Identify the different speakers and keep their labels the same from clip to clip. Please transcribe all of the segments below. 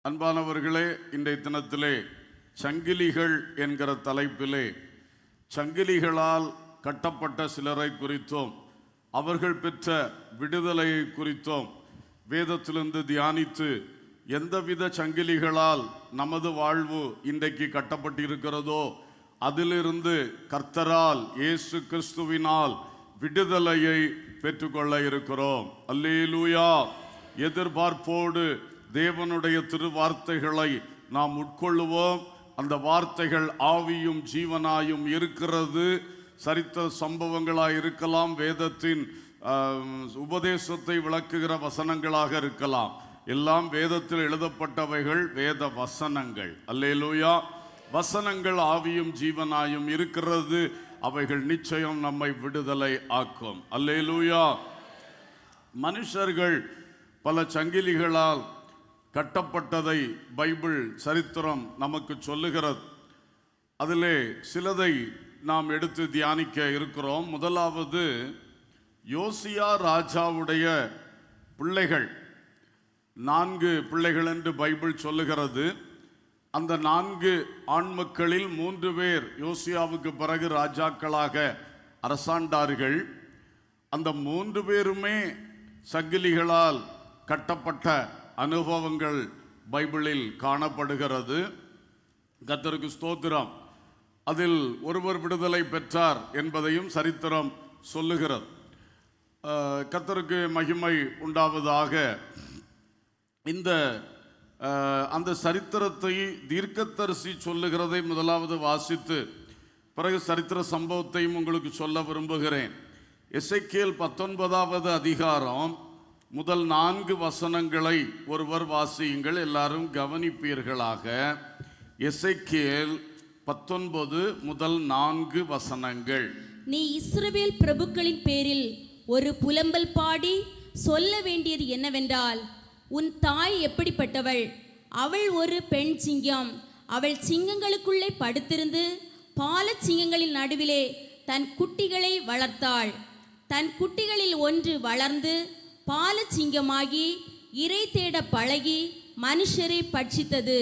Speaker 1: அன்பானவர்களே, இன்றைய தினத்திலே சங்கிலிகள் என்கிற தலைப்பிலே சங்கிலிகளால் கட்டப்பட்ட சிலரை குறித்தோம், அவர்கள் பெற்ற விடுதலையை குறித்தோம் வேதத்திலிருந்து தியானித்து, எந்தவித சங்கிலிகளால் நமது வாழ்வு இன்றைக்கு கட்டப்பட்டிருக்கிறதோ அதிலிருந்து கர்த்தரால் இயேசு கிறிஸ்துவினால் விடுதலையை பெற்றுக்கொள்ள இருக்கிறோம். அல்லேலூயா. எதிர்பார்ப்போடு தேவனுடைய திருவார்த்தைகளை நாம் உட்கொள்ளுவோம். அந்த வார்த்தைகள் ஆவியும் ஜீவனாயும் இருக்கிறது. சரித்திர சம்பவங்களாக இருக்கலாம், வேதத்தின் உபதேசத்தை விளக்குகிற வசனங்களாக இருக்கலாம். எல்லாம் வேதத்தில் எழுதப்பட்டவைகள் வேத வசனங்கள். அல்லேலூயா. வசனங்கள் ஆவியும் ஜீவனாயும் இருக்கிறது. அவைகள் நிச்சயம் நம்மை விடுதலை ஆக்கும். அல்லேலூயா. மனுஷர்கள் பல சங்கிலிகளால் கட்டப்பட்டதை பைபிள் சரித்திரம் நமக்கு சொல்லுகிறது. அதிலே சிலதை நாம் எடுத்து தியானிக்க இருக்கிறோம். முதலாவது, யோசியா ராஜாவுடைய பிள்ளைகள் 4 பிள்ளைகள் என்று பைபிள் சொல்லுகிறது. அந்த 4 ஆண்மக்களில் 3 பேர் யோசியாவுக்கு பிறகு ராஜாக்களாக அரசாண்டார்கள். அந்த 3 பேருமே சங்கிலிகளால் கட்டப்பட்ட அனுபவங்கள் பைபிளில் காணப்படுகிறது. கர்த்தருக்கு ஸ்தோத்திரம். அதில் ஒருவர் விடுதலை பெற்றார் என்பதையும் சரித்திரம் சொல்லுகிறது. கர்த்தருக்கு மகிமை உண்டாவதாக. அந்த சரித்திரத்தை தீர்க்கதரிசி சொல்லுகிறதை முதலாவது வாசித்து பிறகு சரித்திர சம்பவத்தையும் உங்களுக்கு சொல்ல விரும்புகிறேன். எசேக்கியேல் 19வது அதிகாரம் முதல் 4 வசனங்களை ஒருவர் வாசியுங்கள், எல்லாரும் கவனிப்பீர்களாக. எசேக்கியேல் 19 முதல் 4 வசனங்கள்.
Speaker 2: நீ இஸ்ரவேல் பிரபுக்களின் பேரில் ஒரு புலம்பல் பாடி சொல்ல வேண்டியது என்னவென்றால், உன் தாய் எப்படிப்பட்டவள்? அவள் ஒரு பெண் சிங்கம். அவள் சிங்கங்களுக்குள்ளே படுத்திருந்து பாலச் சிங்கங்களின் நடுவிலே தன் குட்டிகளை வளர்த்தாள். தன் குட்டிகளில் ஒன்று வளர்ந்து பாலச்சிங்கமாகி இரை தேட பழகி மனுஷரை பட்சித்தது.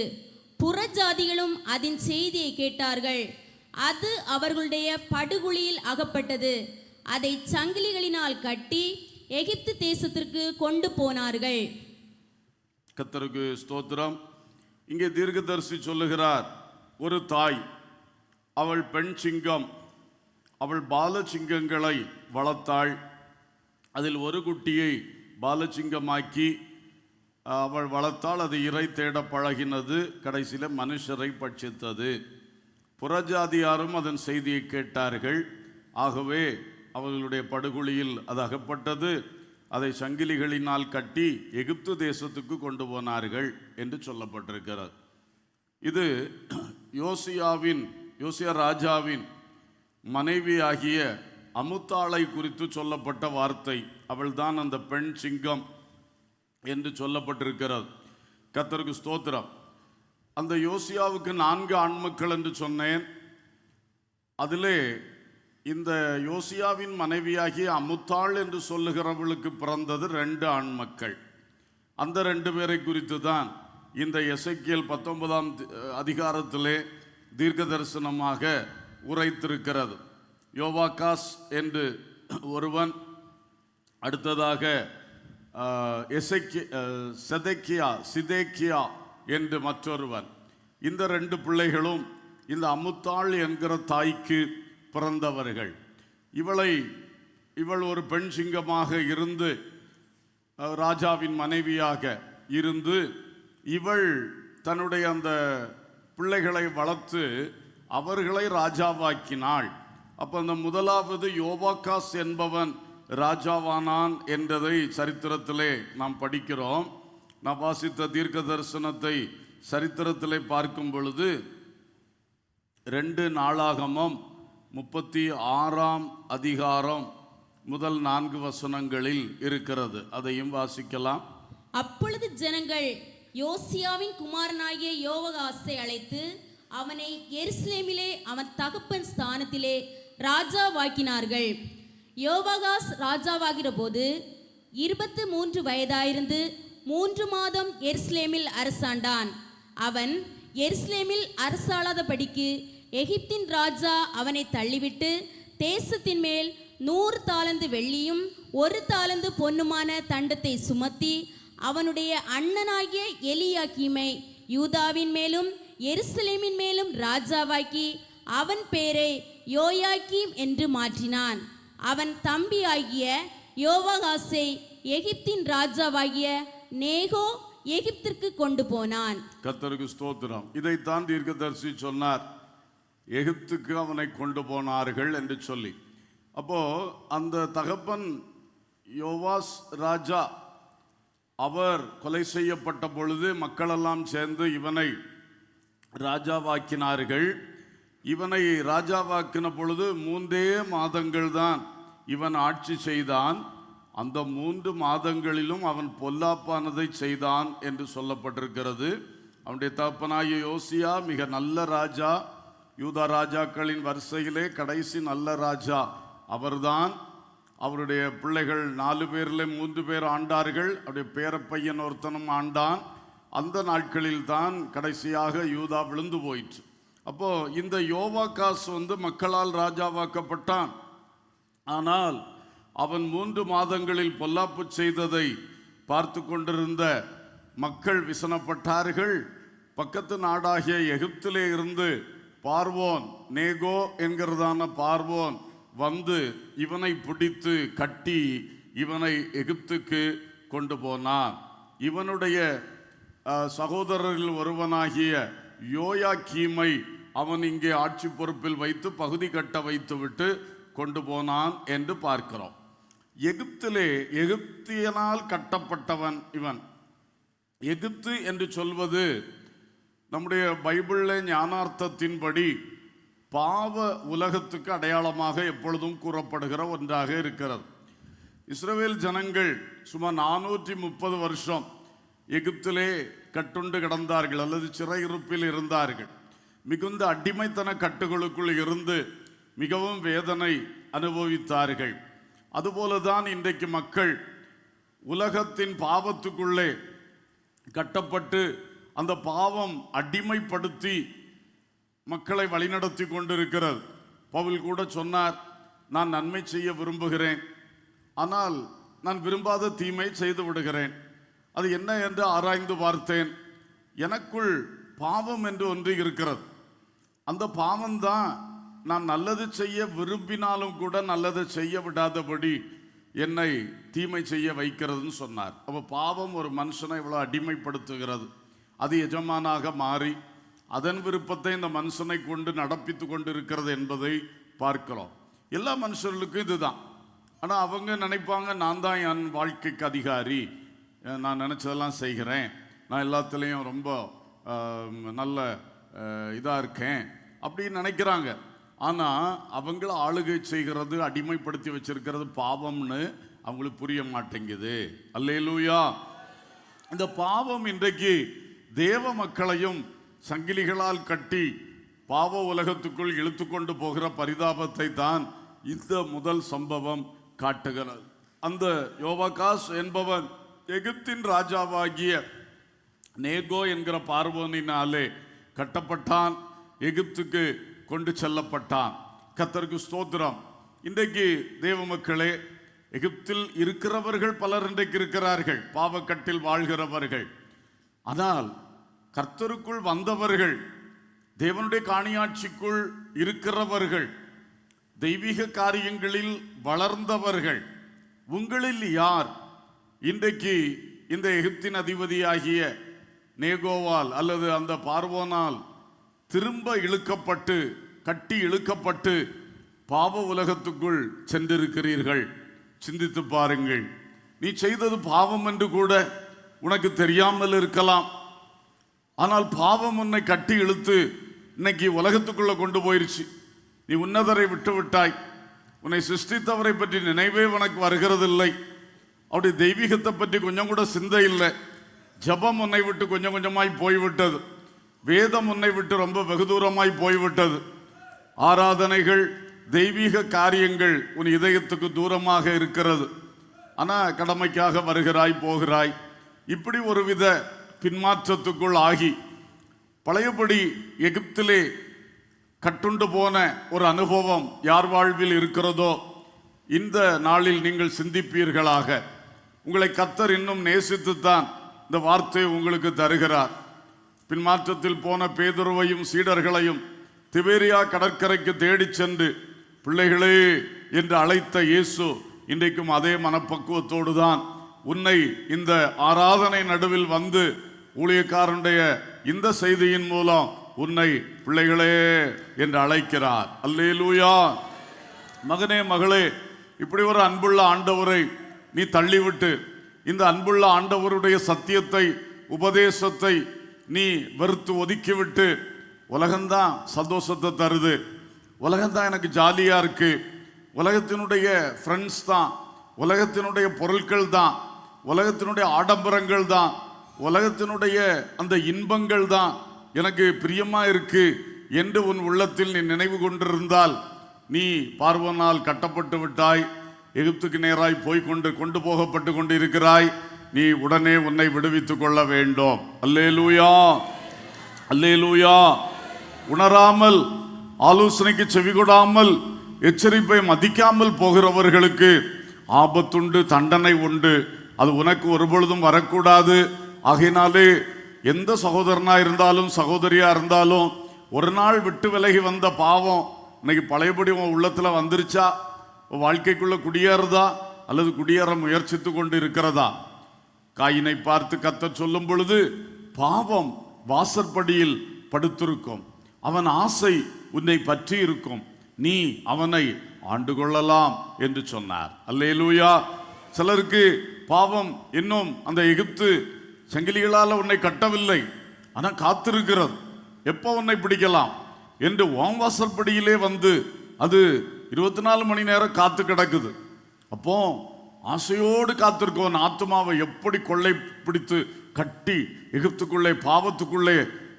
Speaker 2: புறஜாதிகளும் அதன் செய்தியை கேட்டார்கள். அது அவர்களுடைய படுகுழியில் அகப்பட்டது. அதை சங்கிலிகளினால் கட்டி எகிப்து தேசத்திற்கு கொண்டு போனார்கள்.
Speaker 1: கர்த்தருக்கு ஸ்தோத்திரம். இங்கே தீர்க்கதரிசி சொல்லுகிறார், ஒரு தாய், அவள் பெண் சிங்கம், அவள் பாலசிங்கங்களை வளர்த்தாள். அதில் ஒரு குட்டியை பாலசிங்கமாக்கி அவள் வளர்த்தாள். அது இரை தேட பழகினது. கடைசியில் மனுஷரை பட்சித்தது. புறஜாதியாரும் அதன் செய்தியை கேட்டார்கள். ஆகவே அவர்களுடைய படுகொலியில் அது அகப்பட்டது. அதை சங்கிலிகளினால் கட்டி எகிப்து தேசத்துக்கு கொண்டு போனார்கள் என்று சொல்லப்பட்டிருக்கிறது. இது யோசியா ராஜாவின் மனைவியாகிய அமுத்தாளை குறித்து சொல்லப்பட்ட வார்த்தை. அவள்தான் அந்த பெண் சிங்கம் என்று சொல்லப்பட்டிருக்கிறது. கர்த்தருக்கு ஸ்தோத்திரம். அந்த யோசியாவுக்கு 4 ஆண்மக்கள் என்று சொன்னேன். அதிலே இந்த யோசியாவின் மனைவியாகிய அமுத்தாள் என்று சொல்லுகிறவளுக்கு பிறந்தது 2 ஆண்மக்கள். அந்த 2 பேரை குறித்து தான் இந்த எசேக்கியேல் 19ஆம் அதிகாரத்திலே தீர்க்க தரிசனமாக உரைத்திருக்கிறது. யோவாகாஸ் என்று ஒருவன், அடுத்ததாக சிதேக்கியா என்று மற்றொருவன். இந்த 2 பிள்ளைகளும் இந்த அமுத்தாள் என்கிற தாய்க்கு பிறந்தவர்கள். இவள் ஒரு பெண் சிங்கமாக இருந்து ராஜாவின் மனைவியாக இருந்து இவள் தன்னுடைய அந்த பிள்ளைகளை வளர்த்து அவர்களை ராஜாவாக்கினாள். அப்போ அந்த முதலாவது யோவாகாஸ் என்பவன் ராஜாவானான் என்றதை சரித்திரத்திலே நாம் படிக்கிறோம். நான் வாசித்த தீர்க்க தரிசனத்தை சரித்திரத்திலே பார்க்கும் பொழுது 2 நாளாகமம் 36ஆம் அதிகாரம் முதல் 4 வசனங்களில் இருக்கிறது. அதையும் வாசிக்கலாம்.
Speaker 2: அப்பொழுது ஜனங்கள் யோசியாவின் குமாரனாகிய யோவாகாசை அழைத்து அவனை எருசலேமிலே அவன் தகப்பன் ஸ்தானத்திலே ராஜாவாக்கினார்கள். யோவாகாஸ் ராஜாவாகிற போது 23 வயதாயிருந்து 3 மாதம் எருசலேமில் அரசாண்டான். அவன் எருசலேமில் அரசாளாதபடிக்கு எகிப்தின் ராஜா அவனை தள்ளிவிட்டு தேசத்தின் மேல் 100 தாலந்து வெள்ளியும் 1 தாலந்து பொன்னுமான தண்டத்தை சுமத்தி அவனுடைய அண்ணனாகிய எலியாக்கீமை யூதாவின் மேலும் எருசலேமின் மேலும் ராஜாவாக்கி அவன் பேரை யோயாக்கீம் என்று மாற்றினான். அவன் தம்பியாகிய யோவாகாசை எகிப்தின் ராஜாவாகிய நேகோ எகிப்திற்கு கொண்டு போனான்.
Speaker 1: கர்த்தருக்கு ஸ்தோத்திரம். இதைத்தான் தீர்க்கதரிசி சொன்னார், எகிப்துக்கு அவனை கொண்டு போனார்கள் என்று சொல்லி. அப்போ அந்த தகப்பன் யோவாஸ் ராஜா அவர் கொலை செய்யப்பட்ட பொழுது மக்களெல்லாம் சேர்ந்து இவனை ராஜாவாக்கினார்கள். இவனை ராஜாவாக்கின பொழுது 3 மாதங்கள் தான் இவன் ஆட்சி செய்தான். அந்த 3 மாதங்களிலும் அவன் பொல்லாப்பானதை செய்தான் என்று சொல்லப்பட்டிருக்கிறது. அவனுடைய தகப்பனாகிய யோசியா மிக நல்ல ராஜா, யூதா ராஜாக்களின் வரிசையிலே கடைசி நல்ல ராஜா அவர்தான். அவருடைய பிள்ளைகள் 4 பேரில் 3 பேர் ஆண்டார்கள். அவருடைய பேரப்பையன் ஒருத்தனும் ஆண்டான். அந்த நாட்களில் தான் கடைசியாக யூதா விழுந்து போயிற்று. அப்போ இந்த யோவாகாஸ் மக்களால் ராஜாவாக்கப்பட்டான். ஆனால் அவன் 3 மாதங்களில் பொல்லாப்பு செய்ததை பார்த்து கொண்டிருந்த மக்கள் விசனப்பட்டார்கள். பக்கத்து நாடாகிய எகிப்திலே இருந்து பார்வோன், நேகோ என்கிறதான பார்வோன் வந்து இவனை பிடித்து கட்டி இவனை எகிப்துக்கு கொண்டு போனான். இவனுடைய சகோதரர்கள் ஒருவனாகிய யோயாக்கீமை அவன் இங்கே ஆட்சி பொறுப்பில் வைத்து பகுதி கட்ட வைத்து விட்டு கொண்டு போனான் என்று பார்க்கிறோம். எகிப்திலே எகிப்தியனால் கட்டப்பட்டவன் இவன். எகிப்து என்று சொல்வது நம்முடைய பைபிளில் ஞானார்த்தத்தின்படி பாவ உலகத்துக்கு அடையாளமாக எப்பொழுதும் கூறப்படுகிற ஒன்றாக இருக்கிறது. இஸ்ரவேல் ஜனங்கள் சுமார் 430 வருஷம் எகிப்திலே கட்டுண்டு கிடந்தார்கள் அல்லது சிறையிருப்பில் இருந்தார்கள். மிகுந்த அடிமைத்தன கட்டுகளுக்குள் இருந்து மிகவும் வேதனை அனுபவித்தார்கள். அதுபோலதான் இன்றைக்கு மக்கள் உலகத்தின் பாவத்துக்குள்ளே கட்டப்பட்டு அந்த பாவம் அடிமைப்படுத்தி மக்களை வழிநடத்தி கொண்டிருக்கிறது. பவுல் கூட சொன்னார், நான் நன்மை செய்ய விரும்புகிறேன், ஆனால் நான் விரும்பாத தீமை செய்து விடுகிறேன். அது என்ன என்று ஆராய்ந்து பார்த்தேன். எனக்குள் பாவம் என்று ஒன்று இருக்கிறது. அந்த பாவம்தான் நான் நல்லது செய்ய விரும்பினாலும் கூட நல்லது செய்ய விடாதபடி என்னை தீமை செய்ய வைக்கிறதுன்னு சொன்னார். அப்போ பாவம் ஒரு மனுஷனை இவ்வளோ அடிமைப்படுத்துகிறது. அது எஜமானாக மாறி அதன் விருப்பத்தை இந்த மனுஷனை கொண்டு நடப்பித்து கொண்டு இருக்கிறது என்பதை பார்க்கிறோம். எல்லா மனுஷர்களுக்கும் இதுதான். ஆனால் அவங்க நினைப்பாங்க, நான் தான் என் வாழ்க்கைக்கு அதிகாரி, நான் நினச்சதெல்லாம் செய்கிறேன், நான் எல்லாத்துலேயும் ரொம்ப நல்ல இதாக இருக்கேன் அப்படின்னு நினைக்கிறாங்க. ஆனால் அவங்கள ஆளுகை செய்கிறது, அடிமைப்படுத்தி வச்சிருக்கிறது பாவம்னு அவங்களுக்கு புரிய மாட்டேங்குது. அல்லேலூயா. இந்த பாவம் இன்றைக்கு தேவ மக்களையும் சங்கிலிகளால் கட்டி பாவ உலகத்துக்குள் இழுத்து கொண்டு போகிற பரிதாபத்தை தான் இந்த முதல் சம்பவம் காட்டுகிறது. அந்த யோவாகாஸ் என்பவன் எகிப்தின் ராஜாவாகிய நேகோ என்கிற பார்வோனினாலே கட்டப்பட்டான், எகிப்துக்கு கொண்டு செல்லப்பட்டான். கர்த்தருக்கு ஸ்தோத்திரம். இன்றைக்கு தேவ மக்களே, எகிப்தில் இருக்கிறவர்கள் பலர் இன்றைக்கு இருக்கிறார்கள், பாவக்கட்டில் வாழ்கிறவர்கள். ஆனால் கர்த்தருக்குள் வந்தவர்கள், தேவனுடைய காணியாட்சிக்குள் இருக்கிறவர்கள், தெய்வீக காரியங்களில் வளர்ந்தவர்கள், உங்களில் யார் இன்றைக்கு இந்த எகிப்தின் அதிபதியாகிய நேகோவால் அல்லது அந்த பார்வோனால் திரும்ப இழுக்கப்பட்டு கட்டி இழுக்கப்பட்டு பாவ உலகத்துக்குள் சென்றிருக்கிறீர்கள்? சிந்தித்து பாருங்கள். நீ செய்தது பாவம் என்று கூட உனக்கு தெரியாமல் இருக்கலாம். ஆனால் பாவம் உன்னை கட்டி இழுத்து இன்னைக்கு உலகத்துக்குள்ள கொண்டு போயிருச்சு. நீ உன்னதரை விட்டு விட்டாய். உன்னை சிருஷ்டித்தவரை பற்றி நினைவே உனக்கு வருகிறதில்லை. அவருடைய தெய்வீகத்தை பற்றி கொஞ்சம் கூட சிந்தை இல்லை. ஜபம் உன்னை விட்டு கொஞ்சம் கொஞ்சமாய் போய்விட்டது. வேதம் உன்னை விட்டு ரொம்ப வெகு தூரமாய் போய்விட்டது. ஆராதனைகள், தெய்வீக காரியங்கள் உன் இதயத்துக்கு தூரமாக இருக்கிறது. ஆனால் கடமைக்காக வருகிறாய், போகிறாய். இப்படி ஒருவித பின்மாற்றத்துக்குள் ஆகி பழையபடி எகிப்திலே கட்டுண்டு போன ஒரு அனுபவம் யார் வாழ்வில் இருக்கிறதோ இந்த நாளில் நீங்கள் சிந்திப்பீர்களாக. உங்களை கர்த்தர் இன்னும் நேசித்துத்தான் இந்த வார்த்தையை உங்களுக்கு தருகிறார். பின்மாற்றத்தில் போன பேதுருவையும் சீடர்களையும் திபேரியா கடற்கரைக்கு தேடிச் சென்று பிள்ளைகளே என்று அழைத்த இயேசு இன்றைக்கும் அதே மனப்பக்குவத்தோடு தான் உன்னை இந்த ஆராதனை நடுவில் வந்து ஊழியக்காரனுடைய இந்த செய்தியின் மூலம் உன்னை பிள்ளைகளே என்று அழைக்கிறார். அல்லேலூயா. மகனே மகளே, இப்படி ஒரு அன்புள்ள ஆண்டவரை நீ தள்ளிவிட்டு இந்த அன்புள்ள ஆண்டவருடைய சத்தியத்தை உபதேசத்தை நீ வெறுத்து ஒதுக்கிவிட்டு உலகம்தான் சந்தோஷத்தை தருது, உலகம்தான் எனக்கு ஜாலியா இருக்கு, உலகத்தினுடைய ஃப்ரெண்ட்ஸ் தான், உலகத்தினுடைய பொருட்கள் தான், உலகத்தினுடைய ஆடம்பரங்கள் தான், உலகத்தினுடைய அந்த இன்பங்கள் தான் எனக்கு பிரியமா இருக்கு என்று உன் உள்ளத்தில் நீ நினைவு கொண்டிருந்தால் நீ பார்வோனால் கட்டப்பட்டு விட்டாய், எகிப்துக்கு நேராய் கொண்டு போகப்பட்டு கொண்டிருக்கிறாய். நீ உடனே உன்னை விடுவித்துக் கொள்ள வேண்டும். அல்லேலூயா, அல்லேலூயா. உணராமல் ஆலோசனைக்கு செவிகொடாமல் எச்சரிப்பை மதிக்காமல் போகிறவர்களுக்கு ஆபத்துண்டு, தண்டனை உண்டு. அது உனக்கு ஒருபொழுதும் வரக்கூடாது. ஆகையினாலே எந்த சகோதரனா இருந்தாலும் சகோதரியா இருந்தாலும் ஒரு நாள் விட்டு விலகி வந்த பாவம் இன்னைக்கு பழையபடி உன் உள்ளத்துல வந்துருச்சா? வாழ்க்கைக்குள்ள குடியேறதா அல்லது குடியேற முயற்சித்து கொண்டு இருக்கிறதா? காயினை பார்த்து கர்த்தர் சொல்லும் பொழுது பாவம் வாசற்படியில் படுத்திருக்கும், அவன் ஆசை உன்னை பற்றி இருக்கும், நீ அவனை ஆண்டு கொள்ளலாம் என்று சொன்னார். அல்லேலூயா. சிலருக்கு பாவம் இன்னும் அந்த எகிப்து சங்கிலிகளால் உன்னை கட்டவில்லை, ஆனால் காத்திருக்கிறது எப்போ உன்னை பிடிக்கலாம் என்று வாசற்படியிலே வந்து அது 24 மணி நேரம் காத்து கிடக்குது. அப்போ ஆசையோடு காத்திருக்கவன் ஆத்மாவை எப்படி கொள்ளை பிடித்து கட்டி எகிப்துக்குள்ளே பாவத்துக்குள்ளே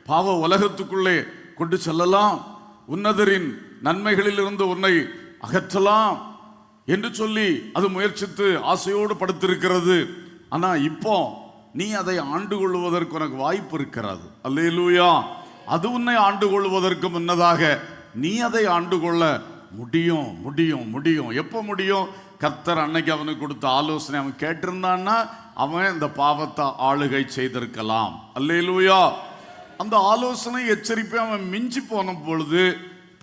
Speaker 1: பாவ உலகத்துக்குள்ளே கொண்டு செல்லலாம், உன்னதரின் நன்மைகளிலிருந்து உன்னை அகற்றலாம் என்று சொல்லி அது முயற்சித்து ஆசையோடு படுத்திருக்கிறது. ஆனா இப்போ நீ அதை ஆண்டு கொள்வதற்கு உனக்கு வாய்ப்பு இருக்கிறது. அல்லேலூயா. அது உன்னை ஆண்டு கொள்வதற்கு முன்னதாக நீ அதை ஆண்டு கொள்ள முடியும், முடியும், முடியும். எப்போ முடியும்? கர்த்தர் அன்னைக்கு அவனுக்கு கொடுத்த ஆலோசனை அவன் கேட்டிருந்தான்னா அவன் இந்த பாவத்தை ஆளுகை செய்திருக்கலாம். அல்லேலூயா. அந்த ஆலோசனை எச்சரிப்பை அவன் மிஞ்சி போன பொழுது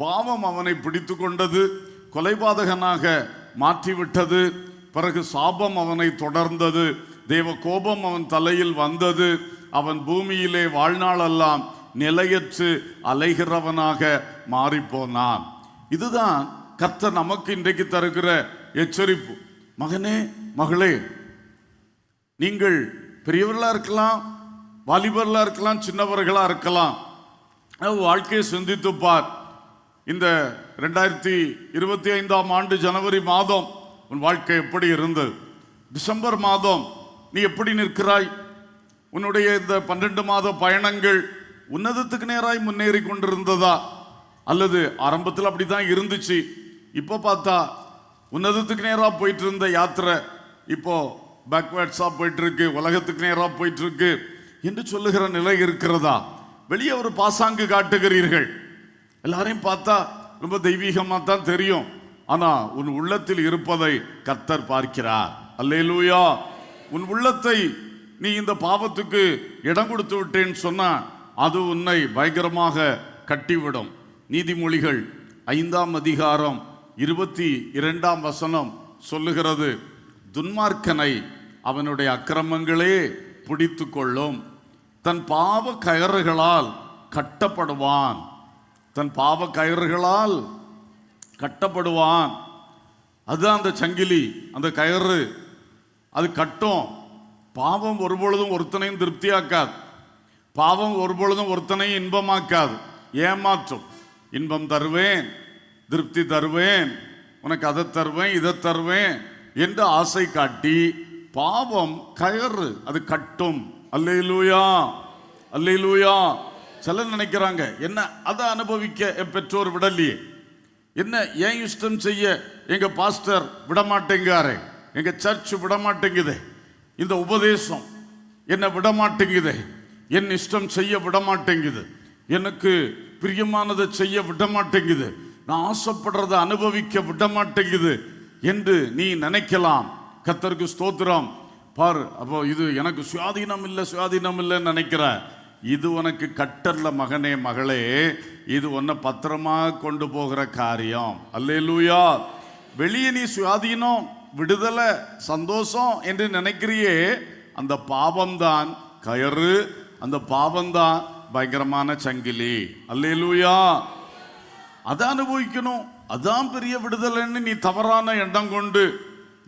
Speaker 1: பாவம் அவனை பிடித்து கொண்டது, கொலைபாதகனாக மாற்றிவிட்டது. பிறகு சாபம் அவனை தொடர்ந்தது, தேவ கோபம் அவன் தலையில் வந்தது. அவன் பூமியிலே வாழ்நாளெல்லாம் நிலையற்று அலைகிறவனாக மாறிப்போனான். இதுதான் கர்த்தர் நமக்கு இன்றைக்கு தருகிற எச்சரிப்பு. மகனே மகளே, நீங்கள் பெரியவர்களா இருக்கலாம், வாலிபர்களா இருக்கலாம், சின்னவர்களா இருக்கலாம். வாழ்க்கையை சிந்தித்து பார். இந்த 2025ஆம் ஆண்டு ஜனவரி மாதம் உன் வாழ்க்கை எப்படி இருந்தது? டிசம்பர் மாதம் நீ எப்படி நிற்கிறாய்? உன்னுடைய இந்த 12 மாத பயணங்கள் உன்னதத்துக்கு நேராய் முன்னேறி கொண்டிருந்ததா? அல்லது ஆரம்பத்தில் அப்படிதான் இருந்துச்சு, இப்போ பார்த்தா உன்னதத்துக்கு நேராக போயிட்டு இருந்த யாத்திரை இப்போ பேக்வேர்ட்ஸா போயிட்டு இருக்கு, உலகத்துக்கு நேராக போயிட்டு இருக்கு என்று சொல்லுகிற நிலை இருக்கிறதா? வெளியே ஒரு பாசாங்கு காட்டுகிறீர்கள், எல்லாரையும் பார்த்தா ரொம்ப தெய்வீகமாக தான் தெரியும், ஆனா உன் உள்ளத்தில் இருப்பதை கர்த்தர் பார்க்கிறார். அல்லேலூயா. உன் உள்ளத்தை நீ இந்த பாவத்துக்கு இடம் கொடுத்து விட்டேன்னு சொன்னா அது உன்னை பயங்கரமாக கட்டிவிடும். நீதிமொழிகள் 5ஆம் அதிகாரம் 22ஆம் வசனம் சொல்லுகிறது, துன்மார்க்கனை அவனுடைய அக்கிரமங்களே பிடித்து கொள்ளும், தன் பாவ கயறுகளால் கட்டப்படுவான். தன் பாவ கயறுகளால் கட்டப்படுவான். அதுதான் அந்த சங்கிலி, அந்த கயறு, அது கட்டும். பாவம் ஒருபொழுதும் ஒருத்தனையும் திருப்தியாக்காது, பாவம் ஒருபொழுதும் ஒருத்தனையும் இன்பமாக்காது, ஏமாற்றும். இன்பம் தருவேன், திருப்தி தருவேன், உனக்கு அதை தருவேன், இதை தருவேன் என்று ஆசை காட்டி பாவம் கயறு, அது கட்டும். அல்லேலூயா, அல்லேலூயா. சிலர் நினைக்கிறாங்க, என்ன அதை அனுபவிக்க என் பெற்றோர் விடலையே, என்ன ஏன் இஷ்டம் செய்ய எங்க பாஸ்டர் விடமாட்டேங்காரே, எங்க சர்ச் விடமாட்டேங்குதே, இந்த உபதேசம் என்னை விடமாட்டேங்குது, என் இஷ்டம் செய்ய விடமாட்டேங்குது, எனக்கு பிரியமானதை செய்ய விடமாட்டேங்குது, நான் ஆசைப்படுறதை அனுபவிக்க விடமாட்டேங்குது என்று நீ நினைக்கலாம். கர்த்தருக்கு ஸ்தோத்திரம். பார், அப்போ இது எனக்கு சுயாதீனம் இல்லைன்னு நினைக்கிற, இது உனக்கு கட்டல்ல மகனே மகளே, இது உன்னை பத்திரமா கொண்டு போகிற காரியம். அல்லேலூயா. வெளியே நீ சுயாதீனம், விடுதலை, சந்தோஷம் என்று நினைக்கிறியே, அந்த பாவம்தான் கயறு, அந்த பாவம்தான் பயங்கரமான சங்கிலி. அல்லேலூயா. அதை அனுபவிக்கணும், அதான் பெரிய விடுதலைன்னு நீ தவறான எண்ணம் கொண்டு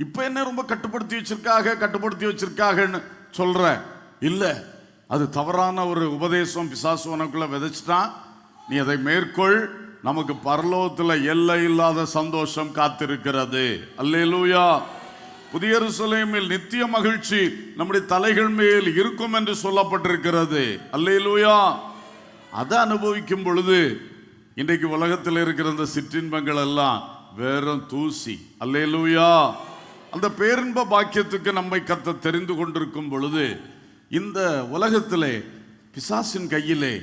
Speaker 1: இப்ப என்ன ரொம்ப கட்டுப்படுத்தி வச்சிருக்காங்கன்னு சொல்ற. இல்ல, அது தவறான ஒரு உபதேசம் பிசாசு உனக்குள்ள விதைச்சிட்டான். நீ அதை மேற்கொள். நமக்கு பரலோகத்துல எல்லை இல்லாத சந்தோஷம் காத்திருக்கிறது. அல்லேலூயா. புதிய எருசலேமில் நித்திய மகிழ்ச்சி நம்முடைய தலைகள் மேல் இருக்கும் என்று சொல்லப்பட்டிருக்கிறது. அல்லேலூயா. அதை அனுபவிக்கும் பொழுது இன்றைக்கு உலகத்தில் இருக்கிற இந்த சிற்றின்பங்கள் எல்லாம் வெறும் தூசி. அல்லேலூயா. அந்த பேரின்ப பாக்கியத்துக்கு நம்மை கர்த்தர் தெரிந்து கொண்டிருக்கும் பொழுது இந்த உலகத்திலே பிசாசின் கையிலே,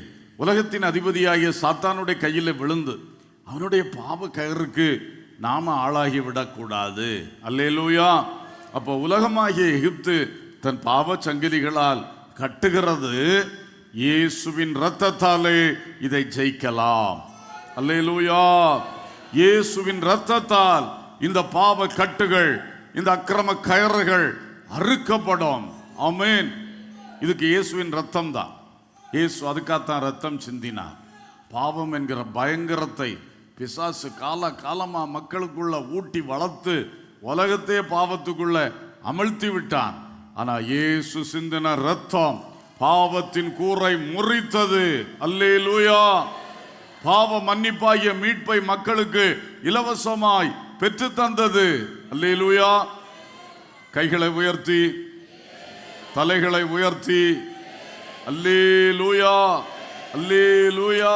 Speaker 1: உலகத்தின் அதிபதியாகிய சாத்தானுடைய கையிலே விழுந்து அவனுடைய பாவ கயிறுக்கு நாம ஆளாகி விடக்கூடாது. அல்லேலூயா. அப்போ உலகமாகிய எகிப்து தன் பாவ சங்கிலிகளால் கட்டுகிறது, இயேசுவின் இரத்தத்தாலே இதை ஜெயிக்கலாம். அல்லேலூயா. இயேசுவின் இரத்தத்தால் இந்த பாவ கட்டுகள், இந்த அக்கிரம கயறுகள் அறுக்கப்படும். ஆமென். இதுக்கு இயேசுவின் ரத்தம் தான். இயேசு அதுக்காகத்தான் ரத்தம் சிந்தினார். பாவம் என்கிற பயங்கரத்தை பிசாசு காலமா மக்களுக்குள்ள ஊட்டி வளர்த்து உலகத்தையே பாவத்துக்குள்ள அமிழ்த்தி விட்டான். ஆனா இயேசு சிந்தின ரத்தம் பாவத்தின் கூரை முறித்தது. அல்லேலூயா. பாவ மன்னிப்பாகிய மீட்பை மக்களுக்கு இலவசமாய் பெற்று தந்தது. அல்லேலூயா. கைகளை உயர்த்தி, தலைகளை உயர்த்தி, அல்லேலூயா, அல்லேலூயா,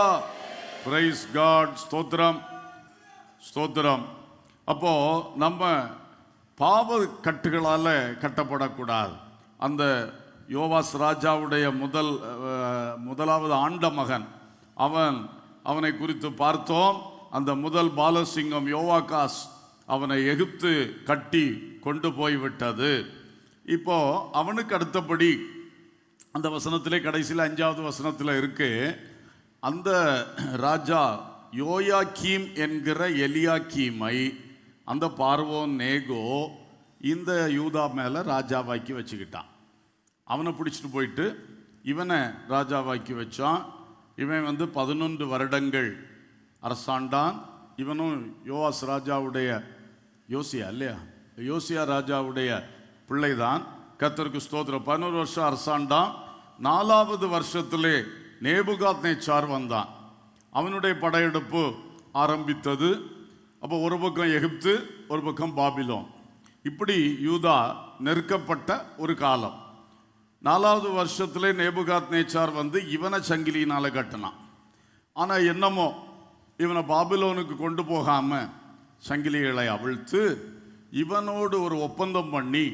Speaker 1: பிரைஸ் காட். ஸ்தோத்திரம், ஸ்தோத்திரம். அப்போ நம்ம பாவ கட்டுகளால கட்டப்படக்கூடாது. அந்த யோவாஸ் ராஜாவுடைய முதலாவது ஆண்ட மகன் அவனை குறித்து பார்த்தோம். அந்த முதல் பாலசிங்கம் யோவாகாஸ் அவனை எகிப்து கட்டி கொண்டு போய்விட்டது. இப்போ அவனுக்கு அடுத்தபடி அந்த வசனத்திலே கடைசியில் 5வது வசனத்தில் இருக்கு, அந்த ராஜா யோயாக்கீம் என்கிற எலியாக்கீமை அந்த பார்வோன் நேகோ இந்த யூதா மேலே ராஜாவாக்கி வச்சுக்கிட்டான். அவனை பிடிச்சிட்டு போயிட்டு இவனை ராஜாவாக்கி வச்சான். இவன் 11 வருடங்கள் அரசாண்டான். இவனும் யோவாஸ் ராஜாவுடைய யோசியா ராஜாவுடைய பிள்ளைதான். கர்த்தருக்கு ஸ்தோத்திரம். 11 வருஷம் அரசாண்டான். 4வது வருஷத்திலே நேபுகாத்நேச்சார் வந்தான். அவனுடைய படையெடுப்பு ஆரம்பித்தது. அப்போ ஒரு பக்கம் எகிப்து, ஒரு பக்கம் பாபிலோன். இப்படி யூதா நெருக்கப்பட்ட ஒரு காலம். 4வது வருஷத்திலே நேபுகாத்நேச்சார் இவனை சங்கிலியினால கட்டினான். ஆனால் என்னமோ இவனை பாபிலோனுக்கு கொண்டு போகாம சங்கிலிகளை அவிழ்த்து இவனோடு ஒரு ஒப்பந்தம் பண்ணி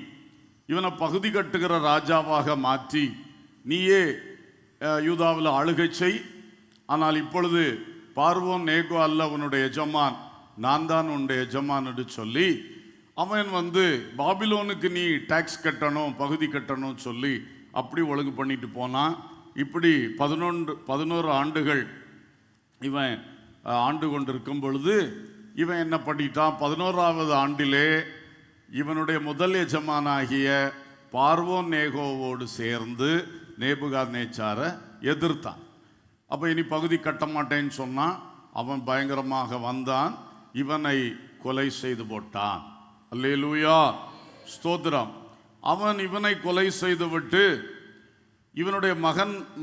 Speaker 1: இவனை பகுதி கட்டுகிற ராஜாவாக மாற்றி, நீயே யூதாவில் ஆளுகை செய், ஆனால் இப்பொழுது பார்வோன் நேகோ அல்ல உன்னுடைய எஜமான், நான் தான் உன்னுடைய எஜமான் என்று சொல்லி அவன் பாபிலோனுக்கு நீ டாக்ஸ் கட்டணும், பகுதி கட்டணும் சொல்லி அப்படி ஒழுங்கு பண்ணிட்டு போனான். இப்படி 11 ஆண்டுகள் இவன் ஆண்டு கொண்டிருக்கும் பொழுது இவன் என்ன பண்ணிட்டான், 11வது ஆண்டிலே இவனுடைய முதல் எஜமானாகிய பார்வோன் நேகோவோடு சேர்ந்து நேபுகாத்நேச்சாரை எதிர்த்தான். அப்போ இனி பகுதி கட்ட மாட்டேன்னு சொன்னான். அவன் பயங்கரமாக வந்தான், இவனை கொலை செய்து போட்டான். அல்லேலூயா, ஸ்தோத்திரம். அவன் இவனை கொலை செய்துவிட்டு இவனுடைய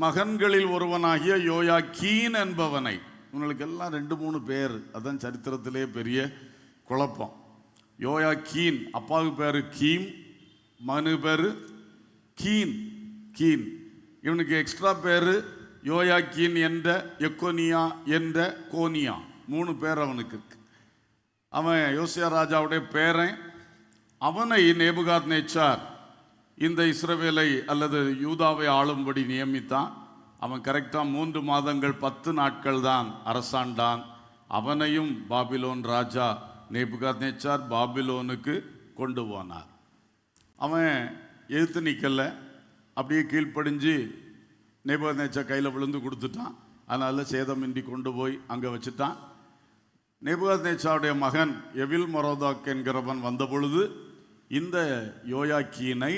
Speaker 1: மகன்களில் ஒருவனாகிய யோயாக்கீன் என்பவனை, இவனுக்கு எல்லாம் 2-3 பேர், அதான் சரித்திரத்திலே பெரிய குழப்பம். யோயாக்கீன் அப்பாவுக்கு பேரு கீம், மனு பேரு கீன். இவனுக்கு எக்ஸ்ட்ரா பேரு யோயாக்கீன் என்ற எக்கோனியா என்ற கோனியா, 3 பேர் அவனுக்கு இருக்கு. அவன் யோசியா ராஜாவுடைய பேரன். அவனை நேபுகாத்நேச்சார் இந்த இஸ்ரவேலை அல்லது யூதாவை ஆளும்படி நியமித்தான். அவன் கரெக்டாக 3 மாதங்கள் 10 நாட்கள் தான் அரசாண்டான். அவனையும் பாபிலோன் ராஜா நேபுகாத்நேச்சார் பாபிலோனுக்கு கொண்டு போனார். அவன் எதிர்த்து நிற்கல, அப்படியே கீழ்ப்படிஞ்சு நேபுகாத்நேச்சார் கையில் விழுந்து கொடுத்துட்டான். அதனால் சேதமின்றி கொண்டு போய் அங்கே வச்சுட்டான். நேபுகாத்நேச்சாருடைய மகன் எவில் மொரோதாக் என்கிறவன் வந்த பொழுது இந்த யோயாக்கீனை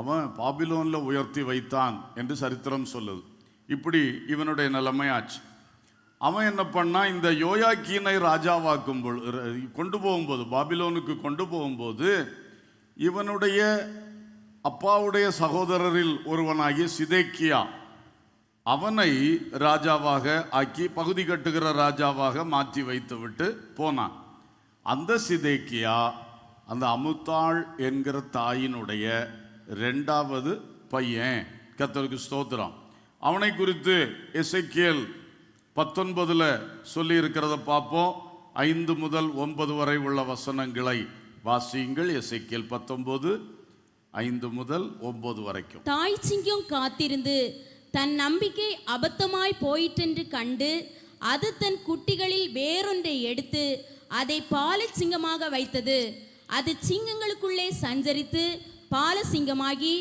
Speaker 1: அவன் பாபிலோனில் உயர்த்தி வைத்தான் என்று சரித்திரம் சொல்லுது. இப்படி இவனுடைய நிலைமை ஆச்சு. அவன் என்ன பண்ணா, இந்த யோயாக்கீனை ராஜாவாக்கும் கொண்டு போகும்போது, பாபிலோனுக்கு கொண்டு போகும்போது, இவனுடைய அப்பாவுடைய சகோதரரில் ஒருவனாகிய சிதேக்கியா அவனை ராஜாவாக ஆக்கி பகுதி கட்டுகிற ராஜாவாக மாற்றி வைத்து விட்டு போனான். அந்த சிதேக்கியா அந்த அமுத்தாள் என்கிற தாயினுடைய 2வது பையன். கர்த்தருக்கு ஸ்தோத்திரம். அவனை குறித்து எசேக்கியேல் 19 சொல்லி இருக்கிறத பார்ப்போம். 5 முதல் 9 வரை உள்ள வசனங்களை வாசியுங்கள். எசேக்கியேல் 19 5 முதல் 9 வரைக்கும்.
Speaker 2: தாய் சிங்கம் காத்திருந்து தன் நம்பிக்கை அபத்தமாய் போயிற்றென்று கண்டு அது தன் குட்டிகளில் வேறொன்றை எடுத்து அதை பால சிங்கமாக வைத்தது. அது சிங்கங்களுக்குள்ளே சஞ்சரித்து பால சிங்கமாகி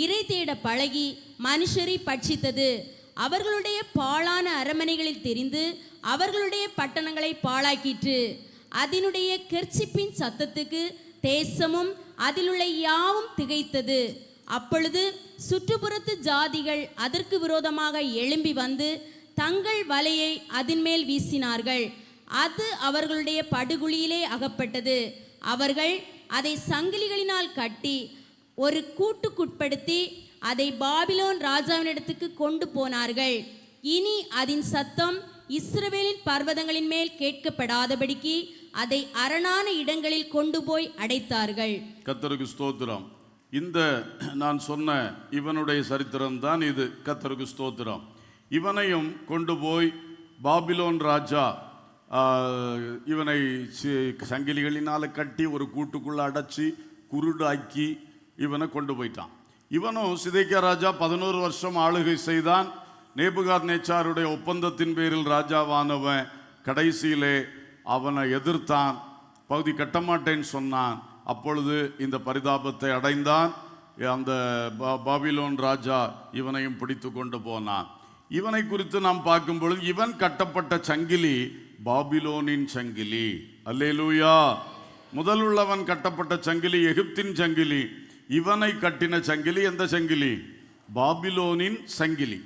Speaker 2: இரை தேட பழகி மனுஷரை பட்சித்தது. அவர்களுடைய பாழான அரண்மனைகளில் தெரிந்து அவர்களுடைய பட்டணங்களை பாழாக்கிற்று. அதனுடைய கெர்ச்சிப்பின் சத்தத்துக்கு தேசமும் அதிலுள்ள யாவும் திகைத்தது. அப்பொழுது சுற்றுப்புறத்து ஜாதிகள் அதற்கு விரோதமாக எழும்பி வந்து தங்கள் வலையை அதன் மேல் வீசினார்கள். அது அவர்களுடைய படுகுழியிலே அகப்பட்டது. அவர்கள் அதை சங்கிலிகளினால் கட்டி ஒரு கூட்டுக்குட்படுத்தி அதை பாபிலோன் ராஜாவினிடத்துக்கு கொண்டு போனார்கள். இனி அதன் சத்தம் இஸ்ரவேலின் பர்வதங்களின் மேல் கேட்கப்படாதபடிக்கு அதை அரணான இடங்களில் கொண்டு போய் அடைத்தார்கள்.
Speaker 1: கர்த்தருக்கு ஸ்தோத்திரம். இந்த நான் சொன்ன இவனுடைய சரித்திரம் தான் இது. கர்த்தருக்கு ஸ்தோத்திரம். இவனையும் கொண்டு போய் பாபிலோன் ராஜா இவனை சங்கிலிகளினால் கட்டி ஒரு கூட்டுக்குள்ள அடைச்சி குருடாக்கி இவனை கொண்டு போயிட்டான். இவனும் சிதேக்கியா ராஜா 11 வருஷம் ஆளுகை செய்தான். நேபுகாத்நேச்சாருடைய ஒப்பந்தத்தின் பேரில் ராஜாவானவன் கடைசியிலே அவனை எதிர்த்தான், பகுதி கட்டமாட்டேன்னு சொன்னான். அப்பொழுது இந்த பரிதாபத்தை அடைந்தான். அந்த பாபிலோன் ராஜா இவனையும் பிடித்து கொண்டு போனான். இவனை குறித்து நாம் பார்க்கும் பொழுது இவன் கட்டப்பட்ட சங்கிலி பாபிலோனின் சங்கிலி. அல்லேலூயா. முதலுள்ளவன் கட்டப்பட்ட சங்கிலி எகிப்தின் சங்கிலி. இவனை கட்டின சங்கிலி எந்த சங்கிலி? பாபிலோனின் சங்கிலி.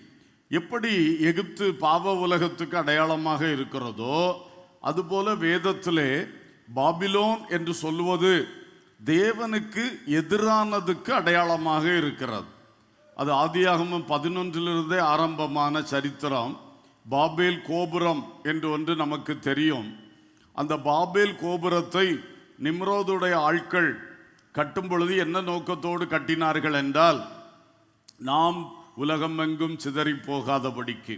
Speaker 1: எப்படி எகிப்து பாவ உலகத்துக்கு அடையாளமாக இருக்கிறதோ அதுபோல வேதத்திலே பாபிலோன் என்று சொல்லுவது தேவனுக்கு எதிரானதுக்கு அடையாளமாக இருக்கிறது. அது ஆதியாகமம் 11 ஆரம்பமான சரித்திரம். பாபேல் கோபுரம் என்று ஒன்று நமக்கு தெரியும். அந்த பாபேல் கோபுரத்தை நிம்ரோதுடைய ஆட்கள் கட்டும் பொழுது என்ன நோக்கத்தோடு கட்டினார்கள் என்றால், நாம் உலகம் எங்கும் சிதறி போகாதபடிக்கு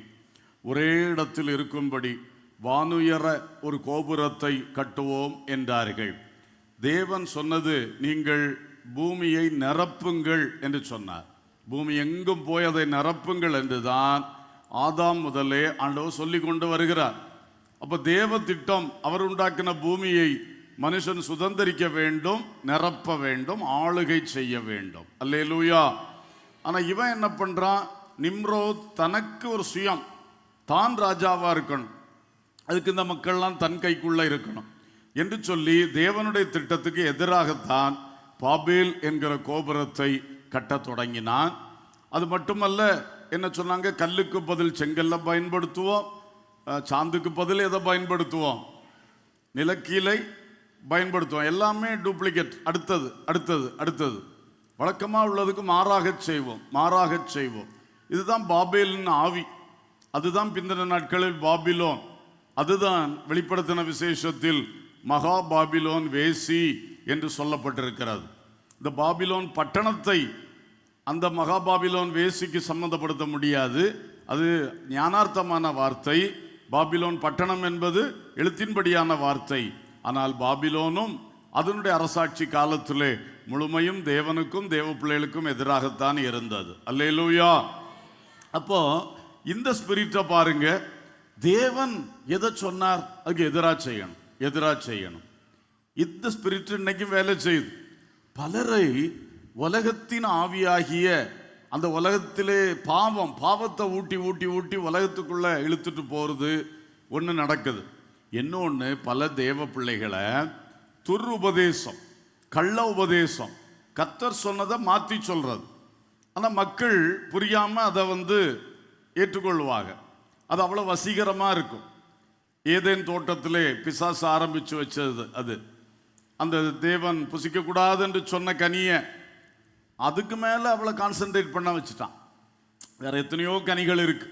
Speaker 1: ஒரே இடத்தில் இருக்கும்படி வானுயர ஒரு கோபுரத்தை கட்டுவோம் என்றார்கள். தேவன் சொன்னது, நீங்கள் பூமியை நிரப்புங்கள் என்று சொன்னார். பூமி எங்கும் போய் அதை நிரப்புங்கள் என்றுதான் ஆதாம் முதலே ஆண்டவர் சொல்லி கொண்டு வருகிறார். அப்போ தேவ திட்டம், அவர் உண்டாக்கின பூமியை மனுஷன் சுதந்திரிக்க வேண்டும், நிரப்ப வேண்டும், ஆளுகை செய்ய வேண்டும். அல்லேலூயா. ஆனால் இவன் என்ன பண்ணுறான்? நிம்ரோத் தனக்கு ஒரு சுயம், தான் ராஜாவாக இருக்கணும், அதுக்கு இந்த மக்கள்லாம் தன் கைக்குள்ளே இருக்கணும் என்று சொல்லி தேவனுடைய திட்டத்துக்கு எதிராகத்தான் பாபேல் என்கிற கோபுரத்தை கட்டத் தொடங்கினான். அது மட்டுமல்ல, என்ன சொன்னாங்க? கல்லுக்கு பதில் செங்கல்ல பயன்படுத்துவோம், சாந்துக்கு பதில் எதை பயன்படுத்துவோம்? நிலக்கீலை பயன்படுத்துவோம். எல்லாமே டூப்ளிகேட், அடுத்தது அடுத்தது அடுத்தது, வழக்கமாக உள்ளதுக்கு மாறாகச் செய்வோம். இதுதான் பாபேலின் ஆவி. அதுதான் பிந்தின நாட்களில் பாபிலோன். அதுதான் வெளிப்படுத்தின விசேஷத்தில் மகா பாபிலோன் வேசி என்று சொல்லப்பட்டிருக்கிறது. இந்த பாபிலோன் பட்டணத்தை அந்த மகா பாபிலோன் வேசிக்கு சம்பந்தப்படுத்த முடியாது. அது ஞானார்த்தமான வார்த்தை. பாபிலோன் பட்டணம் என்பது எழுத்தின்படியான வார்த்தை. ஆனால் பாபிலோனும் அதனுடைய அரசாட்சி காலத்திலே முழுமையும் தேவனுக்கும் தேவ பிள்ளைகளுக்கும் எதிராகத்தான் இருந்தது. அல்லேலூயா. அப்போ இந்த ஸ்பிரிட்டை பாருங்க, தேவன் எதை சொன்னார் அதுக்கு எதிராக செய்யணும். இந்த ஸ்பிரிட் இன்னைக்கும் வேலை செய்யுது. பலரை உலகத்தின் ஆவியாகிய அந்த உலகத்திலே பாவத்தை ஊட்டி ஊட்டி ஊட்டி உலகத்துக்குள்ள இழுத்துட்டு போறது ஒன்று நடக்குது. இன்னொன்று, பல தேவ பிள்ளைகளை துருபதேசம், கள்ள உபதேசம், கர்த்தர் சொன்னதை மாற்றி சொல்றது. ஆனால் மக்கள் புரியாம அதை ஏற்றுக்கொள்வாங்க. அது அவ்வளோ வசீகரமாக இருக்கும். ஏதேன் தோட்டத்திலே பிசாசு ஆரம்பித்து வச்சது அது. அந்த தேவன் புசிக்கக்கூடாது என்று சொன்ன கனியை அதுக்கு மேலே அவளை கான்சென்ட்ரேட் பண்ண வச்சுட்டான். வேற எத்தனையோ கனிகள் இருக்கு,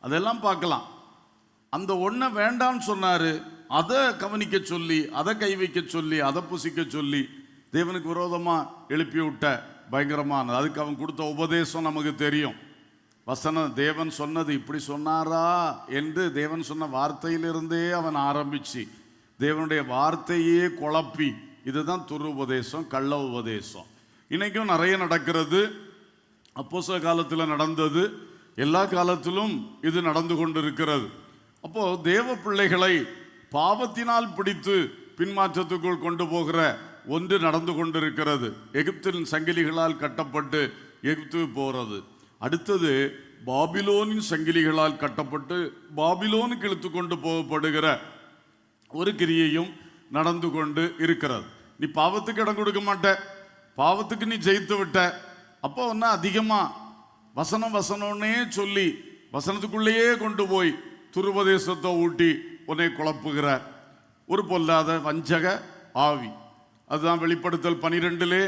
Speaker 1: அதெல்லாம் பார்க்கலாம். அந்த ஒன்றை வேண்டான்னு சொன்னாரு, அதை கவனிக்க சொல்லி, அதை கை வைக்க சொல்லி, அதை புசிக்க சொல்லி தேவனுக்கு விரோதமாக எழுப்பி விட்ட பயங்கரமானது. அதுக்கு அவன் கொடுத்த உபதேசம் நமக்கு தெரியும். வசனம் தேவன் சொன்னது இப்படி சொன்னாரா என்று தேவன் சொன்ன வார்த்தையிலிருந்தே அவன் ஆரம்பிச்சு தேவனுடைய வார்த்தையே குழப்பி, இதுதான் துரு உபதேசம், கள்ள உபதேசம். இன்னைக்கும் நிறைய நடக்கிறது. அப்போஸ்தல காலத்தில் நடந்தது, எல்லா காலத்திலும் இது நடந்து கொண்டிருக்கிறது. அப்போ தேவ பிள்ளைகளை பாவத்தினால் பிடித்து பின்மாற்றத்துக்குள் கொண்டு போகிற ஒன்று நடந்து கொண்டிருக்கிறது. எகிப்தின் சங்கிலிகளால் கட்டப்பட்டு எகிப்து போறது. அடுத்தது பாபிலோனின் சங்கிலிகளால் கட்டப்பட்டு பாபிலோனுக்கு இழுத்து கொண்டு போகப்படுகிற ஒரு கிரியையும் நடந்து கொண்டு இருக்கிறது. நீ பாவத்துக்கு இடம் கொடுக்க மாட்ட, பாவத்துக்கு நீ ஜெயித்து விட்ட, அப்போ ஒன்னா அதிகமா வசனம்னே சொல்லி வசனத்துக்குள்ளேயே கொண்டு போய் துருபதேசத்தை ஊட்டி உன்னை குழப்புகிற ஒரு பொல்லாத வஞ்சக ஆவி. அதுதான் வெளிப்படுத்தல் 12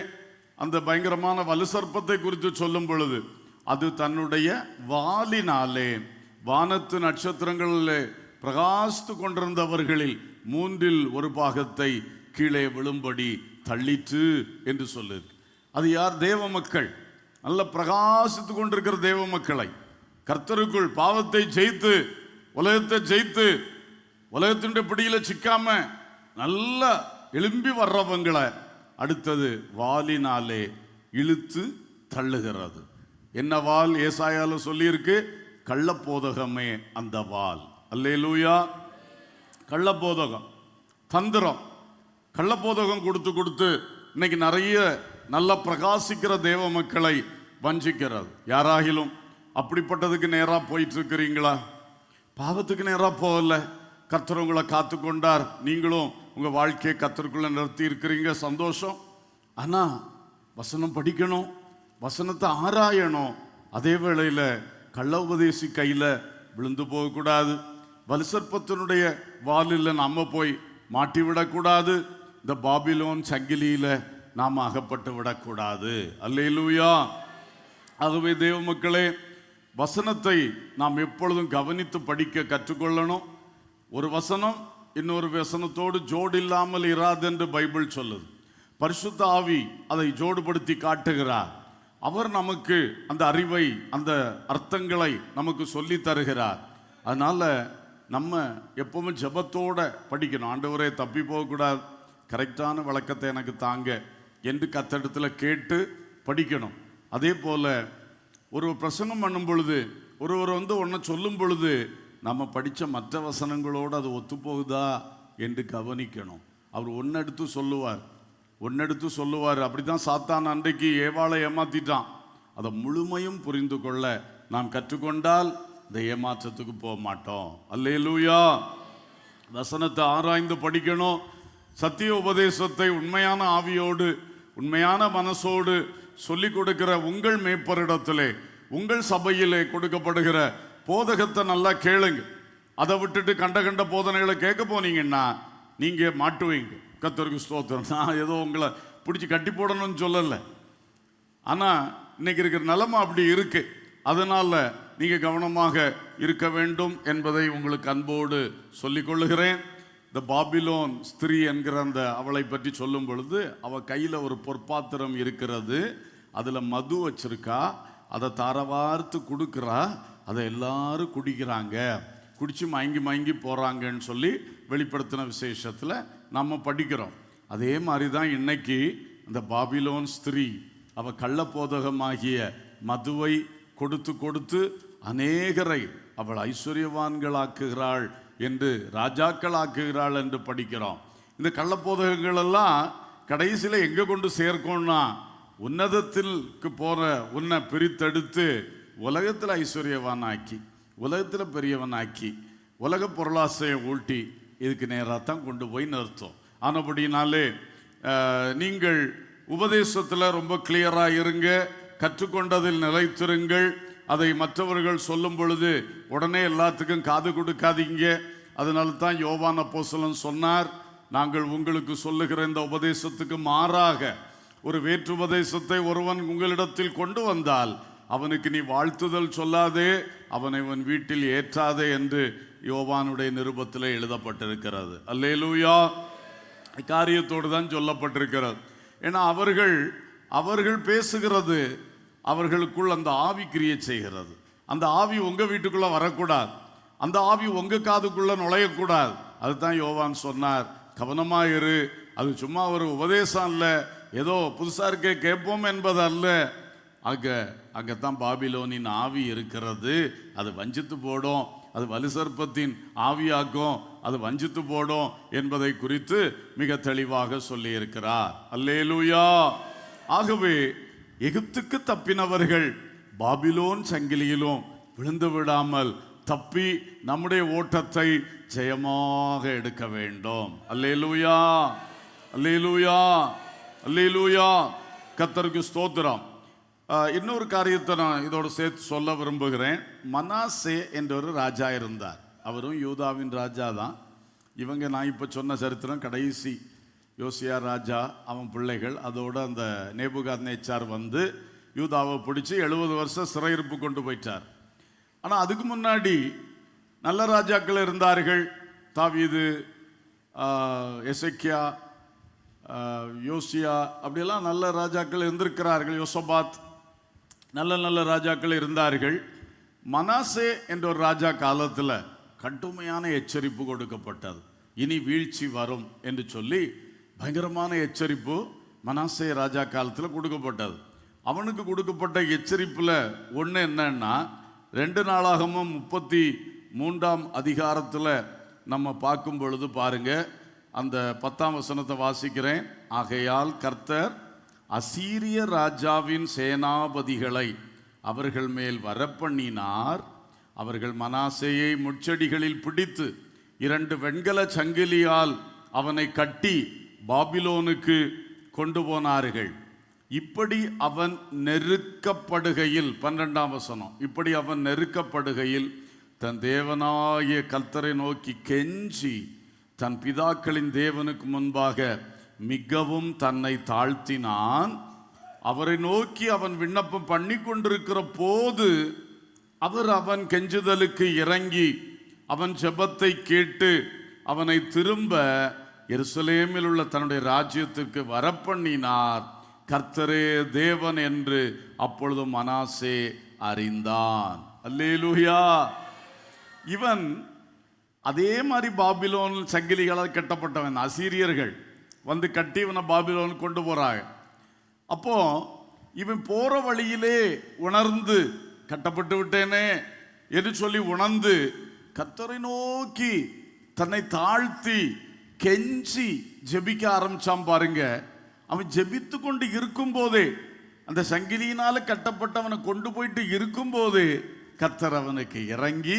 Speaker 1: அந்த பயங்கரமான வலுசர்ப்பத்தை குறித்து சொல்லும் பொழுது, அது தன்னுடைய வாலினாலே வானத்து நட்சத்திரங்களிலே பிரகாசித்து கொண்டிருந்தவர்களில் 1/3 கீழே விழும்படி தள்ளிற்று என்று சொல்லுது. அது யார்? தேவ மக்கள், நல்ல பிரகாசித்து கொண்டிருக்கிற தேவ மக்களை, கர்த்தருக்குள் பாவத்தை ஜெயித்து உலகத்தை ஜெயித்து உலகத்தினுடைய பிடியில சிக்காம நல்ல எழும்பி வர்றவங்களை அடுத்தது வாலினாலே இழுத்து தள்ளுகிறது. என்ன வால்? ஏசாயால சொல்லியிருக்கு, கள்ளப்போதகமே அந்த வால். அல்லேலூயா. கள்ளப்போதகம், தந்திரம், கள்ளப்போதகம் கொடுத்து இன்னைக்கு நிறைய நல்ல பிரகாசிக்கிற தேவ மக்களை வஞ்சிக்கிறது. யாராகிலும் அப்படிப்பட்டதுக்கு நேராக போயிட்டு இருக்கிறீங்களா? பாவத்துக்கு நேராக போகல, கர்த்தர் உங்களை காத்து கொண்டார், நீங்களும் உங்கள் வாழ்க்கையை கர்த்தருக்குள்ள நிறுத்தி இருக்கிறீங்க, சந்தோஷம். ஆனால் வசனம் படிக்கணும், வசனத்தை ஆராயணும். அதே வேளையில் கள்ள உபதேசி கையில் விழுந்து போகக்கூடாது. வலுசர்ப்பத்தினுடைய வாலில் நாம் போய் மாட்டி விடக்கூடாது. இந்த பாபிலோன் சங்கிலியில் நாம் அகப்பட்டு விடக்கூடாது. அல்லேலூயா. ஆகவே தேவ மக்களே, வசனத்தை நாம் எப்பொழுதும் கவனித்து படிக்க கற்றுக்கொள்ளணும். ஒரு வசனம் இன்னொரு வசனத்தோடு ஜோடு இல்லாமல் இராது என்று பைபிள் சொல்லுது. பரிசுத்த ஆவி அதை ஜோடுபடுத்தி காட்டுகிறார். அவர் நமக்கு அந்த அறிவை, அந்த அர்த்தங்களை நமக்கு சொல்லி தருகிறார். அதனால நம்ம எப்பவுமே ஜெபத்தோட படிக்கணும். ஆண்டவரே, தப்பி போகக்கூடாது, கரெக்டான விளக்கத்தை எனக்கு தாங்க என்று கர்த்தரிடத்தில் கேட்டு படிக்கணும். அதே போல ஒரு பிரசங்கம் பண்ணும் பொழுது, ஒருவர் ஒன்றை சொல்லும் பொழுது நம்ம படித்த மற்ற வசனங்களோடு அது ஒத்துப்போகுதா என்று கவனிக்கணும். அவர் ஒன்று எடுத்து சொல்லுவார். அப்படித்தான் சாத்தான் அன்றைக்கு ஏவாளை ஏமாத்திட்டான். அதை முழுமையும் புரிந்து கொள்ள நாம் கற்றுக்கொண்டால் இந்த ஏமாற்றத்துக்கு போக மாட்டோம். அல்லேலூயா. வசனத்தை ஆராய்ந்து படிக்கணும். சத்திய உபதேசத்தை உண்மையான ஆவியோடு உண்மையான மனசோடு சொல்லிக் கொடுக்கிற உங்கள் மேய்ப்பரிடத்திலே, உங்கள் சபையிலே கொடுக்கப்படுகிற போதகத்தை நல்லா கேளுங்க. அதை விட்டுட்டு கண்ட போதனைகளை கேட்க போனீங்கன்னா நீங்க மாட்டுவீங்க. கர்த்தருக்கு ஸ்தோத்திரம். நான் ஏதோ உங்களை பிடிச்சி கட்டி போடணும்னு சொல்லலை, ஆனால் இன்னைக்கு இருக்கிற நிலைமை அப்படி இருக்கு. அதனால நீங்க கவனமாக இருக்க வேண்டும் என்பதை உங்களுக்கு அன்போடு சொல்லிக் கொள்ளுகிறேன். இந்த பாபிலோன் ஸ்திரீ என்கிற அந்த அவளை பற்றி சொல்லும் பொழுது, அவ கையில் ஒரு பொற்பாத்திரம் இருக்கிறது, அதில் மது வச்சிருக்கா, அதை தாரவார்த்து கொடுக்குறா, அதை எல்லாரும் குடிக்கிறாங்க, குடிச்சு மயங்கி போகிறாங்கன்னு சொல்லி வெளிப்படுத்தின விசேஷத்தில் நம்ம படிக்கிறோம். அதே மாதிரி தான் இன்னைக்கு அந்த பாபிலோன் ஸ்திரீ அவ கள்ளப்போதகமாகிய மதுவை கொடுத்து கொடுத்து அநேகரை அவள் ஐஸ்வர்யவான்களாக்குகிறாள் என்று ராஜாக்களாக்குகிறாள் என்று படிக்கிறோம். இந்த கள்ளப்போதகங்கள் எல்லாம் கடைசியில் எங்கே கொண்டு சேர்க்கணும்னா உன்னதத்திற்கு போற உன்னை பிரித்தெடுத்து உலகத்தில் ஐஸ்வர்யவான் ஆக்கி உலகத்தில் பெரியவன் ஆக்கி உலக பொருளாசையை ஊட்டி இதுக்கு நேராக தான் கொண்டு போய் நிறுத்தும். ஆனபடினாலே நீங்கள் உபதேசத்தில் ரொம்ப கிளியராக இருங்க, கற்றுக்கொண்டதில் நிலைத்திருங்கள். அதை மற்றவர்கள் சொல்லும் பொழுது உடனே எல்லாத்துக்கும் காது கொடுக்காதீங்க. அதனால தான் யோவான் அப்போஸ்தலன் சொன்னார், நாங்கள் உங்களுக்கு சொல்லுகிற இந்த உபதேசத்துக்கு மாறாக ஒரு வேற்று உபதேசத்தை ஒருவன் உங்களிடத்தில் கொண்டு வந்தால் அவனுக்கு நீ வாழ்த்துதல் சொல்லாதே, அவனை உன் வீட்டில் ஏற்றாதே என்று யோவானுடைய நிருபத்தில் எழுதப்பட்டிருக்கிறது. அல்லேலூயா. காரியத்தோடு தான் சொல்லப்பட்டிருக்கிறது. ஏன்னா அவர்கள் பேசுகிறது அவர்களுக்குள் அந்த ஆவி கிரியை செய்கிறது. அந்த ஆவி உங்க வீட்டுக்குள்ள வரக்கூடாது, அந்த ஆவி உங்க காதுக்குள்ள நுழையக்கூடாது. அதுதான் யோவான் சொன்னார், கவனமாயிரு. அது சும்மா ஒரு உபதேசம் அல்ல, ஏதோ புதுசா இருக்க கேட்போம் என்பது அல்ல. அங்கத்தான் பாபிலோனின் ஆவி இருக்கிறது. அது வஞ்சித்து போடும், அது வலுசர்ப்பத்தின் ஆவியாக்கும், அது வஞ்சித்து போடும் என்பதை குறித்து மிக தெளிவாக சொல்லி இருக்கிறார். அல்லேலூயா. ஆகவே எகிப்துக்கு தப்பினவர்கள் பாபிலோன் சங்கிலியிலும் விழுந்து விடாமல் தப்பி நம்முடைய ஓட்டத்தை ஜெயமாக எடுக்க வேண்டும். அல்லேலூயா, அல்லேலூயா, அல்லேலூயா. கர்த்தருக்கு ஸ்தோத்திரம். இன்னொரு காரியத்தை நான் இதோடு சேர்த்து சொல்ல விரும்புகிறேன். மனாசே என்ற ஒரு ராஜா இருந்தார். அவரும் யூதாவின் ராஜா தான். இவங்க நான் இப்போ சொன்ன சரித்திரம் கடைசி யோசியா ராஜா, அவன் பிள்ளைகள், அதோடு அந்த நேபுகாத்நேச்சார் வந்து யூதாவை பிடிச்சி 70 வருஷம் சிறையிருப்பு கொண்டு போயிட்டார். ஆனால் அதுக்கு முன்னாடி நல்ல ராஜாக்கள் இருந்தார்கள். தாவீது, எசேக்கியா, யோசியா, அப்படியெல்லாம் நல்ல ராஜாக்கள் இருந்திருக்கிறார்கள். யோசபாத், நல்ல ராஜாக்கள் இருந்தார்கள். மனாசே என்ற ஒரு ராஜா காலத்தில் கடுமையான எச்சரிப்பு கொடுக்கப்பட்டது. இனி வீழ்ச்சி வரும் என்று சொல்லி பயங்கரமான எச்சரிப்பு மனாசே ராஜா காலத்தில் கொடுக்கப்பட்டது. அவனுக்கு கொடுக்கப்பட்ட எச்சரிப்பில் ஒன்று என்னன்னா, 2 நாளாகமும் 33ஆம் அதிகாரத்தில் நம்ம பார்க்கும் பொழுது பாருங்க, அந்த 10ஆம் வசனத்தை வாசிக்கிறேன். ஆகையால் கர்த்தர் அசீரிய ராஜாவின் சேனாபதிகளை அவர்கள் மேல் வரப்பண்ணினார். அவர்கள் மனாசேயை முட்செடிகளில் பிடித்து 2 வெண்கல சங்கிலியால் அவனை கட்டி பாபிலோனுக்கு கொண்டு போனார்கள். இப்படி அவன் நெருக்கப்படுகையில், 12ஆம் வசனம், இப்படி அவன் நெருக்கப்படுகையில் தன் தேவனாகிய கர்த்தரை நோக்கி கெஞ்சி தன் பிதாக்களின் தேவனுக்கு முன்பாக மிகவும் தன்னை தாழ்த்தினான். அவரை நோக்கி அவன் விண்ணப்பம் பண்ணி கொண்டிருக்கிற போது அவன் கெஞ்சுதலுக்கு இறங்கி அவன் ஜெபத்தை கேட்டு அவனை திரும்ப எருசலேமில் உள்ள தன்னுடைய ராஜ்யத்துக்கு வரப்பண்ணினார். கர்த்தரே தேவன் என்று அப்பொழுது மனாசே அறிந்தான். அல்லேலூயா. இவன் அதே மாதிரி பாபிலோன் சங்கிலிகளால் கட்டப்பட்டவன். அசீரியர்கள் வந்து கட்டி இவனை பாபிலோன் கொண்டு போறாங்க. அப்போ இவன் போற வழியிலே உணர்ந்து, கட்டப்பட்டு விட்டேனே என்று சொல்லி உணர்ந்து கர்த்தரை நோக்கி தன்னை தாழ்த்தி கெஞ்சி ஜெபிக்க ஆரம்பிச்சான். பாருங்க, அவன் ஜெபித்து கொண்டு இருக்கும் போதே, அந்த சங்கிலியினால கட்டப்பட்டவனை கொண்டு போயிட்டு இருக்கும் போது கர்த்தர் அவனுக்கு இறங்கி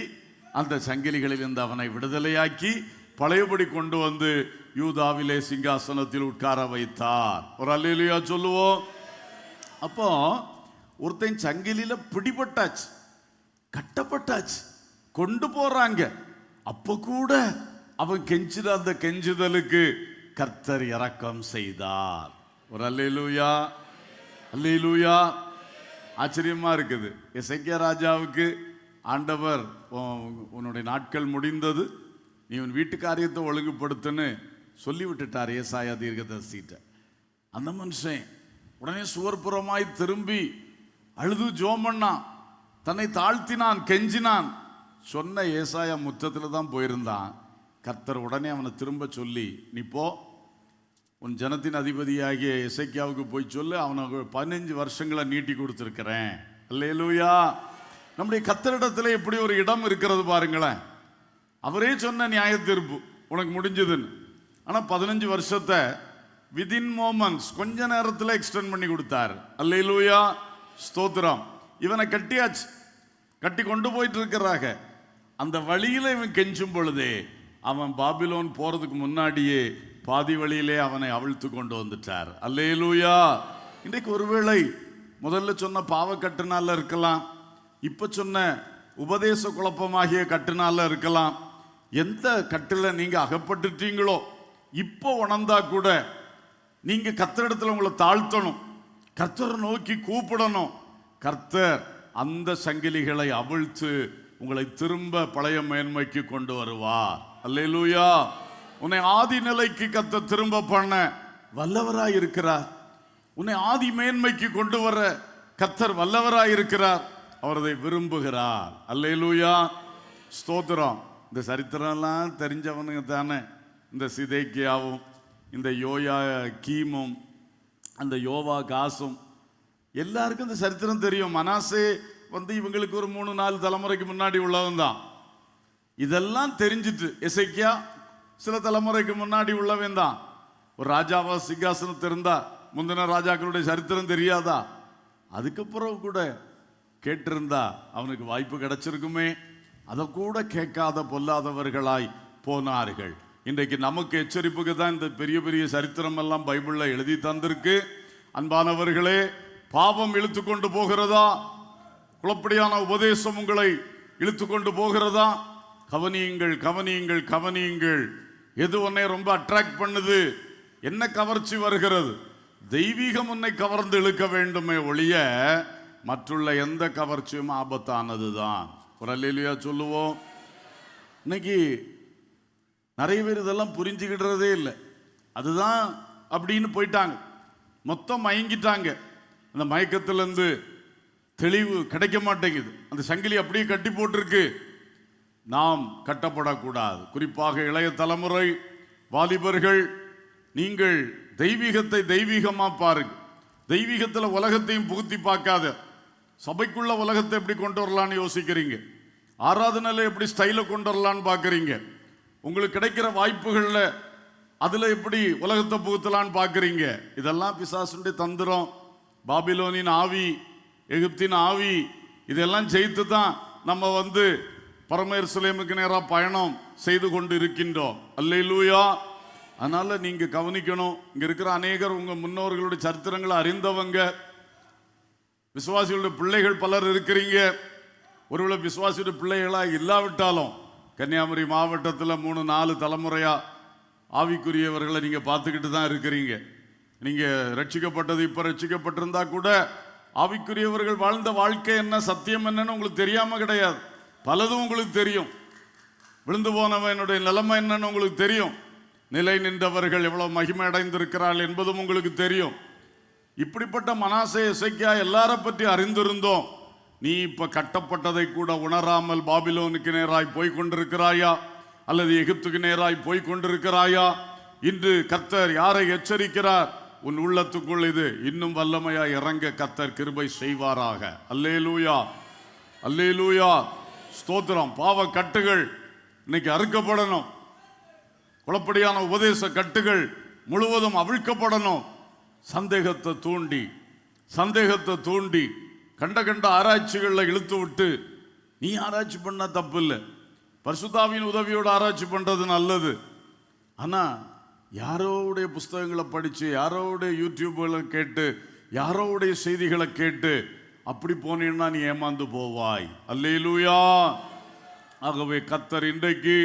Speaker 1: அந்த சங்கிலிகளில் இருந்து அவனை விடுதலையாக்கி பழையபடி கொண்டு வந்து யூதாவிலே சிங்காசனத்தில் உட்கார வைத்தார். ஒரு அல்லேலூயா சொல்லுவோம். அப்போ ஒருத்தன் சங்கிலியில பிடிபட்டாச்சு, கட்டப்பட்டாச்சு, கொண்டு போறாங்க. அப்ப கூட அவன் கெஞ்சிட அந்த கெஞ்சுதலுக்கு கர்த்தர் இரக்கம் செய்தார். ஒரு அல்லேலூயா, அல்லேலூயா. ஆச்சரியமா இருக்குது. எசேக்கியா ராஜாவுக்கு ஆண்டவர் உன்னுடைய நாட்கள் முடிந்தது, நீ உன் வீட்டு காரியத்தை ஒழுங்குபடுத்துன்னு சொல்லி விட்டுட்டார் ஏசாயா தீர்க்கதரிசிட்ட. அந்த மனுஷன் உடனே சுவர்புறமாய் திரும்பி அழுது ஜோம் பண்ணான், தன்னை தாழ்த்தினான், கெஞ்சினான். சொன்ன ஏசாயா முற்றத்தில் தான் போயிருந்தான். கர்த்தர் உடனே அவனை திரும்ப சொல்லி, நீ போ, உன் ஜனத்தின் அதிபதியாகிய எசேக்கியாவுக்கு போய் சொல்லு, அவனுக்கு 15 வருஷங்களை நீட்டி கொடுத்துருக்கிறேன். அல்லேலூயா. நம்முடைய கர்த்தரிடத்தில் எப்படி ஒரு இடம் இருக்கிறது பாருங்களேன். அவரே சொன்ன நியாய தீர்ப்பு உனக்கு முடிஞ்சதுன்னு. ஆனால் 15 வருஷத்தை விதின் மோமெண்ட்ஸ் கொஞ்ச நேரத்தில் எக்ஸ்டெண்ட் பண்ணி கொடுத்தார். அல்லேலூயா, ஸ்தோத்திரம். இவனை கட்டியாச்சு, கட்டி கொண்டு போயிட்டு இருக்கிறாங்க. அந்த வழியில் இவன் கெஞ்சும் பொழுதே அவன் பாபிலோன் போறதுக்கு முன்னாடியே பாதி வழியிலே அவனை அவிழ்த்து கொண்டு வந்துட்டார். அல்லேலூயா. இன்றைக்கு ஒருவேளை முதல்ல சொன்ன பாவ கட்டுனால இருக்கலாம், இப்ப சொன்ன உபதேச குழப்பமாகிய கட்டுனால இருக்கலாம். எந்த கட்டுல நீங்க அகப்பட்டுட்டீங்களோ இப்போ உணர்ந்தா கூட நீங்க கர்த்தரிடத்துல உங்களை தாழ்த்தணும், கர்த்தரை நோக்கி கூப்பிடணும். கர்த்தர் அந்த சங்கிலிகளை அவிழ்த்து உங்களை திரும்ப பழைய மேன்மைக்கு கொண்டு வருவார். அல்லேலூயா. உன்னை ஆதி நிலைக்கு கர்த்தர் திரும்ப பண்ண வல்லவராய் இருக்கிறார். உன்னை ஆதி மேன்மைக்கு கொண்டு வர கர்த்தர் வல்லவராய் இருக்கிறார். அவர் அதை விரும்புகிறார். அல்லேலூயா, ஸ்தோத்திரம். இந்த சரித்திரம்லாம் தெரிஞ்சவனுங்க தானே இந்த சிதேக்கியாவும் இந்த யோயா கீமும் அந்த யோவா காசும். எல்லாருக்கும் இந்த சரித்திரம் தெரியும். மனாசே இவங்களுக்கு ஒரு 3-4 தலைமுறைக்கு முன்னாடி உள்ளவன் தான். இதெல்லாம் தெரிஞ்சிட்டு எசேக்கியா சில தலைமுறைக்கு முன்னாடி உள்ளவன் தான். ஒரு ராஜாவா சிங்காசனத்தை இருந்தா முந்தின ராஜாக்களுடைய சரித்திரம் தெரியாதா? அதுக்கப்புறம் கூட கேட்டிருந்தா அவனுக்கு வாய்ப்பு கிடைச்சிருக்குமே. அதை கூட கேட்காத பொல்லாதவர்களாய் போனார்கள். இன்றைக்கு நமக்கு எச்சரிப்புக்கு தான் இந்த பெரிய பெரிய சரித்திரம் எல்லாம் பைபிள்ல எழுதி தந்திருக்கு. அன்பானவர்களே, பாவம் இழுத்து கொண்டு போகிறதா? குழப்படியான உபதேசம் உங்களை இழுத்து கொண்டு போகிறதா? கவனியுங்கள், கவனியுங்கள், கவனியுங்கள். எது உன்னை ரொம்ப அட்ராக்ட் பண்ணுது? என்ன கவர்ச்சி வருகிறது? தெய்வீகம் உன்னை கவர்ந்து இழுக்க வேண்டுமே ஒழிய மற்றுள்ள எந்த கவர்ச்சியும் ஆபத்தானது தான். ஒரு அல்லேலூயா சொல்லுவோம். இன்னைக்கு நிறைய பேர் இதெல்லாம் புரிஞ்சுக்கிடுறதே இல்லை. அதுதான் அப்படின்னு போயிட்டாங்க, மொத்தம் மயங்கிட்டாங்க. அந்த மயக்கத்திலிருந்து தெளிவு கிடைக்க மாட்டேங்குது. அந்த சங்கிலி அப்படியே கட்டி போட்டிருக்கு. நாம் கட்டப்படக்கூடாது. குறிப்பாக இளைய தலைமுறை வாலிபர்கள், நீங்கள் தெய்வீகத்தை தெய்வீகமா பாருங்க. தெய்வீகத்தில் உலகத்தையும் புகுத்தி பார்க்காத. சபைக்குள்ள உலகத்தை எப்படி கொண்டு வரலான்னு யோசிக்கிறீங்க, ஆராதனையில எப்படி ஸ்டைல கொண்டு வரலான்னு பார்க்குறீங்க, உங்களுக்கு கிடைக்கிற வாய்ப்புகளில் அதில் எப்படி உலகத்தை புகுத்தலான்னு பார்க்குறீங்க. இதெல்லாம் பிசாசுடைய தந்திரம். பாபிலோனின் ஆவி, எகிப்தின் ஆவி, இதெல்லாம் ஜெயித்து தான் நம்ம பரம எருசலேமுக்கு நேராக பயணம் செய்து கொண்டு இருக்கின்றோம். அல்லேலூயா. அதனால நீங்க கவனிக்கணும். இங்க இருக்கிற அநேகர் உங்க முன்னோர்களுடைய சரித்திரங்களை அறிந்தவங்க, விசுவாசிகளுடைய பிள்ளைகள் பலர் இருக்கிறீங்க. ஒருவேளை விசுவாசியுடைய பிள்ளைகளா இல்லாவிட்டாலும் கன்னியாகுமரி மாவட்டத்தில் 3-4 தலைமுறையா ஆவிக்குரியவர்களை நீங்க பார்த்துக்கிட்டு தான் இருக்கிறீங்க. நீங்க ரட்சிக்கப்பட்டது இப்ப ரட்சிக்கப்பட்டிருந்தா கூட ஆவிக்குரியவர்கள் வாழ்ந்த வாழ்க்கை என்ன, சத்தியம் என்னன்னு உங்களுக்கு தெரியாம கிடையாது. பலதும் உங்களுக்கு தெரியும். விழுந்து போனவனுடைய நிலைமை என்னன்னு உங்களுக்கு தெரியும். நிலை நின்றவர்கள் எவ்வளவு மகிமை அடைந்திருக்கிறார்கள் என்பதும் உங்களுக்கு தெரியும். இப்படிப்பட்ட மனாசே, எசேக்கியா எல்லார பற்றி அறிந்திருந்தோம். நீ இப்ப கட்டப்பட்டதை கூட உணராமல் பாபிலோனுக்கு நேராய் போய் கொண்டிருக்கிறாயா அல்லது எகிப்துக்கு நேராய் போய் கொண்டிருக்கிறாயா? இன்று கர்த்தர் யாரை எச்சரிக்கிறார்? உன் உள்ளத்துக்குள் இது இன்னும் வல்லமையா இறங்க கர்த்தர் கிருபை செய்வாராக. அல்லேலூயா, அல்லேலூயா, ஸ்தோத்திரம். பாவ கட்டுகள் இன்னைக்கு அறுக்கப்படணும். குழப்படியான உபதேச கட்டுகள் முழுவதும் அவிழ்க்கப்படணும். சந்தேகத்தை தூண்டி கண்ட ஆராய்ச்சிகளில் இழுத்து விட்டு, நீ ஆராய்ச்சி பண்ண தப்பு இல்லை, பரிசுத்தாவின் உதவியோடு ஆராய்ச்சி பண்றது நல்லது. ஆனா யாரோடைய புஸ்தகங்களை படிச்சு, யாரோடைய யூடியூப்களை கேட்டு, யாரோடைய செய்திகளை கேட்டு அப்படி போனீன்னா நீ ஏமாந்து போவாய். அல்லேலூயா. ஆகவே கர்த்தர் இன்றைக்கு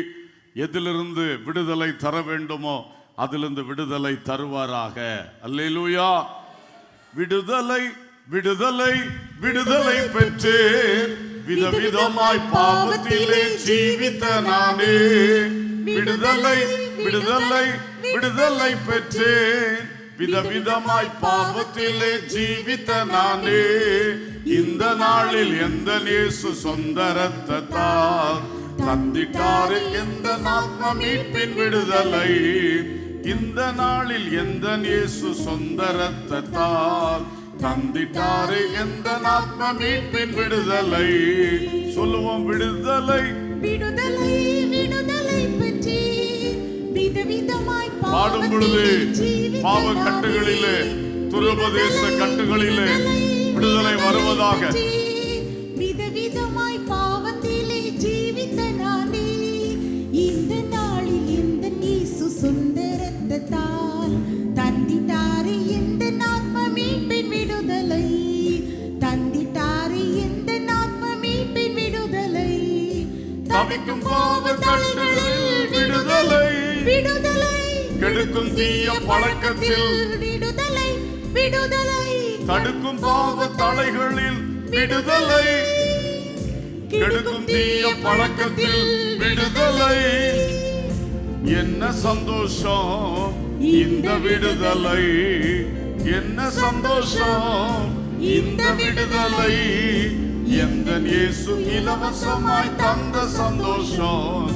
Speaker 1: எதிலிருந்து விடுதலை தர வேண்டுமோ அதிலிருந்து விடுதலை தருவாராக. அல்லேலூயா. விடுதலை விடுதலை விடுதலை பெற்று விதவிதமாய் பாவத்திலே ஜீவித்த நானே. விடுதலை விடுதலை விடுதலை பெற்று விதவிதமாய் பாவத்திலே ஜீவித்த நானே. இந்த நாளில் எந்த இயேசு சொந்த இரத்தத்தால் தந்திட்டாரு எந்த ஆத்ம மீட்பின் விடுதலை. இந்த நாளில் எந்த இயேசு சொந்த இரத்தத்தால் தந்திட்டாரே எந்த ஆத்ம மீட்பின் விடுதலை. சொல்லுவோம் விடுதலை
Speaker 3: விடுதலை விடுதலை பற்றி விதவிதமாய்
Speaker 1: பாடும் பொழுது பாவ கட்டுகளிலே துருபதேச கட்டுகளிலே விடுதலை வருவதாக.
Speaker 3: விதவிதமாய் பாவத்திலே ஜீவித்த நானே இந்த நாளில் இந்த இயேசு சொந்த இரத்தத்தால் தந்திட்டாரே இந்த ஆத்ம மீட்பின் விடுதலை. தந்திட்டாரே இந்த ஆத்ம மீட்பின் விடுதலை.
Speaker 1: தவிக்கும் பாவ கட்டுகளில் விடுதலை
Speaker 3: விடுதலை
Speaker 1: கெடுக்கும் தீய பழக்கத்தில்
Speaker 3: விடுதலை விடுதலை
Speaker 1: தடுக்கும் பாவ தலைகளில் விடுதலை கெடுக்கும் தீய பழக்கத்தில் விடுதலை. என்ன சந்தோஷம் இந்த விடுதலை, என்ன சந்தோஷம் இந்த விடுதலை. எந்த இயேசு இலவசமாய் தந்த சந்தோஷம்,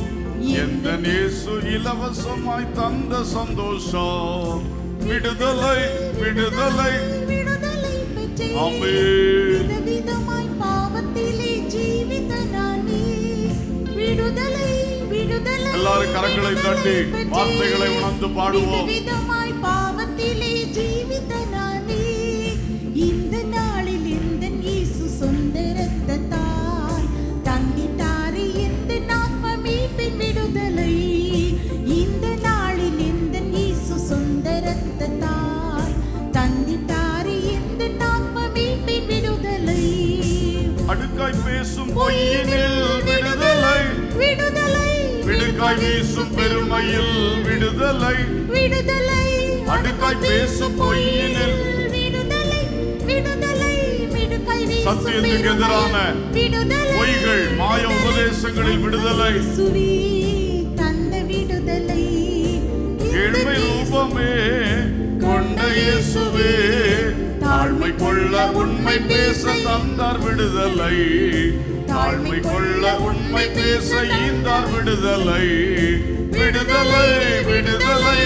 Speaker 1: எந்த இயேசு இலவசமாய் தந்த சந்தோஷம். விடுதலை விடுதலை
Speaker 3: விடுதலை பெற்றே
Speaker 1: ஆமென்.
Speaker 3: விதவிதமாய் பாவத்திலே ஜீவித்த நானே விடுதலை விடுதலை.
Speaker 1: எல்லாரும் கரங்களை தட்டி வார்த்தைகளை உணர்ந்து பாடுவோம்.
Speaker 3: விதவிதமாய் பாவத்திலே ஜீவித்த நானே இந்த நாளில் இந்த இயேசு சொந்த இரத்தத்தால் தந்திட்டாரே இந்த ஆத்ம மீட்பின் விடுதலை. இந்த நாளில் இந்த இயேசு சொந்த இரத்தத்தால் தந்திட்டாரே இந்த ஆத்ம மீட்பின் விடுதலை.
Speaker 1: அடுக்காய் பேசும் பொய்யினில் விடுதலை,
Speaker 3: விடுதலை
Speaker 1: விடுக்காய் வீசும் பெருமையில் விடுதலை.
Speaker 3: விடுதலை
Speaker 1: அடுக்காய் பேசும் பொய்யினில்
Speaker 3: விடுதலை விடுதலை விடுதலை வீசும்
Speaker 1: சத்தியத்துக்கு எதிரான
Speaker 3: விடுதலை.
Speaker 1: பொய்கள் மாய உபதேசங்களில் விடுதலை.
Speaker 3: இயேசுவே தந்த விடுதலை.
Speaker 1: ஏழ்மை ரூபமே கொண்ட இயேசுவே தாழ்மை கொள்ள உண்மை பேச தந்தார் விடுதலை. தாழ்மை கொள்ள உண்மை பேச ஈந்தார் விடுதலை. விடுதலை விடுதலை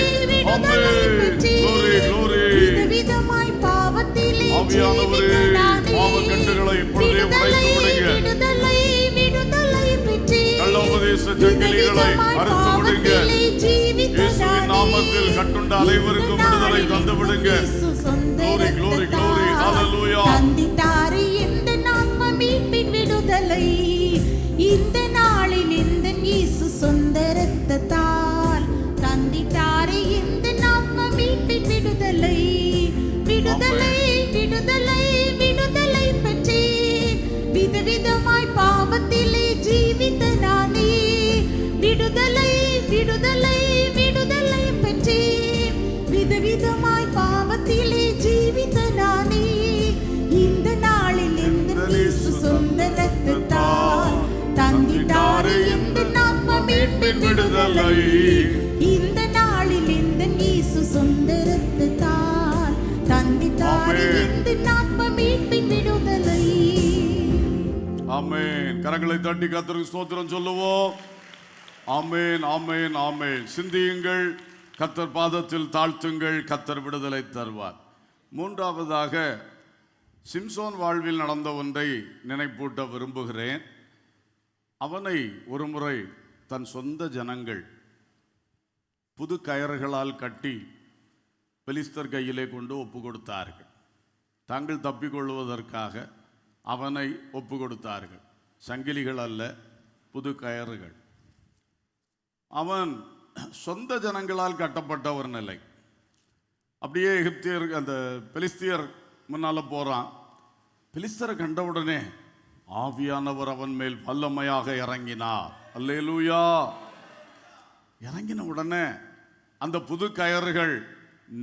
Speaker 1: ஆமென். glory glory.
Speaker 3: விதவிதமாய் பாவத்திலே
Speaker 1: ஆவியானவரே,
Speaker 3: ஜீவித்த நானே
Speaker 1: பாவக்கட்டுகளை இப்பொழுதே உடைத்து விடுங்க.
Speaker 3: விடுதலை விடுதலை பெற்றே
Speaker 1: கள்ள உபதேச சங்கிலிகளை அறுத்து விடுங்க. இயேசுவின் நாமத்தில் கட்டுண்ட அனைவருக்கும் விடுதலை தந்து விடுங்க. glory glory glory hallelujah.
Speaker 3: தந்திட்டாரே இந்த ஆத்ம மீட்பின் விடுதலை. இந்த நாளில் இந்த இயேசு சொந்த இரத்தத்தால் தந்திட்டாரே இந்த ஆத்ம மீட்பின் விடுதலை. விடுதலை விடுதலை விடுதலை பெற்றே விதவிதமாய் பாவத்திலே ஜீவித்த நானே விடுதலை விடுதலை விடுதலை பெற்றே விதவிதமாய் பாவத்திலே ஜீவித்த நானே இந்த நாளில் இந்த இயேசு சொந்த இரத்தத்தால் தந்திட்டாரே இந்த ஆத்ம மீட்பின் விடுதலை. இந்த நாளில் இந்த இயேசு சொந்த இரத்தத்தால் தந்திட்டாரே இந்த ஆத்ம மீட்பின் விடுதலை.
Speaker 1: ஆமென். கரங்களை தட்டி கர்த்தருக்கு ஸ்தோத்திரம் சொல்லுவோம். ஆமென் ஆமென் ஆமென். சிந்தியுங்கள், கர்த்தர் பாதத்தில் தாழ்த்துங்கள், கர்த்தர் விடுதலை தருவார். மூன்றாவதாக சிம்சோன் வாழ்வில் நடந்த ஒன்றை நினைப்பூட்ட விரும்புகிறேன். அவனை ஒருமுறை தன் சொந்த ஜனங்கள் புது கயறுகளால் கட்டி பெலிஸ்தர் கையிலே கொண்டு ஒப்பு கொடுத்தார்கள். தாங்கள் தப்பிக்கொள்வதற்காக அவனை ஒப்பு கொடுத்தார்கள். சங்கிலிகள் அல்ல, புது கயறுகள். அவன் சொந்த ஜனங்களால் கட்டப்பட்ட ஒரு நிலை. அப்படியே எகிப்தியர் அந்த பெலிஸ்தியர் முன்னால போறான். பெலிஸ்தரை கண்டவுடனே ஆவியானவர் அவன் மேல் வல்லமையாக இறங்கினார். அல்லேலூயா. இறங்கின உடனே அந்த புது கயறுகள்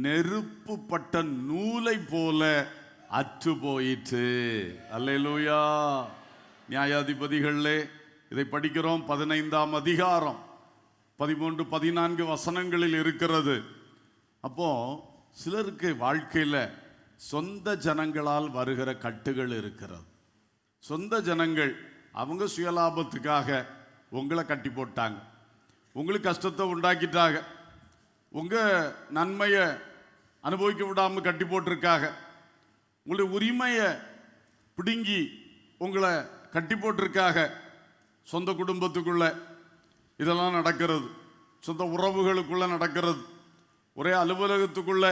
Speaker 1: நெருப்புப்பட்ட நூலை போல அற்று போயிற்று. அல்லேலூயா. நியாயாதிபதிகளே இதை படிக்கிறோம். 15ஆம் அதிகாரம் 13, 14 வசனங்களில் இருக்கிறது. அப்போ சிலருக்கு வாழ்க்கையில சொந்த ஜனங்களால் வருகிற கட்டுகள் இருக்கிறது. சொந்த ஜனங்கள் அவங்க சுயலாபத்துக்காக உங்களை கட்டி போட்டாங்க, உங்களுக்கு கஷ்டத்தை உண்டாக்கிட்டாங்க. உங்க நன்மையை அனுபவிக்க விடாம கட்டி போட்டிருக்காங்க. உங்களுடைய உரிமையை பிடுங்கி உங்களை கட்டி போட்டிருக்காங்க. சொந்த குடும்பத்துக்குள்ள இதெல்லாம் நடக்கிறது, சொந்த உறவுகளுக்குள்ள நடக்கிறது, ஒரே அலுவலகத்துக்குள்ள,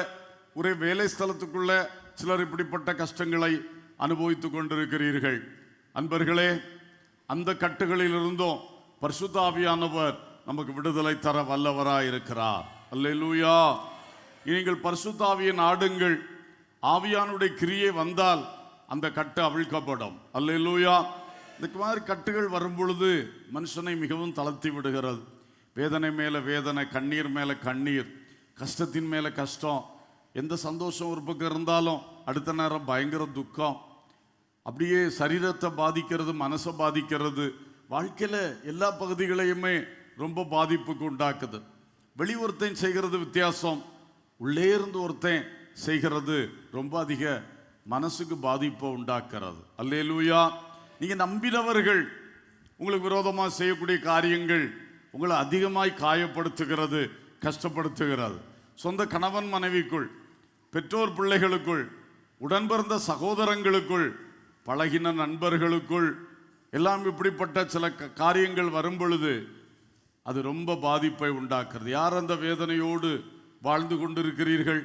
Speaker 1: ஒரே வேலை ஸ்தலத்துக்குள்ள சிலர் இப்படிப்பட்ட கஷ்டங்களை அனுபவித்துக் கொண்டிருக்கிறீர்கள். அன்பர்களே, அந்த கட்டுகளில் இருந்தும் பரிசுத்த ஆவியானவர் நமக்கு விடுதலை தர வல்லவராய் இருக்கிறார். அல்லேலூயா. நீங்கள் பரிசுத்த ஆவியை நாடுங்கள். ஆவியானுடைய கிரியை வந்தால் அந்த கட்டு அவிழ்க்கப்படும். அல்லேலூயா. இந்த மாதிரி கட்டுகள் வரும் பொழுது மனுஷனை மிகவும் தளர்த்தி விடுகிறது. வேதனை மேல வேதனை, கண்ணீர் மேல கண்ணீர், கஷ்டத்தின் மேல கஷ்டம். எந்த சந்தோஷம் ஒரு பக்கம் இருந்தாலும் அடுத்த நேரம் பயங்கர துக்கம். அப்படியே சரீரத்தை பாதிக்கிறது, மனசை பாதிக்கிறது, வாழ்க்கையில எல்லா பகுதிகளையுமே ரொம்ப பாதிப்புக்கு உண்டாக்குது. வெளி ஒருத்தன் செய்கிறது வித்தியாசம், உள்ளே இருந்து ஒருத்தன் செய்கிறது ரொம்ப அதிக மனசுக்கு பாதிப்பை உண்டாக்குறது. அல்லேலூயா. நீங்க நம்பினவர்கள் உங்களுக்கு விரோதமாக செய்யக்கூடிய காரியங்கள் உங்களை அதிகமாய் காயப்படுத்துகிறது, கஷ்டப்படுத்துகிறது. சொந்த கணவன் மனைவிக்குள், பெற்றோர் பிள்ளைகளுக்குள், உடன்பிறந்த சகோதரங்களுக்குள், பழகின நண்பர்களுக்குள் எல்லாம் இப்படிப்பட்ட சில காரியங்கள் வரும் பொழுது அது ரொம்ப பாதிப்பை உண்டாக்குறது. யார் அந்த வேதனையோடு வாழ்ந்து கொண்டிருக்கிறீர்கள்?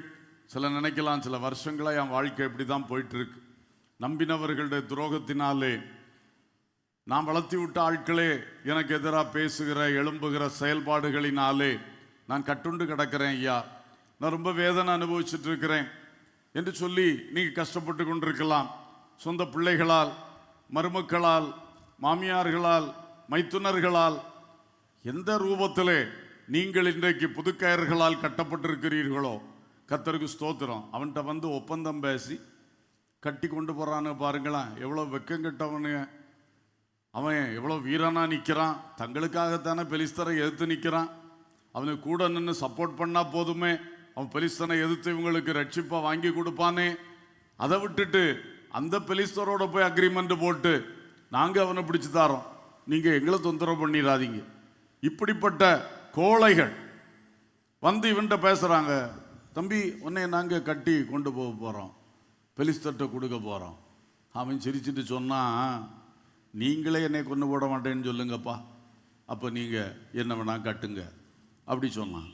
Speaker 1: சில நினைக்கலாம், சில வருஷங்களாக என் வாழ்க்கை இப்படி தான் போயிட்டு இருக்கு. நம்பினவர்களுடைய துரோகத்தினாலே, நான் வளர்த்தி விட்ட ஆட்களே எனக்கு எதிராக பேசுகிற எழும்புகிற செயல்பாடுகளினாலே நான் கட்டுண்டு கிடக்கிறேன் ஐயா, நான் ரொம்ப வேதனை அனுபவிச்சுட்டு இருக்கிறேன் என்று சொல்லி நீங்கள் கஷ்டப்பட்டு கொண்டிருக்கலாம். சொந்த பிள்ளைகளால், மருமக்களால், மாமியார்களால், மைத்துனர்களால், எந்த ரூபத்திலே நீங்கள் இன்றைக்கு புதுக்கயர்களால் கட்டப்பட்டிருக்கிறீர்களோ கர்த்தருக்கு ஸ்தோத்திரம். அவன்கிட்ட வந்து ஒப்பந்தம் பேசி கட்டி கொண்டு போறான்னு பாருங்களேன். எவ்வளோ வெக்கம் கெட்டவனு அவன், எவ்வளோ வீரனா நிற்கிறான். தங்களுக்காகத்தானே பெலிஸ்தரை எதிர்த்து நிற்கிறான். அவனுக்கு கூட நின்று சப்போர்ட் பண்ணா போதுமே, அவன் பெலிஸ்தனை எதிர்த்து இவங்களுக்கு ரட்சிப்பா வாங்கி கொடுப்பானே. அதை விட்டுட்டு அந்த பெலிஸ்தரோட போய் அக்ரிமெண்ட் போட்டு நாங்கள் அவனை பிடிச்சு தாரோம், நீங்கள் எங்களை தொந்தரவு பண்ணிடாதீங்க. இப்படிப்பட்ட கோழைகள் வந்து இவன்கிட்ட பேசுகிறாங்க, தம்பி உன்னை நாங்கள் கட்டி கொண்டு போக போகிறோம், பெலிஸ்தர்கிட்ட கொடுக்க போகிறோம். அவன் சிரிச்சுட்டு சொன்னான், நீங்களே என்னை கொண்டு போட மாட்டேன்னு சொல்லுங்கப்பா, அப்போ நீங்கள் என்ன வேணா கட்டுங்க அப்படி சொன்னான்.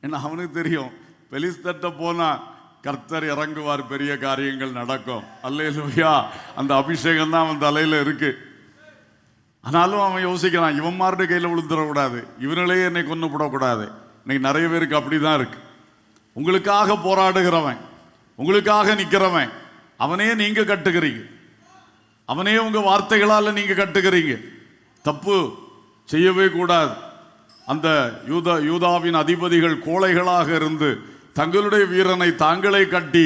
Speaker 1: ஏன்னா அவனுக்கு தெரியும் பெலிஸ்தர்கிட்ட போனால் கர்த்தர் இறங்குவார், பெரிய காரியங்கள் நடக்கும். அல்லேலூயா. அந்த அபிஷேகம் தான் அவன் தலையில் இருக்கு. ஆனாலும் அவன் யோசிக்கிறான், இவன் மாருடைய கையில் விழுந்துடக்கூடாது, இவனிலேயே என்னை கொண்டு போடக்கூடாது. இன்னைக்கு நிறைய பேருக்கு அப்படி தான் இருக்கு. உங்களுக்காக போராடுகிறவன், உங்களுக்காக நிற்கிறவன், அவனே நீங்க கட்டுகிறீங்க, அவனே உங்க வார்த்தைகளால் நீங்க கட்டுகிறீங்க. தப்பு செய்யவே கூடாது. அந்த யூதாவின் அதிபதிகள் கோழைகளாக இருந்து தங்களுடைய வீரனை தாங்களே கட்டி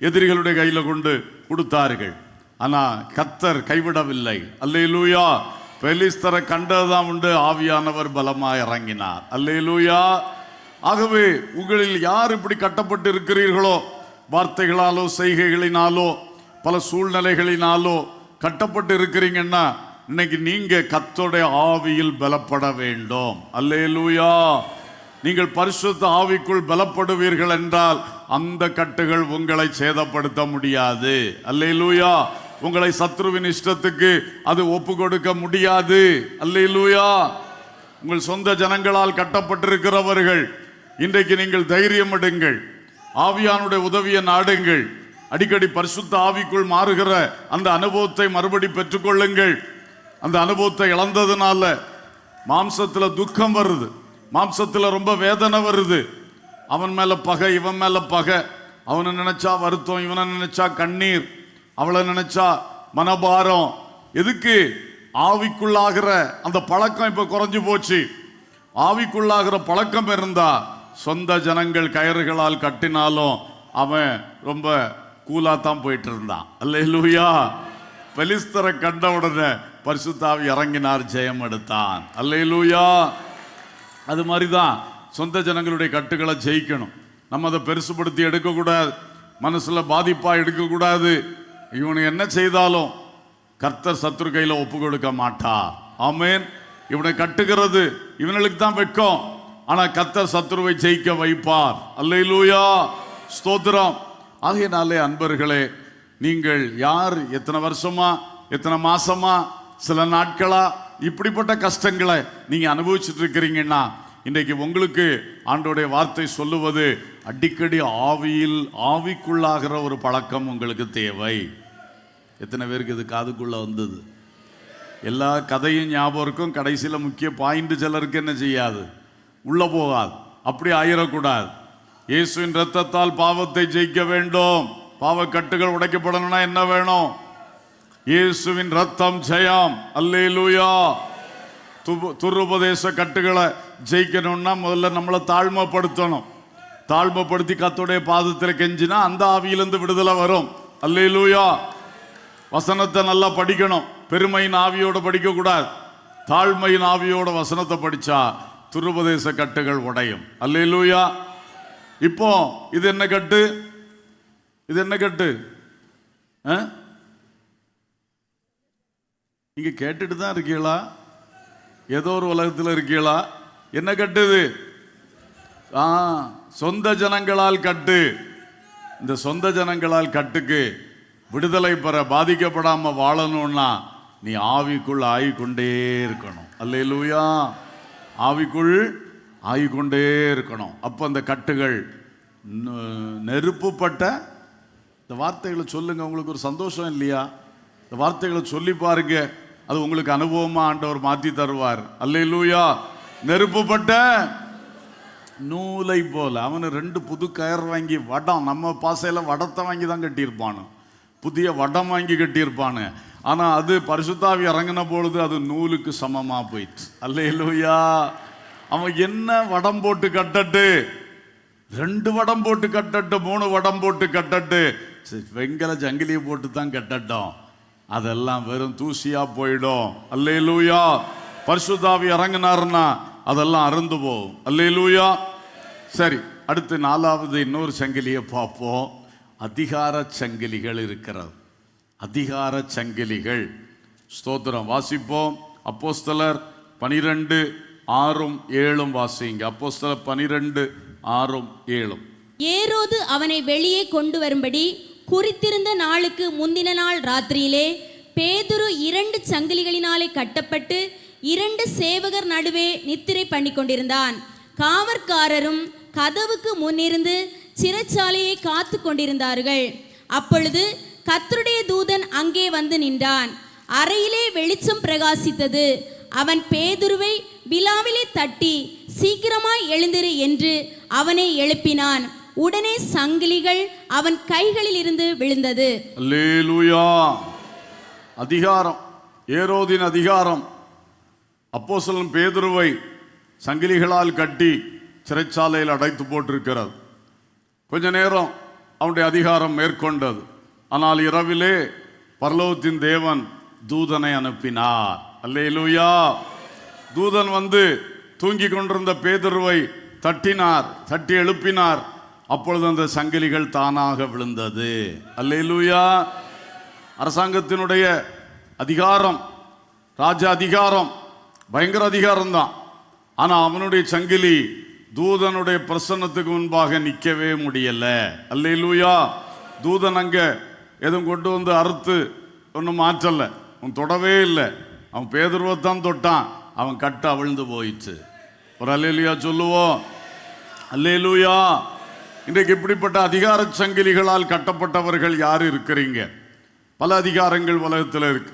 Speaker 1: எதிரிகளுடைய கையில கொண்டு கொடுத்தார்கள். ஆனா கர்த்தர் கைவிடவில்லை. அல்லேலூயா. பெலிஸ்தரை கண்டதுதான் உண்டு, ஆவியானவர் பலமாய் இறங்கினார். அல்லேலூயா. ஆகவே உங்களில் யார் இப்படி கட்டப்பட்டு இருக்கிறீர்களோ, வார்த்தைகளாலோ செய்கைகளினாலோ பல சூழ்நிலைகளினாலோ கட்டப்பட்டு இருக்கிறீங்கன்னா, இன்னைக்கு நீங்க கர்த்தருடைய ஆவியில் பலப்பட வேண்டும். அல்லேலூயா. நீங்கள் பரிசுத்த ஆவிக்குள் பலப்படுவீர்கள் என்றால் அந்த கட்டுகள் உங்களை சேதப்படுத்த முடியாது. அல்லேலூயா. உங்களை சத்ருவின் இஷ்டத்துக்கு அது ஒப்பு கொடுக்க முடியாது. அல்லேலூயா. உங்கள் சொந்த ஜனங்களால் கட்டப்பட்டிருக்கிறவர்கள், இன்றைக்கு நீங்கள் தைரியம் எடுங்கள், ஆவியானுடைய உதவியை நாடுங்கள், அடிக்கடி பரிசுத்த ஆவிக்குள் மாறுகிற அந்த அனுபவத்தை மறுபடி பெற்றுக்கொள்ளுங்கள். அந்த அனுபவத்தை இழந்ததுனால மாம்சத்துல துக்கம் வருது, மாம்சத்துல ரொம்ப வேதனை வருது. அவன் மேல பகை, இவன் மேல பகை, அவனை நினைச்சா வருத்தம், இவனை நினைச்சா கண்ணீர், அவளை நினைச்சா மனபாரம். எதுக்கு? ஆவிக்குள்ளாகிற அந்த பழக்கம் இப்ப குறைஞ்சு போச்சு. ஆவிக்குள்ளாகிற பழக்கம் இருந்தா சொந்த ஜனங்கள் கயிறுகளால் கட்டினாலும் அவன் ரொம்ப கூலா தான் போயிட்டு இருந்தான். அல்லேலூயா. பெலிஸ்தரை கண்ட உடனே பரிசுத்த ஆவி இறங்கினார், ஜெயம் எடுத்தான். அல்லேலூயா. அது மாதிரிதான் சொந்த ஜனங்களுடைய கட்டுகளை ஜெயிக்கணும். நம்ம அதை பெருசுபடுத்தி எடுக்கக்கூடாது, மனசுல பாதிப்பா எடுக்கக்கூடாது. இவனு என்ன செய்தாலும் கர்த்தர் சத்துரு கையில ஒப்பு கொடுக்க மாட்டார். ஆமேன். இவனை கட்டுகிறது இவனுக்கு தான் வெட்கம், ஆனா கர்த்தர் சத்துருவை ஜெயிக்க வைப்பார். அல்லேலூயா, ஸ்தோத்திரம். ஆகையினாலே அன்பர்களே, நீங்கள் யார் எத்தனை வருஷமா எத்தனை மாசமா சில நாட்களா இப்படிப்பட்ட கஷ்டங்களை நீங்க அனுபவிச்சுட்டு இருக்கிறீங்கன்னா, இன்றைக்கு உங்களுக்கு ஆண்டவருடைய வார்த்தை சொல்லுவது, அடிக்கடி ஆவிக்குள்ளாகிற ஒரு பழக்கம் உங்களுக்கு தேவை. எத்தனை பேருக்கு இது காதுக்குள்ள வந்தது? எல்லா கதையும் ஞாபகம் இருக்கும், கடைசியில் முக்கிய பாயிண்ட் சிலருக்கு என்ன செய்யாது, உள்ள போகாது. அப்படி ஆயிடக்கூடாது. இயேசுவின் இரத்தத்தால் பாவத்தை ஜெயிக்க வேண்டும். பாவக்கட்டுகள் உடைக்கப்படணும்னா என்ன வேணும்? இயேசுவின் ரத்தம் ஜெயம். அல்லேலூயா. துருபதேச கட்டுகளை ஜெயிக்கணும்னா முதல்ல நம்மளை தாழ்மைப்படுத்தணும். தாழ்மைப்படுத்தி கர்த்தருடைய பாதத்தில் கெஞ்சினா அந்த ஆவியிலிருந்து விடுதலை வரும். அல்லேலூயா. வசனத்தை நல்லா படிக்கணும். பெருமையின் ஆவியோட படிக்க கூடாது. தாழ்மையின் ஆவியோட வசனத்தை படிச்சா துருபதேச கட்டுகள் உடையும். அல்லேலூயா. இப்போ இது என்ன கட்டு? இது என்ன கட்டு? நீங்க கேட்டுட்டு தான் இருக்கீங்களா? ஏதோ ஒரு உலகத்தில் இருக்கீங்களா? என்ன கட்டுது? சொந்த ஜனங்களால் கட்டு. இந்த சொந்த ஜனங்களால் கட்டுக்கு விடுதலை பெற, பாதிக்கப்படாம வாழணும்னா நீ ஆவிக்குள் ஆகிக்கொண்டே இருக்கணும். அல்லேலூயா. ஆவிக்குள் ஆகிக்கொண்டே இருக்கணும். அப்போ அந்த கட்டுகள் நெருப்புப்பட்ட, இந்த வார்த்தைகளை சொல்லுங்க. உங்களுக்கு ஒரு சந்தோஷம் இல்லையா? இந்த வார்த்தைகளை சொல்லி பாருங்க. அது உங்களுக்கு அனுபவமா ஆண்டவர் மாற்றி தருவார். அல்லேலூயா. நெருப்புப்பட்ட நூலை போல. அவனு 2 புது கயர் வாங்கி, வடம், நம்ம பாசையில் வடத்தை வாங்கி தான் கட்டியிருப்பானு, புதிய வடம் வாங்கி கட்டியிருப்பானு. ஆனால் அது பரிசுத்தாவி இறங்கின பொழுது அது நூலுக்கு சமமாக போயிடுச்சு. அல்லேலூயா. அவன் என்ன வடம் போட்டு கட்டட்டு, 2 வடம் போட்டு கட்டட்டு, 3 வடம் போட்டு கட்டட்டு, வெங்கல ஜங்கிலியை போட்டு தான் கட்டட்டும், அதெல்லாம் வெறும் தூசியா போயிடும். அல்லேலூயா. பரிசுத்தாவி இறங்கினார்னா அதெல்லாம் அருந்து போகும். அல்லேலூயா. சரி, அடுத்து 4வது இன்னொரு சங்கிலியை பார்ப்போம். அதிகார சங்கிலிகள் இருக்கிறது. அதிகார சங்கிலிகள். ஸ்தோத்திரம். வாசிப்போம். அப்போஸ்தலர் 12:6-7 வாசிங்க. அப்போஸ்தலர் 12:6-7.
Speaker 2: ஏரோது அவனை வெளியே கொண்டு வரும்படி குறித்திருந்த நாளுக்கு முந்தின நாள் ராத்திரியிலே பேதுரு 2 சங்கிலிகளினாலே கட்டப்பட்டு 2 சேவகர் நடுவே நித்திரை பண்ணி கொண்டிருந்தான். காவற்காரரும் கதவுக்கு முன்னிருந்து சிறைச்சாலையை காத்து கொண்டிருந்தார்கள். அப்பொழுது கர்த்தருடைய தூதன் அங்கே வந்து நின்றான். அறையிலே வெளிச்சம் பிரகாசித்தது. அவன் பேதுருவை விலாவிலே தட்டி, சீக்கிரமாய் எழுந்திரு என்று அவனை எழுப்பினான். உடனே சங்கிலிகள் அவன் கைகளில் இருந்து விழுந்தது.
Speaker 1: அல்லேலூயா. அதிகாரம், ஏரோதின் அதிகாரம். அப்போஸ்தலன் பேதுருவை சங்கிலிகளால் கட்டி சிறைச்சாலையில் அடைத்து போட்டிருக்கிறது. கொஞ்ச நேரம் அவனுடைய அதிகாரம் மேற்கொண்டது. ஆனால் இரவிலே பரலோகத்தின் தேவன் தூதனை அனுப்பினார். அல்லேலூயா. தூதன் வந்து தூங்கி கொண்டிருந்த பேதுருவை தட்டினார், தட்டி எழுப்பினார். அப்பொழுது அந்த சங்கிலிகள் தானாக விழுந்தது. அல்லேலூயா. அரசாங்கத்தினுடைய அதிகாரம், ராஜ அதிகாரம், பயங்கர அதிகாரம் தான். ஆனால் அவனுடைய சங்கிலி தூதனுடைய பிரசன்னத்துக்கு முன்பாக நிற்கவே முடியல. அல்லேலூயா. தூதன் அங்கே எதுவும் கொண்டு வந்து அறுத்து ஒன்றும் மாற்றல, அவன் தொடவே இல்லை. அவன் பேதுருவைத்தான் தொட்டான், அவன் கட்டு அவிழ்ந்து போயிடுச்சு. ஒரு அல்லேலூயா சொல்லுவோம். அல்லேலூயா. இன்றைக்கு இப்படிப்பட்ட அதிகார சங்கிலிகளால் கட்டப்பட்டவர்கள் யார் இருக்கிறீங்க? பல அதிகாரங்கள் உலகத்தில் இருக்கு.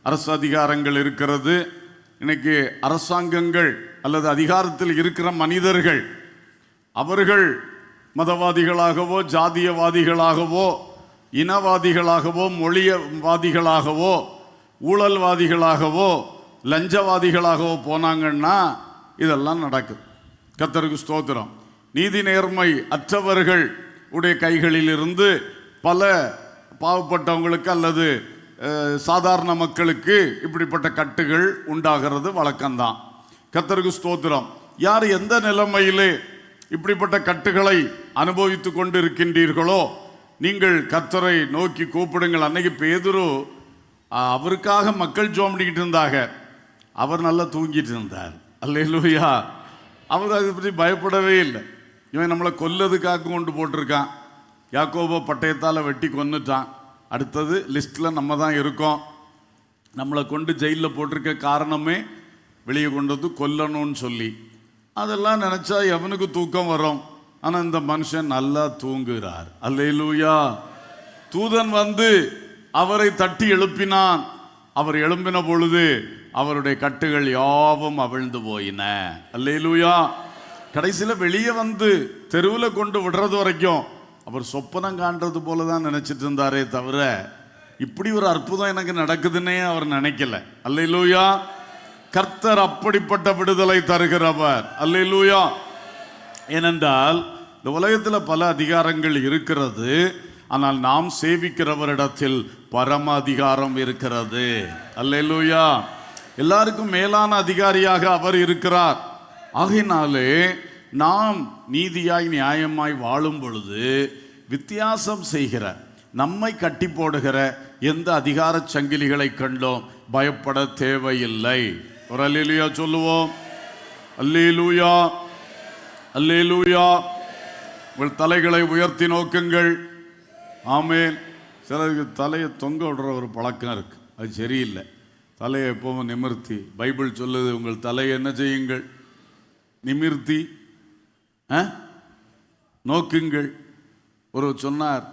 Speaker 1: அரசு அதிகாரங்கள் இருக்கிறது. இன்னைக்கு அரசாங்கங்கள் அல்லது அதிகாரத்தில் இருக்கிற மனிதர்கள், அவர்கள் மதவாதிகளாகவோ, ஜாதியவாதிகளாகவோ, இனவாதிகளாகவோ, மொழியவாதிகளாகவோ, ஊழல்வாதிகளாகவோ, லஞ்சவாதிகளாகவோ போனாங்கன்னா இதெல்லாம் நடக்குது. கர்த்தருக்கு ஸ்தோத்திரம். நீதி நேர்மை அற்றவர்கள் உடைய கைகளில் இருந்து பல பாவப்பட்டவங்களுக்கு அல்லது சாதாரண மக்களுக்கு இப்படிப்பட்ட கட்டுகள் உண்டாகிறது வழக்கம்தான். கர்த்தருக்கு ஸ்தோத்திரம். யார் எந்த நிலைமையிலே இப்படிப்பட்ட கட்டுகளை அனுபவித்து கொண்டு இருக்கின்றீர்களோ நீங்கள் கர்த்தரை நோக்கி கூப்பிடுங்கள். அன்னைக்கு பேதுரு அவருக்காக மக்கள் ஜெபம் பண்ணிக்கிட்டு இருந்தாங்க, அவர் நல்லா தூங்கிட்டு இருந்தார். அல்லேலூயா. அவர் அதை பற்றி பயப்படவே இல்லை. இவன் நம்மளை கொல்லதுக்காக கொண்டு போட்டிருக்கான். யாக்கோபை பட்டயத்தால் வெட்டி கொன்னுட்டான். அடுத்தது லிஸ்ட்டில் நம்ம தான் இருக்கோம். நம்மளை கொண்டு ஜெயிலில் போட்டிருக்க காரணமே வெளியே கொண்டு வந்து கொல்லணும்னு சொல்லி. அதெல்லாம் நினச்சா எவனுக்கு தூக்கம் வரும்? ஆனால் இந்த மனுஷன் நல்லா தூங்குகிறார். அல்லேலூயா. தூதன் வந்து அவரை தட்டி எழுப்பினான். அவர் எழும்பின பொழுது அவருடைய கட்டுகள் யாவும் அவிழ்ந்து போயின. அல்லேலூயா. கடைசியில் வெளியே வந்து தெருவில் கொண்டு விடுறது வரைக்கும் அவர் சொப்பனம் காண்றது போல தான் நினைச்சிட்டு இருந்தாரே தவிர இப்படி ஒரு அற்புதம் எனக்கு நடக்குதுன்னே அவர் நினைக்கல. அல்லேலூயா. கர்த்தர் அப்படிப்பட்ட விடுதலை தருகிறவர். அல்லேலூயா. ஏனென்றால் இந்த உலகத்தில் பல அதிகாரங்கள் இருக்கிறது. ஆனால் நாம் சேவிக்கிறவரிடத்தில் பரம அதிகாரம் இருக்கிறது. அல்லேலூயா. எல்லாருக்கும் மேலான அதிகாரியாக அவர் இருக்கிறார். ஆகையினாலே நாம் நீதியாய் நியாயமாய் வாழும் பொழுது வித்தியாசம் செய்கிற, நம்மை கட்டி போடுகிற எந்த அதிகார சங்கிலிகளை கண்டோம் பயப்பட தேவையில்லை. ஒரு அல்லேலூயா சொல்லுவோம். அல்லேலூயா. அல்லேலூயா. உங்கள் தலைகளை உயர்த்தி நோக்குங்கள். ஆமென். சிலருக்கு தலையை தொங்க விடுற ஒரு பழக்கம் இருக்கு. அது சரியில்லை. தலையை எப்பவும் நிமிர்த்தி, பைபிள் சொல்லுது, உங்கள் தலையை என்ன செய்யுங்கள்? நிமிர்த்தி நோக்குங்கள். ஒரு சொன்னார்,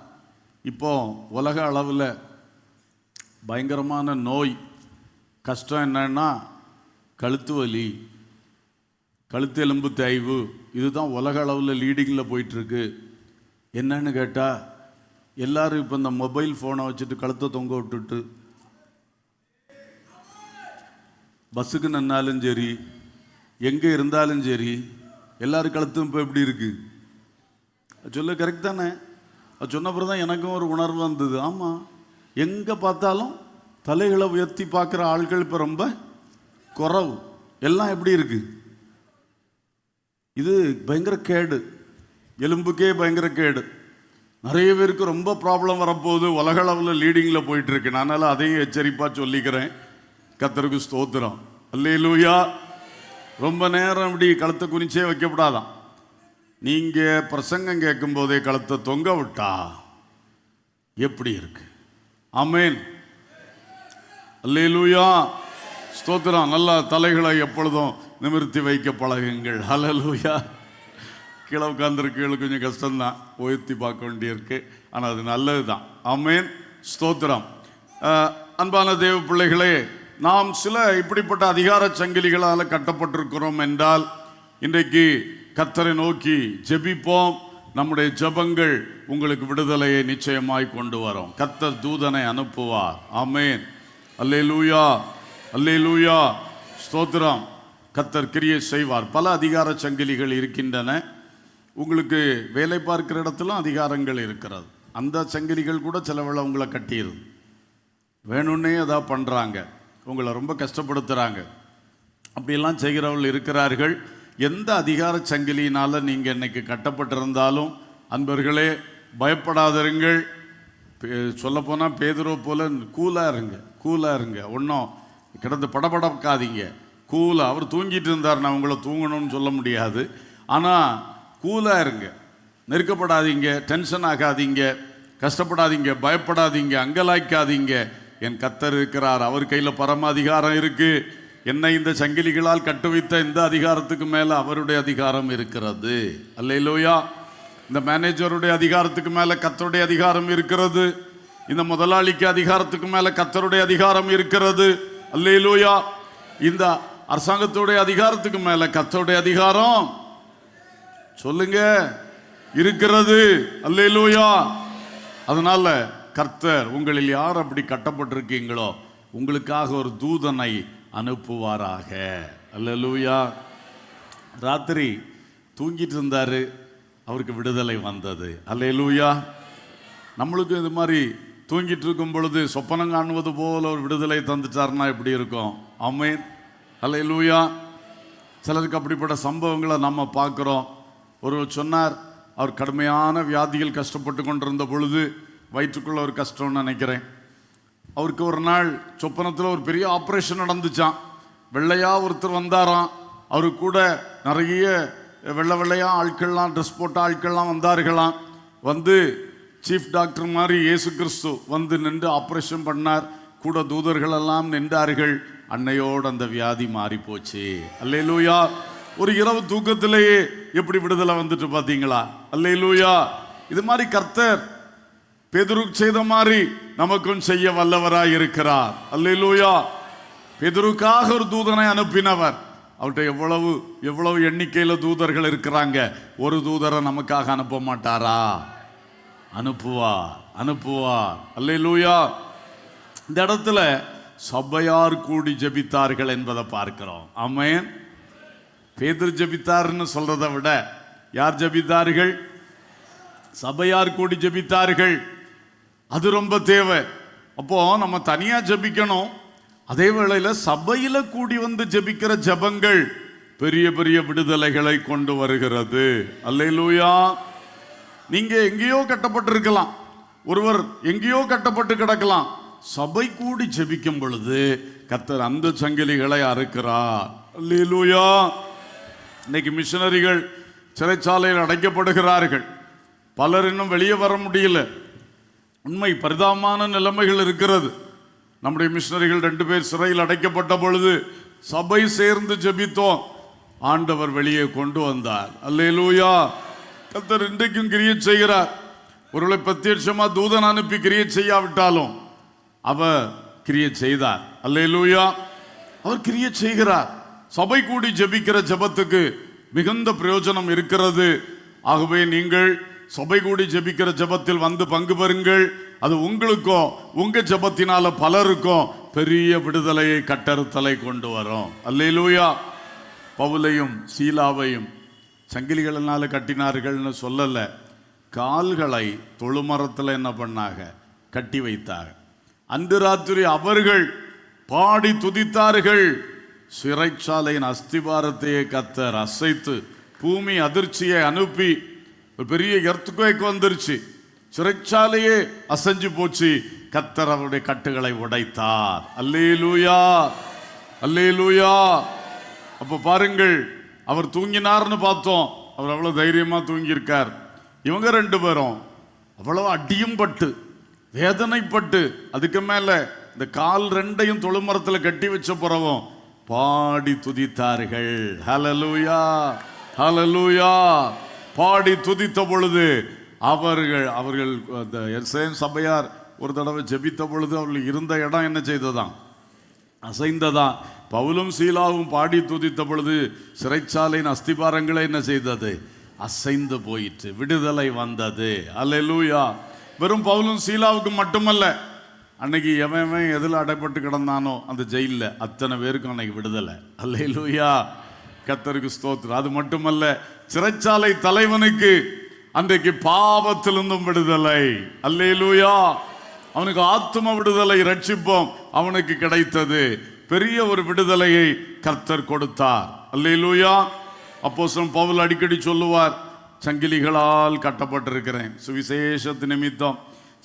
Speaker 1: இப்போ உலக அளவில் பயங்கரமான நோய் கஷ்டம் என்னன்னா கழுத்து வலி, கழுத்து எலும்பு தேய்வு. இதுதான் உலக அளவில் லீடிங்கில் போயிட்டுருக்கு. என்னன்னு கேட்டால் எல்லாரும் இப்போ இந்த மொபைல் ஃபோனை வச்சுட்டு கழுத்தை தொங்க விட்டுட்டு பஸ்ஸுக்கு நின்னாலும் சரி, எங்கே இருந்தாலும் சரி, எல்லாரும் கழுத்தும் இப்போ எப்படி இருக்கு? சொல்ல கரெக்ட் தானே? அது சொன்ன பிறகு தான் எனக்கும் ஒரு உணர்வு வந்தது. ஆமாம், எங்கே பார்த்தாலும் தலைகளை உயர்த்தி பார்க்குற ஆட்கள் இப்போ ரொம்ப குறவு. எல்லாம் எப்படி இருக்கு? இது பயங்கர கேடு, எலும்புக்கே பயங்கர கேடு. நிறைய பேருக்கு ரொம்ப ப்ராப்ளம் வரப்போகுது. உலக அளவில் லீடிங்கில் போயிட்டு இருக்கு. அதனால் அதையும் எச்சரிப்பாக சொல்லிக்கிறேன். கர்த்தருக்கு ஸ்தோத்திரம். அல்லேலூயா. ரொம்ப நேரம் இப்படி கழுத்தை குனிச்சே வைக்கப்படாதான். நீங்கள் பிரசங்கம் கேட்கும் போதே கழுத்தை தொங்க விட்டா எப்படி இருக்கு? ஆமென். அல்லேலூயா. ஸ்தோத்திரம். நல்லா தலைகளை எப்பொழுதும் நிமிர்த்தி வைக்க பழகுங்கள். அல்லேலூயா. கீழே உட்கார்ந்துருக்கீங்க, கொஞ்சம் கஷ்டம்தான், உயர்த்தி பார்க்க வேண்டியிருக்கு. ஆனால் அது நல்லது தான். ஆமென். ஸ்தோத்திரம். அன்பான தேவ பிள்ளைகளே, நாம் சில இப்படிப்பட்ட அதிகார சங்கிலிகளால் கட்டப்பட்டிருக்கிறோம் என்றால் இன்றைக்கு கர்த்தரை நோக்கி ஜெபிப்போம். நம்முடைய ஜெபங்கள் உங்களுக்கு விடுதலையை நிச்சயமாய் கொண்டு வரும். கர்த்தர் தூதனை அனுப்புவார். ஆமென். அல்லேலூயா. அல்லேலூயா. ஸ்தோத்திரம். கர்த்தர் கிரியை செய்வார். பல அதிகார சங்கிலிகள் இருக்கின்றன. உங்களுக்கு வேலை பார்க்கிற இடத்துலும் அதிகாரங்கள் இருக்கிறது. அந்த சங்கிலிகள் கூட சிலவேளை உங்களை கட்டிடுது. வேணும்னே அதான் பண்ணுறாங்க, உங்களை ரொம்ப கஷ்டப்படுத்துகிறாங்க. அப்படியெல்லாம் செய்கிறவர்கள் இருக்கிறார்கள். எந்த அதிகார சங்கிலியினால் நீங்கள் இன்னைக்கு கட்டப்பட்டிருந்தாலும் அன்பர்களே பயப்படாதிருங்கள். சொல்லப்போனால் பேதுரு போல கூலாக இருங்க. கூலாக இருங்க. ஒன்றும் கிடந்து படபடக்காதீங்க. கூலாக. அவர் தூங்கிட்டு இருந்தார், நான் உங்களை தூங்கணும்னு சொல்ல முடியாது. ஆனால் கூலாக இருங்க. நெருக்கப்படாதீங்க, டென்ஷன் ஆகாதீங்க, கஷ்டப்படாதீங்க, பயப்படாதீங்க, அங்கலாய்க்காதீங்க. என் கர்த்தர் இருக்கிறார். அவர் கையில் பரம அதிகாரம் இருக்கு. என்னை இந்த சங்கிலிகளால் கட்டுவித்த இந்த அதிகாரத்துக்கு மேலே அவருடைய அதிகாரம் இருக்கிறது. அல்லேலூயா. இந்த மேனேஜருடைய அதிகாரத்துக்கு மேலே கர்த்தருடைய அதிகாரம் இருக்கிறது. இந்த முதலாளிக்கு அதிகாரத்துக்கு மேலே கர்த்தருடைய அதிகாரம் இருக்கிறது. அல்லேலூயா. இந்த அரசாங்கத்துடைய அதிகாரத்துக்கு மேலே கர்த்தருடைய அதிகாரம் சொல்லுங்க இருக்கிறது. அல்லேலூயா. அதனால கர்த்தர் உங்களில் யார் அப்படி கட்டப்பட்டிருக்கீங்களோ உங்களுக்காக ஒரு தூதனை அனுப்புவாராக. அல்லேலூயா. ராத்திரி தூங்கிட்டு இருந்தாரு, அவருக்கு விடுதலை வந்தது. அல்லேலூயா. நம்மளுக்கு இது மாதிரி தூங்கிட்டு இருக்கும் பொழுது சொப்பனம் காணுவது போல ஒரு விடுதலை தந்துட்டார்னா எப்படி இருக்கும்? ஆமென். அல்லேலூயா. சிலருக்கு அப்படிப்பட்ட சம்பவங்களை நம்ம பார்க்குறோம். ஒருவர் சொன்னார், அவர் கடுமையான வியாதிகள் கஷ்டப்பட்டு கொண்டிருந்த பொழுது, வயிற்றுக்குள்ள ஒரு கஷ்டம்னு நினைக்கிறேன், அவருக்கு ஒரு நாள் சொப்பனத்தில் ஒரு பெரிய ஆப்ரேஷன் நடந்துச்சான். வெள்ளையா ஒருத்தர் வந்தாராம். அவரு கூட நிறைய வெள்ளையா ஆட்கள்லாம், ட்ரெஸ் போட்ட ஆட்கள்லாம் வந்தார்களாம். வந்து சீஃப் டாக்டர் மாதிரி இயேசு கிறிஸ்து வந்து நின்று ஆப்ரேஷன் பண்ணார். கூட தூதர்கள் எல்லாம் நின்றார்கள். அன்னையோடு அந்த வியாதி மாறி போச்சு. அல்லேலூயா. ஒரு இரவு தூக்கத்திலேயே எப்படி விடுதலை வந்துட்டு பார்த்தீங்களா? அல்லேலூயா. இது மாதிரி கர்த்தர் பேதுருக்கு செய்த மாதிரி நமக்கும் செய்ய வல்லவராய் இருக்கிறார். அல்லேலூயா. பேதுருக்காக ஒரு தூதனை அனுப்பினவர். அவர்கிட்ட எவ்வளவு எவ்வளவு எண்ணிக்கையில தூதர்கள் இருக்கிறாங்க. ஒரு தூதரை நமக்காக அனுப்ப மாட்டாரா? அனுப்புவார், அனுப்புவார். அல்லேலூயா. இந்த இடத்துல சபையார் கூடி ஜெபித்தார்கள் என்பதை பார்க்கிறோம். ஆமென். பேதுரு ஜெபித்தார்னு சொல்றதை விட யார் ஜெபித்தார்கள்? சபையார் கூடி ஜெபித்தார்கள். அது ரொம்ப தேவை. அப்போ நம்ம தனியா ஜெபிக்கணும். அதே வேளையில சபையில கூடி வந்து ஜெபிக்கிற ஜெபங்கள் பெரிய பெரிய விடுதலைகளை கொண்டு வருகிறது. அல்லேலூயா. நீங்க எங்கேயோ கட்டப்பட்டிருக்கலாம், ஒருவர் எங்கேயோ கட்டப்பட்டு கிடக்கலாம். சபை கூடி ஜெபிக்கும் பொழுது கர்த்தர் அந்த சங்கிலிகளை அறுக்கிறார். அல்லேலூயா. இன்னைக்கு மிஷனரிகள் சிறைச்சாலையில் அடைக்கப்படுகிறார்கள். பலர் இன்னும் வெளியே வர முடியல. உண்மை, பரிதாபமான நிலைமைகள் இருக்கிறது. நம்முடைய மிஷனரிகள் 2 பேர் சிறையில் அடைக்கப்பட்ட பொழுது சபை சேர்ந்து ஜெபித்தோம். ஆண்டவர் வெளியே கொண்டு வந்தார். அல்லேலூயா. கர்த்தர் இன்றைக்கும் கிரியை செய்கிறார். ஒருவேளை பிரத்யட்சமா தூதன் அனுப்பி கிரியை செய்யாவிட்டாலும் அவர் கிரியை செய்தார். அல்லேலூயா. அவர் கிரியை செய்கிறார். சபை கூடி ஜெபிக்கிற ஜெபத்துக்கு மிகுந்த பிரயோஜனம் இருக்கிறது. ஆகவே நீங்கள் சபை கூடி ஜெபிக்கிற ஜெபத்தில் வந்து பங்கு பெறுங்கள். அது உங்களுக்கும் உங்க ஜெபத்தினால பலருக்கும் பெரிய விடுதலையை, கட்டறுத்தலை கொண்டு வரும். அல்லேலூயா. பவுலையும் சீலாவையும் சங்கிலிகளினால கட்டினார்கள்னு சொல்லல, கால்களை தொழுமரத்தில் என்ன பண்ணாங்க? கட்டி வைத்தாங்க. அன்று ராத்திரி அவர்கள் பாடி துதித்தார்கள். சிறைச்சாலையின் அஸ்திபாரத்தையே கர்த்தர் அசைத்து பூமி அதிர்ச்சியை அனுப்பி ஒரு பெரிய எர்த்குவேக் வந்துருச்சு. சிறைச்சாலையே அசைஞ்சு போச்சு. கர்த்தர் அவருடைய கட்டுகளை உடைத்தார். அல்லேலூயா. அல்லேலூயா. அப்ப பாருங்கள், அவர் தூங்கினார்னு பார்த்தோம். அவர் அவ்வளவு தைரியமா தூங்கியிருக்கார். இவங்க 2 பேரும் அவ்வளவு அடியும் பட்டு வேதனைப்பட்டு, அதுக்கு மேல இந்த கால் 2ஐயும் தொழுமரத்தில் கட்டி வச்ச பிறவும் பாடி துதித்தார்கள். ஹல்லேலூயா. ஹல்லேலூயா. பாடி துதித்த பொழுது அவர்கள் அந்த எருசலேம் சபையார் ஒரு தடவை ஜெபித்த பொழுது அவர்கள் இருந்த இடம் என்ன செய்ததாம்? அசைந்ததான். பவுலும் சீலாவும் பாடி துதித்த பொழுது சிறைச்சாலையின் அஸ்திபாரங்களை என்ன செய்தது? அசைந்து போயிற்று. விடுதலை வந்தது. அல்லேலூயா. வெறும் பவுலும் சீலாவுக்கு மட்டுமல்ல, அன்னைக்கு எவன் எதில் அடைப்பட்டு கிடந்தானோ அந்த ஜெயிலில் அத்தனை பேருக்கும் அன்னைக்கு விடுதலை. அல்லேலூயா. கர்த்தருக்கு ஸ்தோத்திரம். அது மட்டுமல்ல, சிறைச்சாலை தலைவனுக்கு அன்றைக்கு பாவத்திலிருந்தும் விடுதலை. அல்லேலூயா. அவனுக்கு ஆத்தும விடுதலை, ரட்சிப்போம் அவனுக்கு கிடைத்தது. பெரிய ஒரு விடுதலையை கர்த்தர் கொடுத்தார். அல்லேலூயா. அப்போஸ்தலன் பவுல் அடிக்கடி சொல்லுவார், சங்கிலிகளால் கட்டப்பட்டிருக்கிறேன். சுவிசேஷத்து நிமித்தம்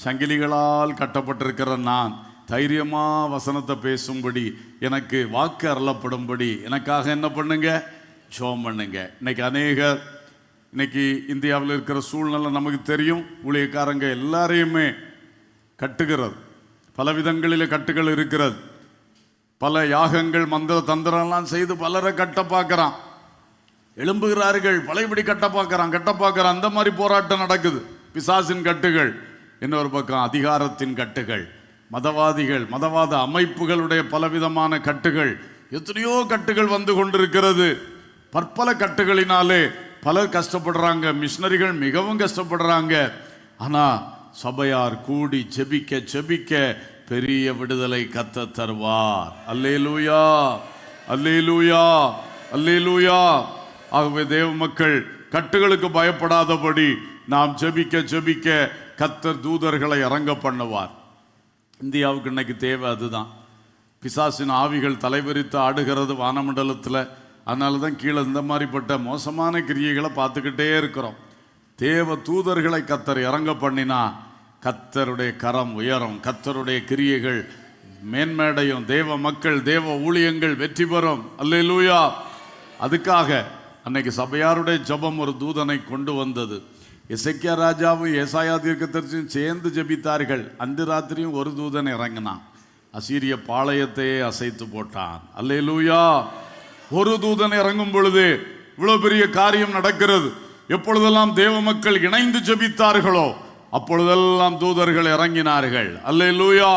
Speaker 1: சங்கிலிகளால் கட்டப்பட்டிருக்கிற நான் தைரியமா வசனத்தை பேசும்படி, எனக்கு வாக்கு அருளப்படும்படி எனக்காக என்ன பண்ணுங்க? ஜெபம் பண்ணுங்க. இன்னைக்கு இந்தியாவில் இருக்கிற சூழ்நிலை நமக்கு தெரியும். ஊழியக்காரங்க எல்லாரையுமே கட்டுகிறது. பல விதங்களில் கட்டுகள் இருக்கிறது. பல யாகங்கள், மந்திர தந்திரம்லாம் செய்து பலரை கட்ட பார்க்கிறான். எழும்புகிறார்கள், பழையபடி கட்ட பார்க்கிறான். அந்த மாதிரி போராட்டம் நடக்குது. பிசாசின் கட்டுகள். இன்னொரு பக்கம் அதிகாரத்தின் கட்டுகள், மதவாதிகள், மதவாத அமைப்புகளுடைய பலவிதமான கட்டுகள், எத்தனையோ கட்டுகள் வந்து கொண்டிருக்கிறது. பற்பல கட்டுகளினாலே பலர் கஷ்டப்படுறாங்க. மிஷனரிகள் மிகவும் கஷ்டப்படுறாங்க. ஆனா சபையார் கூடி ஜெபிக்க பெரிய விடுதலை கர்த்தர் தருவார். அல்லேலூயா. அல்லேலூயா. அல்லேலூயா. ஆகவே தேவ மக்கள் கட்டுகளுக்கு பயப்படாதபடி நாம் ஜெபிக்க கர்த்தர் தூதர்களை இறங்க பண்ணுவார். இந்தியாவுக்கு இன்னைக்கு தேவை அதுதான். பிசாசின் ஆவிகள் தலைவரித்து ஆடுகிறது வானமண்டலத்தில். அதனால தான் கீழே இந்த மாதிரிப்பட்ட மோசமான கிரியைகளை பார்த்துக்கிட்டே இருக்கிறோம். தேவ தூதர்களை கர்த்தர் இறங்க பண்ணினா கர்த்தருடைய கரம் உயரும். கர்த்தருடைய கிரியைகள் மேன்மேடையும். தேவ மக்கள், தேவ ஊழியங்கள் வெற்றி பெறும். அல்லேலூயா. அதுக்காக அன்னைக்கு சபையாருடைய ஜெபம் ஒரு தூதனை கொண்டு வந்தது. எசேக்கியா ராஜாவும் ஏசாயா தீர்க்கதரிசியும் சேர்ந்து ஜெபித்தார்கள். அன்று ராத்திரியும் ஒரு தூதன் இறங்கினான், அசீரிய பாளையத்தையே அசைத்து போட்டான். அல்லேலூயா. ஒரு தூதன் இறங்கும் பொழுது இவ்வளவு பெரிய காரியம் நடக்கிறது. எப்பொழுதெல்லாம் தேவ மக்கள் இணைந்து ஜெபித்தார்களோ அப்பொழுதெல்லாம் தூதர்கள் இறங்கினார்கள். அல்லேலூயா.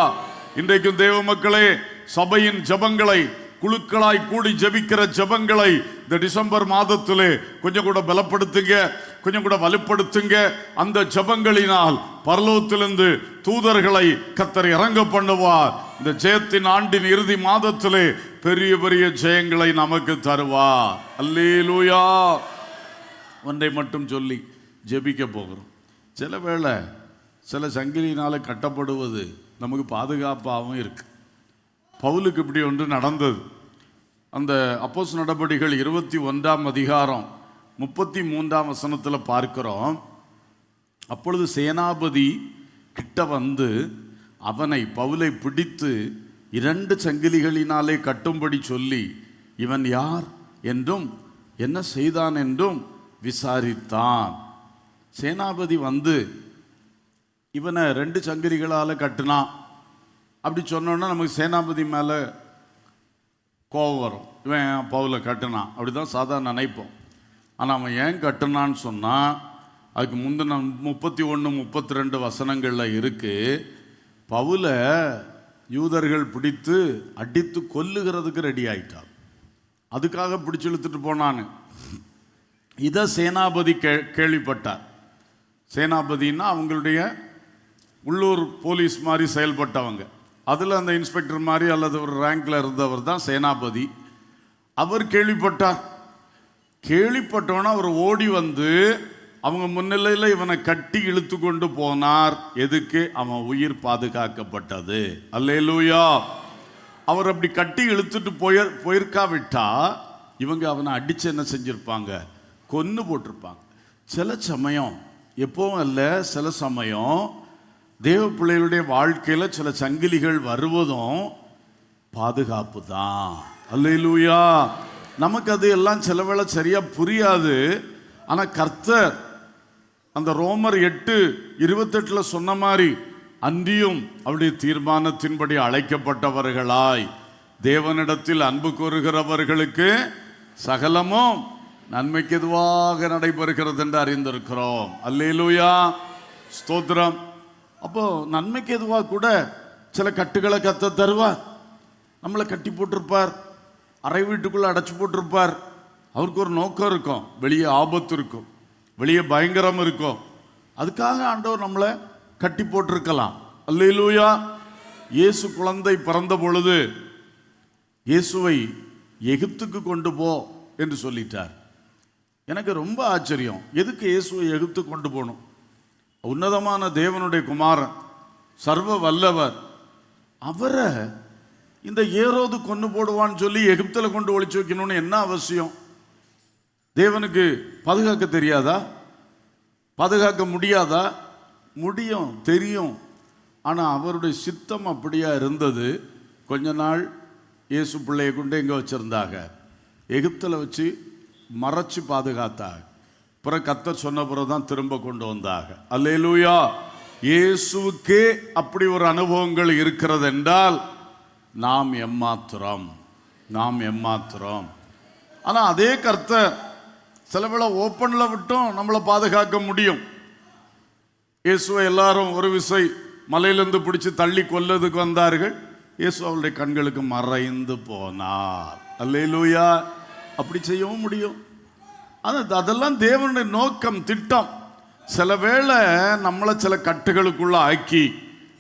Speaker 1: இன்றைக்கும் தேவ மக்களே, சபையின் ஜெபங்களை, குழுக்களாய் கூடி ஜெபிக்கிற ஜெபங்களை இந்த டிசம்பர் மாதத்திலே கொஞ்சம் கூட பலப்படுத்துங்க, கொஞ்சம் கூட வலுப்படுத்துங்க. அந்த ஜெபங்களினால் பரலோகத்திலிருந்து தூதர்களை கர்த்தர் இறங்க பண்ணுவார். இந்த ஜெயத்தின் ஆண்டின் இறுதி மாதத்திலே பெரிய பெரிய ஜெயங்களை நமக்கு தருவார். அல்லேலூயா. ஒன்றை மட்டும் சொல்லி ஜெபிக்க போகிறோம். சில வேளை சில சங்கிலியினால கட்டப்படுவது நமக்கு பாதுகாப்பாகவும் இருக்கு. பவுலுக்கு இப்படி ஒன்று நடந்தது. அந்த அப்போஸ்தலர் நடபடிகள் 21ஆம் அதிகாரம் 33ஆம் வசனத்தில் பார்க்கிறோம். அப்பொழுது சேனாபதி கிட்ட வந்து அவனை, பவுலை பிடித்து 2 சங்கிலிகளினாலே கட்டும்படி சொல்லி இவன் யார் என்றும் என்ன செய்தான் என்றும் விசாரித்தான். சேனாபதி வந்து இவனை 2 சங்கிலிகளால் கட்டுனான். அப்படி சொன்னோன்னா நமக்கு சேனாபதி மேலே கோபம் வரும். இவன் பவுலை கட்டுனான், அப்படி தான் சாதாரண நினைப்போம். ஆனால் அவன் ஏன் கட்டுனான்னு சொன்னால் அதுக்கு முந்தின 31, 32 வசனங்களில் இருக்கு. பவுலை யூதர்கள் பிடித்து அடித்து கொல்லுகிறதுக்கு ரெடி ஆயிட்டான். அதுக்காக பிடிச்சு இழுத்துட்டு போனான்னு இதை சேனாபதி கேள்விப்பட்டார். சேனாபதினா அவங்களுடைய உள்ளூர் போலீஸ் மாதிரி செயல்பட்டவங்க. அதில் அந்த இன்ஸ்பெக்டர் மாதிரி அல்லது ஒரு ரேங்கில் இருந்தவர் தான் சேனாபதி. அவர் கேள்விப்பட்டார். கேள்விப்பட்டோன்னா அவர் ஓடி வந்து அவங்க முன்னிலையில் இவனை கட்டி இழுத்து கொண்டு போனார். எதுக்கு? அவன் உயிர் பாதுகாக்கப்பட்டது. அல்லேலூயா. அவர் அப்படி கட்டி இழுத்துட்டு போயிருக்காவிட்டா இவங்க அவனை அடித்து என்ன செஞ்சிருப்பாங்க? கொன்று போட்டிருப்பாங்க. சில சமயம், எப்பவும் அல்ல, சில சமயம் தேவ பிள்ளைகளுடைய வாழ்க்கையில் சில சங்கிலிகள் வருவதும் பாதுகாப்பு தான். அல்லேலூயா. நமக்கு அது எல்லாம் சில வேளை சரியா புரியாது. ஆனால் கர்த்தர் அந்த ரோமர் 8:28 சொன்ன மாதிரி அன்றியும் அவருடைய தீர்மானத்தின்படி அழைக்கப்பட்டவர்களாய் தேவனிடத்தில் அன்பு கூறுகிறவர்களுக்கு சகலமும் நன்மைக்கு எதுவாக நடைபெறுகிறது என்று அறிந்திருக்கிறோம். அல்லேலூயா. ஸ்தோத்திரம். அப்போ நன்மைக்கு எதுவாக கூட சில கட்டுகளை கர்த்தர் தருவார். நம்மளை கட்டி போட்டிருப்பார், அறை வீட்டுக்குள்ள அடைச்சி போட்டிருப்பார். அவருக்கு ஒரு நோக்கம் இருக்கும். வெளியே ஆபத்து இருக்கும், வெளியே பயங்கரம் இருக்கும். அதுக்காக ஆண்டவர் நம்மளை கட்டி போட்டிருக்கலாம். அல்லேலூயா. இயேசு குழந்தை பிறந்த பொழுது இயேசுவை எகிப்துக்கு கொண்டு போ என்று சொல்லிட்டார். எனக்கு ரொம்ப ஆச்சரியம். எதுக்கு இயேசுவை எகிப்து கொண்டு போகணும்? உன்னதமான தேவனுடைய குமாரன், சர்வ வல்லவர், அவரை இந்த ஏரோது கொண்டு போடுவான்னு சொல்லி எகிப்தில் கொண்டு ஒளிச்சு வைக்கணும்னு என்ன அவசியம்? தேவனுக்கு பாதுகாக்க தெரியாதா? பாதுகாக்க முடியாதா? முடியும், தெரியும். ஆனால் அவருடைய சித்தம் அப்படியா இருந்தது. கொஞ்ச நாள் இயேசு பிள்ளையை கொண்டு எங்கே வச்சுருந்தாங்க? எகிப்தில் வச்சு மறைச்சு பாதுகாத்தாங்க. பிறகு கர்த்தர் சொன்ன பிறகு தான் திரும்ப கொண்டு வந்தாங்க. அல்லேலூயா. இயேசுவுக்கே அப்படி ஒரு அனுபவங்கள் இருக்கிறது என்றால் நாம் எம்மாத்திரம், நாம் எம்மாத்திரம். ஆனால் அதே கர்த்தர் சில வேளை ஓப்பனில் விட்டும் நம்மளை பாதுகாக்க முடியும். இயேசுவை எல்லாரும் ஒரு விசை மலையிலிருந்து பிடிச்சி தள்ளி கொல்லதுக்கு வந்தார்கள். இயேசு அவருடைய கண்களுக்கு மறைந்து போனார். அல்லேலூயா. அப்படி செய்யவும் முடியும். அதெல்லாம் தேவனுடைய நோக்கம், திட்டம். சில வேளை நம்மளை சில கட்டுகளுக்குள்ள ஆக்கி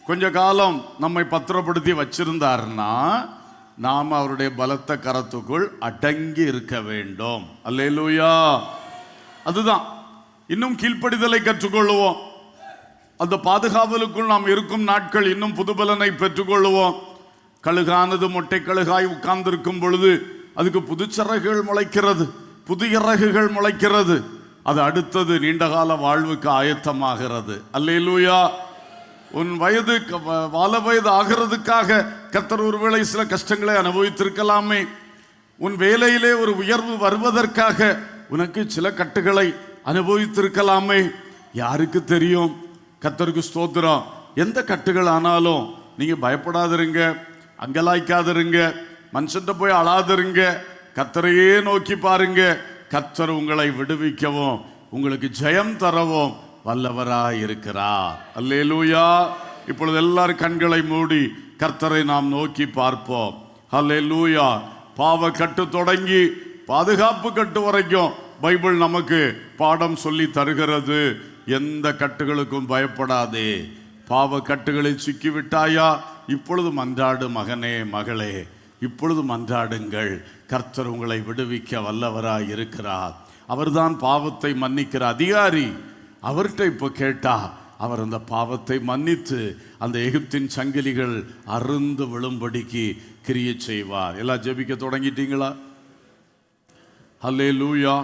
Speaker 1: கொஞ்ச காலம் நம்மை பத்திரப்படுத்தி வச்சிருந்தாருன்னா நாம் அவருடைய பலத்த கரத்துக்குள் அடங்கி இருக்க வேண்டும். அல்லேலூயா. அதுதான். இன்னும் கீழ்ப்படிதலை கற்றுக்கொள்ளுவோம். அந்த பாதுகாவலுக்குள் நாம் இருக்கும் நாட்கள் இன்னும் புதுபலனை பெற்றுக்கொள்ளுவோம். கழுகானது மொட்டை கழுகாய் உட்கார்ந்திருக்கும் பொழுது அதுக்கு புதுச்சிறகுகள் முளைக்கிறது, புதிய இறகுகள் முளைக்கிறது. அது அடுத்தது நீண்டகால வாழ்வுக்கு ஆயத்தமாகிறது. அல்லேலூயா. உன் வயது வால வயது ஆகிறதுக்காக கர்த்தர் ஒருவேளை சில கஷ்டங்களை அனுபவித்திருக்கலாமே. உன் வேலையிலே ஒரு உயர்வு வருவதற்காக உனக்கு சில கட்டுகளை அனுபவித்திருக்கலாமே, யாருக்கு தெரியும்? கர்த்தருக்கு ஸ்தோத்திரம். எந்த கட்டுகள் ஆனாலும் நீங்க பயப்படாதிருங்க, அங்கலாய்க்காதிருங்க, மனுஷன்ட்ட போய் அழாதிருங்க. கர்த்தரையே நோக்கி பாருங்க. கர்த்தர் உங்களை விடுவிக்கவும் உங்களுக்கு ஜெயம் தரவும் வல்லவராய் இருக்கிறார். அல்லேலூயா. இப்பொழுது எல்லாரும் கண்களை மூடி கர்த்தரை நாம் நோக்கி பார்ப்போம். அல்லேலூயா. பாவ கட்டு தொடங்கி பாதுகாப்பு கட்டு வரைக்கும் பைபிள் நமக்கு பாடம் சொல்லி தருகிறது. எந்த கட்டுகளுக்கும் பயப்படாதே. பாவ கட்டுகளில் சிக்கிவிட்டாயா? இப்பொழுது மன்றாடு மகனே, மகளே, இப்பொழுது மன்றாடுங்கள். கர்த்தர் உங்களை விடுவிக்க வல்லவராய் இருக்கிறார். அவர்தான் பாவத்தை மன்னிக்கிற அதிகாரி. அவர்கிட்ட இப்போ கேட்டா அவர் அந்த பாவத்தை மன்னித்து அந்த எகிப்தின் சங்கிலிகள் அருந்து விழும்படிக்கு கிரியை செய்வார். எல்லாம் ஜெபிக்க தொடங்கிட்டீங்களா? ஹல்லேலூயா,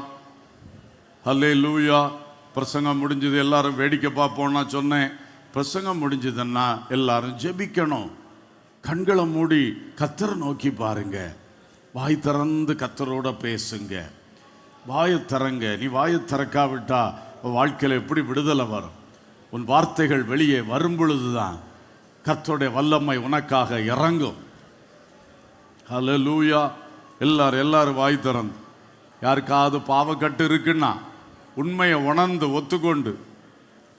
Speaker 1: ஹல்லேலூயா. பிரசங்கம் முடிஞ்சது, எல்லாரும் வேடிக்கை பார்ப்போம்னா சொன்னேன். பிரசங்கம் முடிஞ்சதுன்னா எல்லாரும் ஜெபிக்கணும். கண்களை மூடி கர்த்தரை நோக்கி பாருங்க. வாய் திறந்து கர்த்தரோட பேசுங்க. வாயை திறங்க. நீ வாயை திறக்காவிட்டா வாழ்க்கையில் எப்படி விடுதலை வரும்? உன் வார்த்தைகள் வெளியே வரும் பொழுதுதான் கர்த்தருடைய வல்லமை உனக்காக இறங்கும். ஹல்லேலூயா. எல்லாரும் வாய் திறந்து. யாருக்காவது பாவக்கட்டு இருக்குன்னா உண்மையை உணர்ந்து ஒத்துக்கொண்டு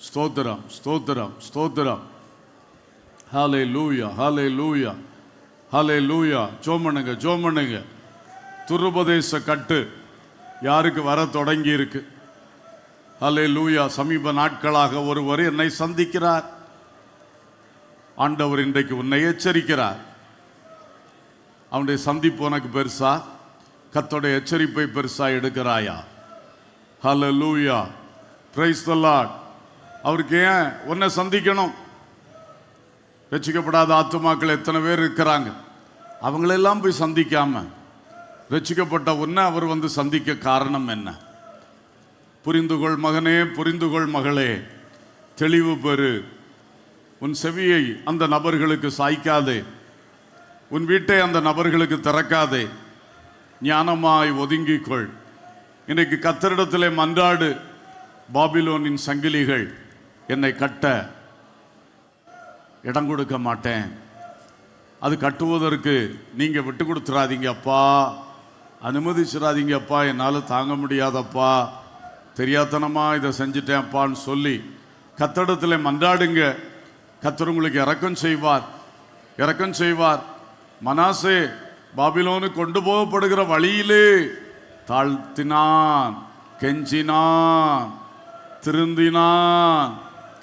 Speaker 1: ஸ்தோத்திரம், ஸ்தோத்திரம், ஸ்தோத்திரம். ஹல்லேலூயா, ஹல்லேலூயா, ஹல்லேலூயா. ஜோமனுங்க, ஜோமனுங்க. துருபதேச கட்டு யாருக்கு வர தொடங்கி இருக்கு? ஹல்லேலூயா. சமீப நாட்களாக ஒருவர் என்னை சந்திக்கிறார். ஆண்டவர் இன்றைக்கு உன்னை எச்சரிக்கிறார். அவனுடைய சந்திப்பு உனக்கு பெருசா? கர்த்தருடைய எச்சரிப்பை பெருசா எடுக்கிறாயா? ஹல்லேலூயா, பிரைஸ் தி லார்ட். அவருக்கு ஏன் உன்னை சந்திக்கணும்? ரட்சிக்கப்படாத ஆத்துமாக்கள் எத்தனை பேர் இருக்கிறாங்க. அவங்களெல்லாம் போய் சந்திக்காம ரட்சிக்கப்பட்ட உன்னை அவர் வந்து சந்திக்க காரணம் என்ன? புரிந்துகொள் மகனே, புரிந்துகொள் மகளே, தெளிவு பெறு. உன் செவியை அந்த நபர்களுக்கு சாய்க்காதே. உன் வீட்டை அந்த நபர்களுக்கு திறக்காதே. ஞானமாய் ஒதுங்கிக்கொள். இன்றைக்கு கர்த்தரிடத்திலே மன்றாடு. பாபிலோனின் சங்கிலிகள் என்னை கட்ட இடம் கொடுக்க மாட்டேன். அது கட்டுவதற்கு நீங்க விட்டு கொடுத்துறாதீங்க அப்பா, அனுமதிச்சிடாதீங்க அப்பா, என்னால் தாங்க முடியாதப்பா, தெரியாதனமா இதை செஞ்சுட்டேன் அப்பான்னு சொல்லி கர்த்தரிடத்தில் மன்றாடுங்க. கர்த்தர் உங்களுக்கு இரக்கம் செய்வார், இரக்கம் செய்வார். மனாசே பாபிலோனு கொண்டு போகப்படுகிற வழியிலே தாழ்த்தினான், கெஞ்சினான், திருந்தினான்.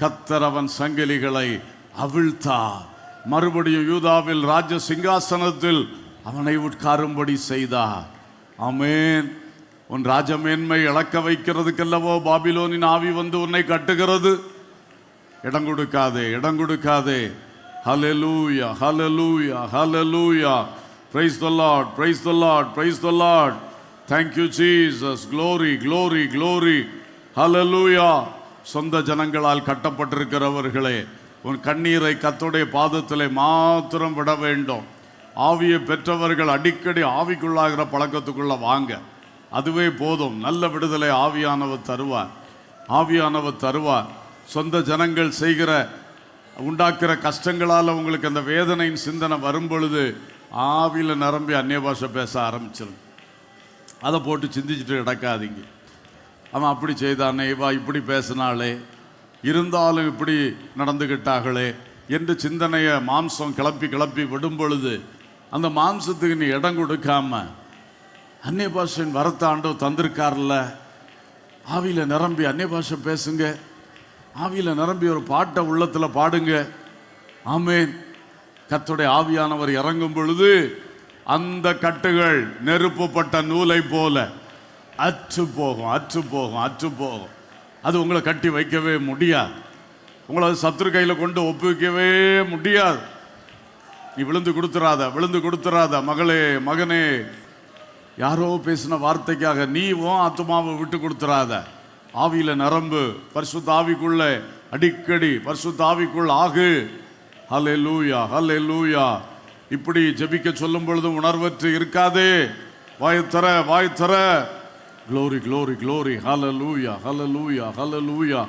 Speaker 1: கர்த்தர் அவன் சங்கிலிகளை அவிழ்த்தார். மறுபடியும் யூதாவில் ராஜ சிங்காசனத்தில் அவனை உட்காரும்படி செய்தார். ஆமென். உன் ராஜமேன்மை இழக்க வைக்கிறதுக்கல்லவோ பாபிலோனின் ஆவி வந்து உன்னை கட்டுகிறது. இடம் கொடுக்காதே, இடம் கொடுக்காதே. ஹல்லேலூயா, hallelujah, hallelujah. Praise the Lord, praise the Lord, praise the Lord. Thank you Jesus. Glory, glory, glory. Hallelujah. சொந்த ஜனங்களால் கட்டப்பட்டிருக்கிறவர்களே, உன் கண்ணீரை கர்த்தருடைய பாதத்திலே மாத்திரம் விட வேண்டும். ஆவியை பெற்றவர்கள் அடிக்கடி ஆவிக்குள்ளாகிற பழக்கத்துக்குள்ள வாங்க. அதுவே போதும். நல்ல விடுதலை ஆவியானவர் தருவார், ஆவியானவர் தருவார். சொந்த ஜனங்கள் செய்கிற உண்டாக்குற கஷ்டங்களால் உங்களுக்கு அந்த வேதனையின் சிந்தனை வரும் பொழுது ஆவியில் நிரம்பி அந்நிய பாஷை பேச ஆரம்பிச்சிடும். அதை போட்டு சிந்திச்சுட்டு கிடக்காதீங்க. அவன் அப்படி செய்தானே, இவா இப்படி பேசினாளே, இருந்தாலும் இப்படி நடந்துக்கிட்டார்களே என்று சிந்தனையை மாம்சம் கிளப்பி கிளப்பி விடும் பொழுது அந்த மாம்சத்துக்கு நீ இடம் கொடுக்காம அந்நிய பாஷையின் வரத்த ஆண்டவர் தந்திருக்கார்ல, ஆவியில் நிரம்பி அந்நிய பாஷை பேசுங்க. ஆவியில் நிரம்பி ஒரு பாட்டை உள்ளத்தில் பாடுங்க. ஆமென். கர்த்தருடைய ஆவியானவர் இறங்கும் பொழுது அந்த கட்டுகள் நெருப்புப்பட்ட நூலை போல அற்று போகும், அற்று போகும், அற்று போகும். அது உங்களை கட்டி வைக்கவே முடியாது. உங்களை சத்துரு கையில் கொண்டு ஒப்புவிக்கவே முடியாது. நீ விழுந்து கொடுத்துறாத, விழுந்து கொடுத்துறாத. மகளே, மகனே, யாரோ பேசின வார்த்தைக்காக நீ உன் ஆத்துமாவை விட்டு கொடுத்துறாத. ஆவியில நிரம்பு. பரிசுத்த ஆவிக்குள்ள அடிக்கடி பரிசுத்த ஆவிக்குள் ஆகு. ஹல்லேலூயா, ஹல்லேலூயா. இப்படி ஜெபிக்க சொல்லும் பொழுது உணர்வற்று இருக்காதே. வாய் தர, வாய் தர. Glory, glory, glory. Hallelujah, hallelujah, hallelujah,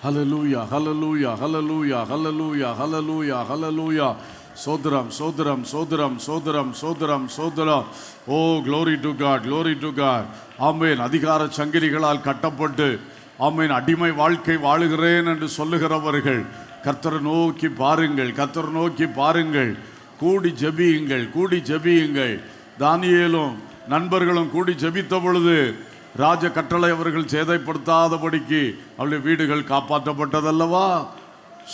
Speaker 1: hallelujah, hallelujah, hallelujah, hallelujah, hallelujah, hallelujah. Sodram, sodram, sodram, sodram, sodram, sodram. Oh, glory to God, glory to God. ஆமென். அதிகார சங்கிலிகளால் கட்டப்பட்டு ஆமென் அடிமை வாழ்க்கை வாழுகிறேன் என்று சொல்லுகிறவர்கள் கர்த்தரை நோக்கி பாருங்கள், கர்த்தரை நோக்கி பாருங்கள். கூடி ஜெபியுங்கள், கூடி ஜெபியுங்கள். தானியேலும் நண்பர்களும் கூடி ஜெபித்த பொழுது ராஜ கட்டளை அவர்கள் சேதைப்படுத்தாதபடிக்கு அவருடைய வீடுகள் காப்பாற்றப்பட்டதல்லவா?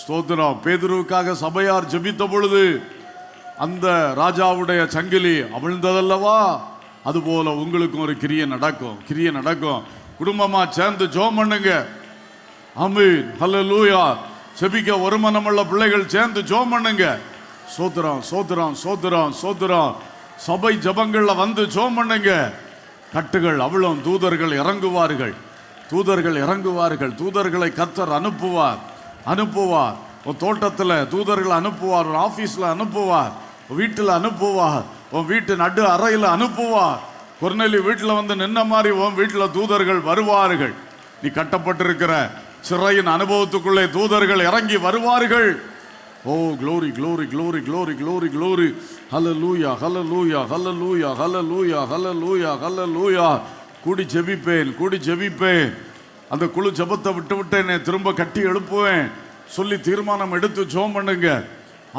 Speaker 1: ஸ்தோத்திரம். பேதுருவுக்காக சபையார் ஜெபித்த பொழுது அந்த ராஜாவுடைய சங்கிலி அவிழ்ந்ததல்லவா? அதுபோல உங்களுக்கும் ஒரு கிரியை நடக்கும், கிரியை நடக்கும். குடும்பமா சேர்ந்து ஜெபம் பண்ணுங்க. ஆமென், ஹல்லேலூயா. செபிக்க ஒரு மனமுள்ள பிள்ளைகள் சேர்ந்து ஜெபம் பண்ணுங்க. சோத்திரம், சோத்திரம், சோத்திரம், சோத்திரம். சபை ஜபங்கள்ல வந்து ஜெபம் பண்ணுங்க. கட்டுகள் அவ்வளவு தூதர்கள் இறங்குவார்கள், தூதர்கள் இறங்குவார்கள். தூதர்களை கர்த்தர் அனுப்புவார், அனுப்புவார். உன் தோட்டத்தில் தூதர்கள் அனுப்புவார், உன் ஆஃபீஸில் அனுப்புவார், வீட்டில் அனுப்புவார், உன் வீட்டு நடு அறையில் அனுப்புவார். கொர்நேலி வீட்டில் வந்து நின்ன மாதிரி உன் வீட்டில் தூதர்கள் வருவார்கள். நீ கட்டப்பட்டிருக்கிற சிறையின் அனுபவத்துக்குள்ளே தூதர்கள் இறங்கி வருவார்கள். Oh glory, glory, glory, glory, glory, glory. Hallelujah, hallelujah, hallelujah, hallelujah, hallelujah, hallelujah. கூடி ஜெபிப்பேன், கூடி ஜெபிப்பேன். அந்த குழு ஜெபத்தை விட்டு விட்டு என்னை திரும்ப கட்டி எழுப்புவேன் சொல்லி தீர்மானம் எடுத்து ஜெபம் பண்ணுங்க.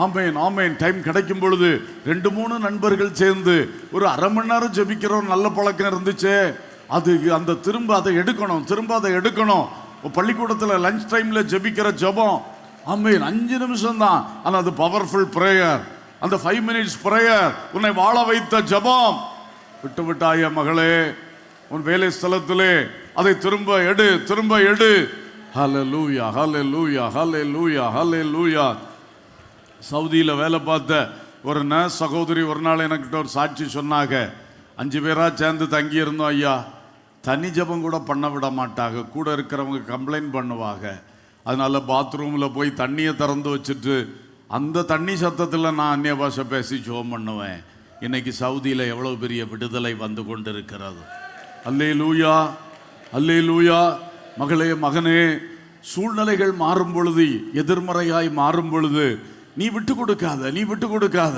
Speaker 1: ஆமேன், ஆமேன். டைம் கிடைக்கும் பொழுது 2-3 நண்பர்கள் சேர்ந்து ஒரு அரை மணி நேரம் ஜெபிக்கிற ஒரு நல்ல பழக்கம் இருந்துச்சு. அது அந்த திரும்ப அதை எடுக்கணும், திரும்ப அதை எடுக்கணும். பள்ளிக்கூடத்தில் லஞ்ச் டைமில் ஜெபிக்கிற ஜெபம், ஆமேன், 5 நிமிஷம் தான். ஆனால் அது பவர்ஃபுல் ப்ரேயர். அந்த 5 மினிட்ஸ் ப்ரேயர் உன்னை வாழ வைத்த ஜெபம். விட்டு விட்டாய மகளே, உன் வேலை ஸ்தலத்திலே அதை திரும்ப எடு, திரும்ப எடு. ஹல்லேலூயா, ஹல்லேலூயா, ஹல்லேலூயா, ஹல்லேலூயா. சவுதியில் வேலை பார்த்த ஒரு நர்ஸ் சகோதரி ஒரு நாள் எனக்கிட்ட ஒரு சாட்சி சொன்னாங்க. 5 பேராக சேர்ந்து தங்கி இருந்தோம் ஐயா. தனி ஜபம் கூட பண்ண விட மாட்டாங்க, கூட இருக்கிறவங்க கம்ப்ளைண்ட் பண்ணுவாங்க. அதனால பாத்ரூமில் போய் தண்ணியை திறந்து வச்சுட்டு அந்த தண்ணி சத்தத்தில் நான் அந்நிய பாஷை பேசி ஜெபம் பண்ணுவேன். இன்னைக்கு சவுதியில் எவ்வளோ பெரிய விடுதலை வந்து கொண்டு இருக்கிறது. அல்லேலூயா, அல்லேலூயா. மகளே, மகனே, சூழ்நிலைகள் மாறும் பொழுது, எதிர்மறையாய் மாறும் பொழுது நீ விட்டு கொடுக்காத, நீ விட்டு கொடுக்காத.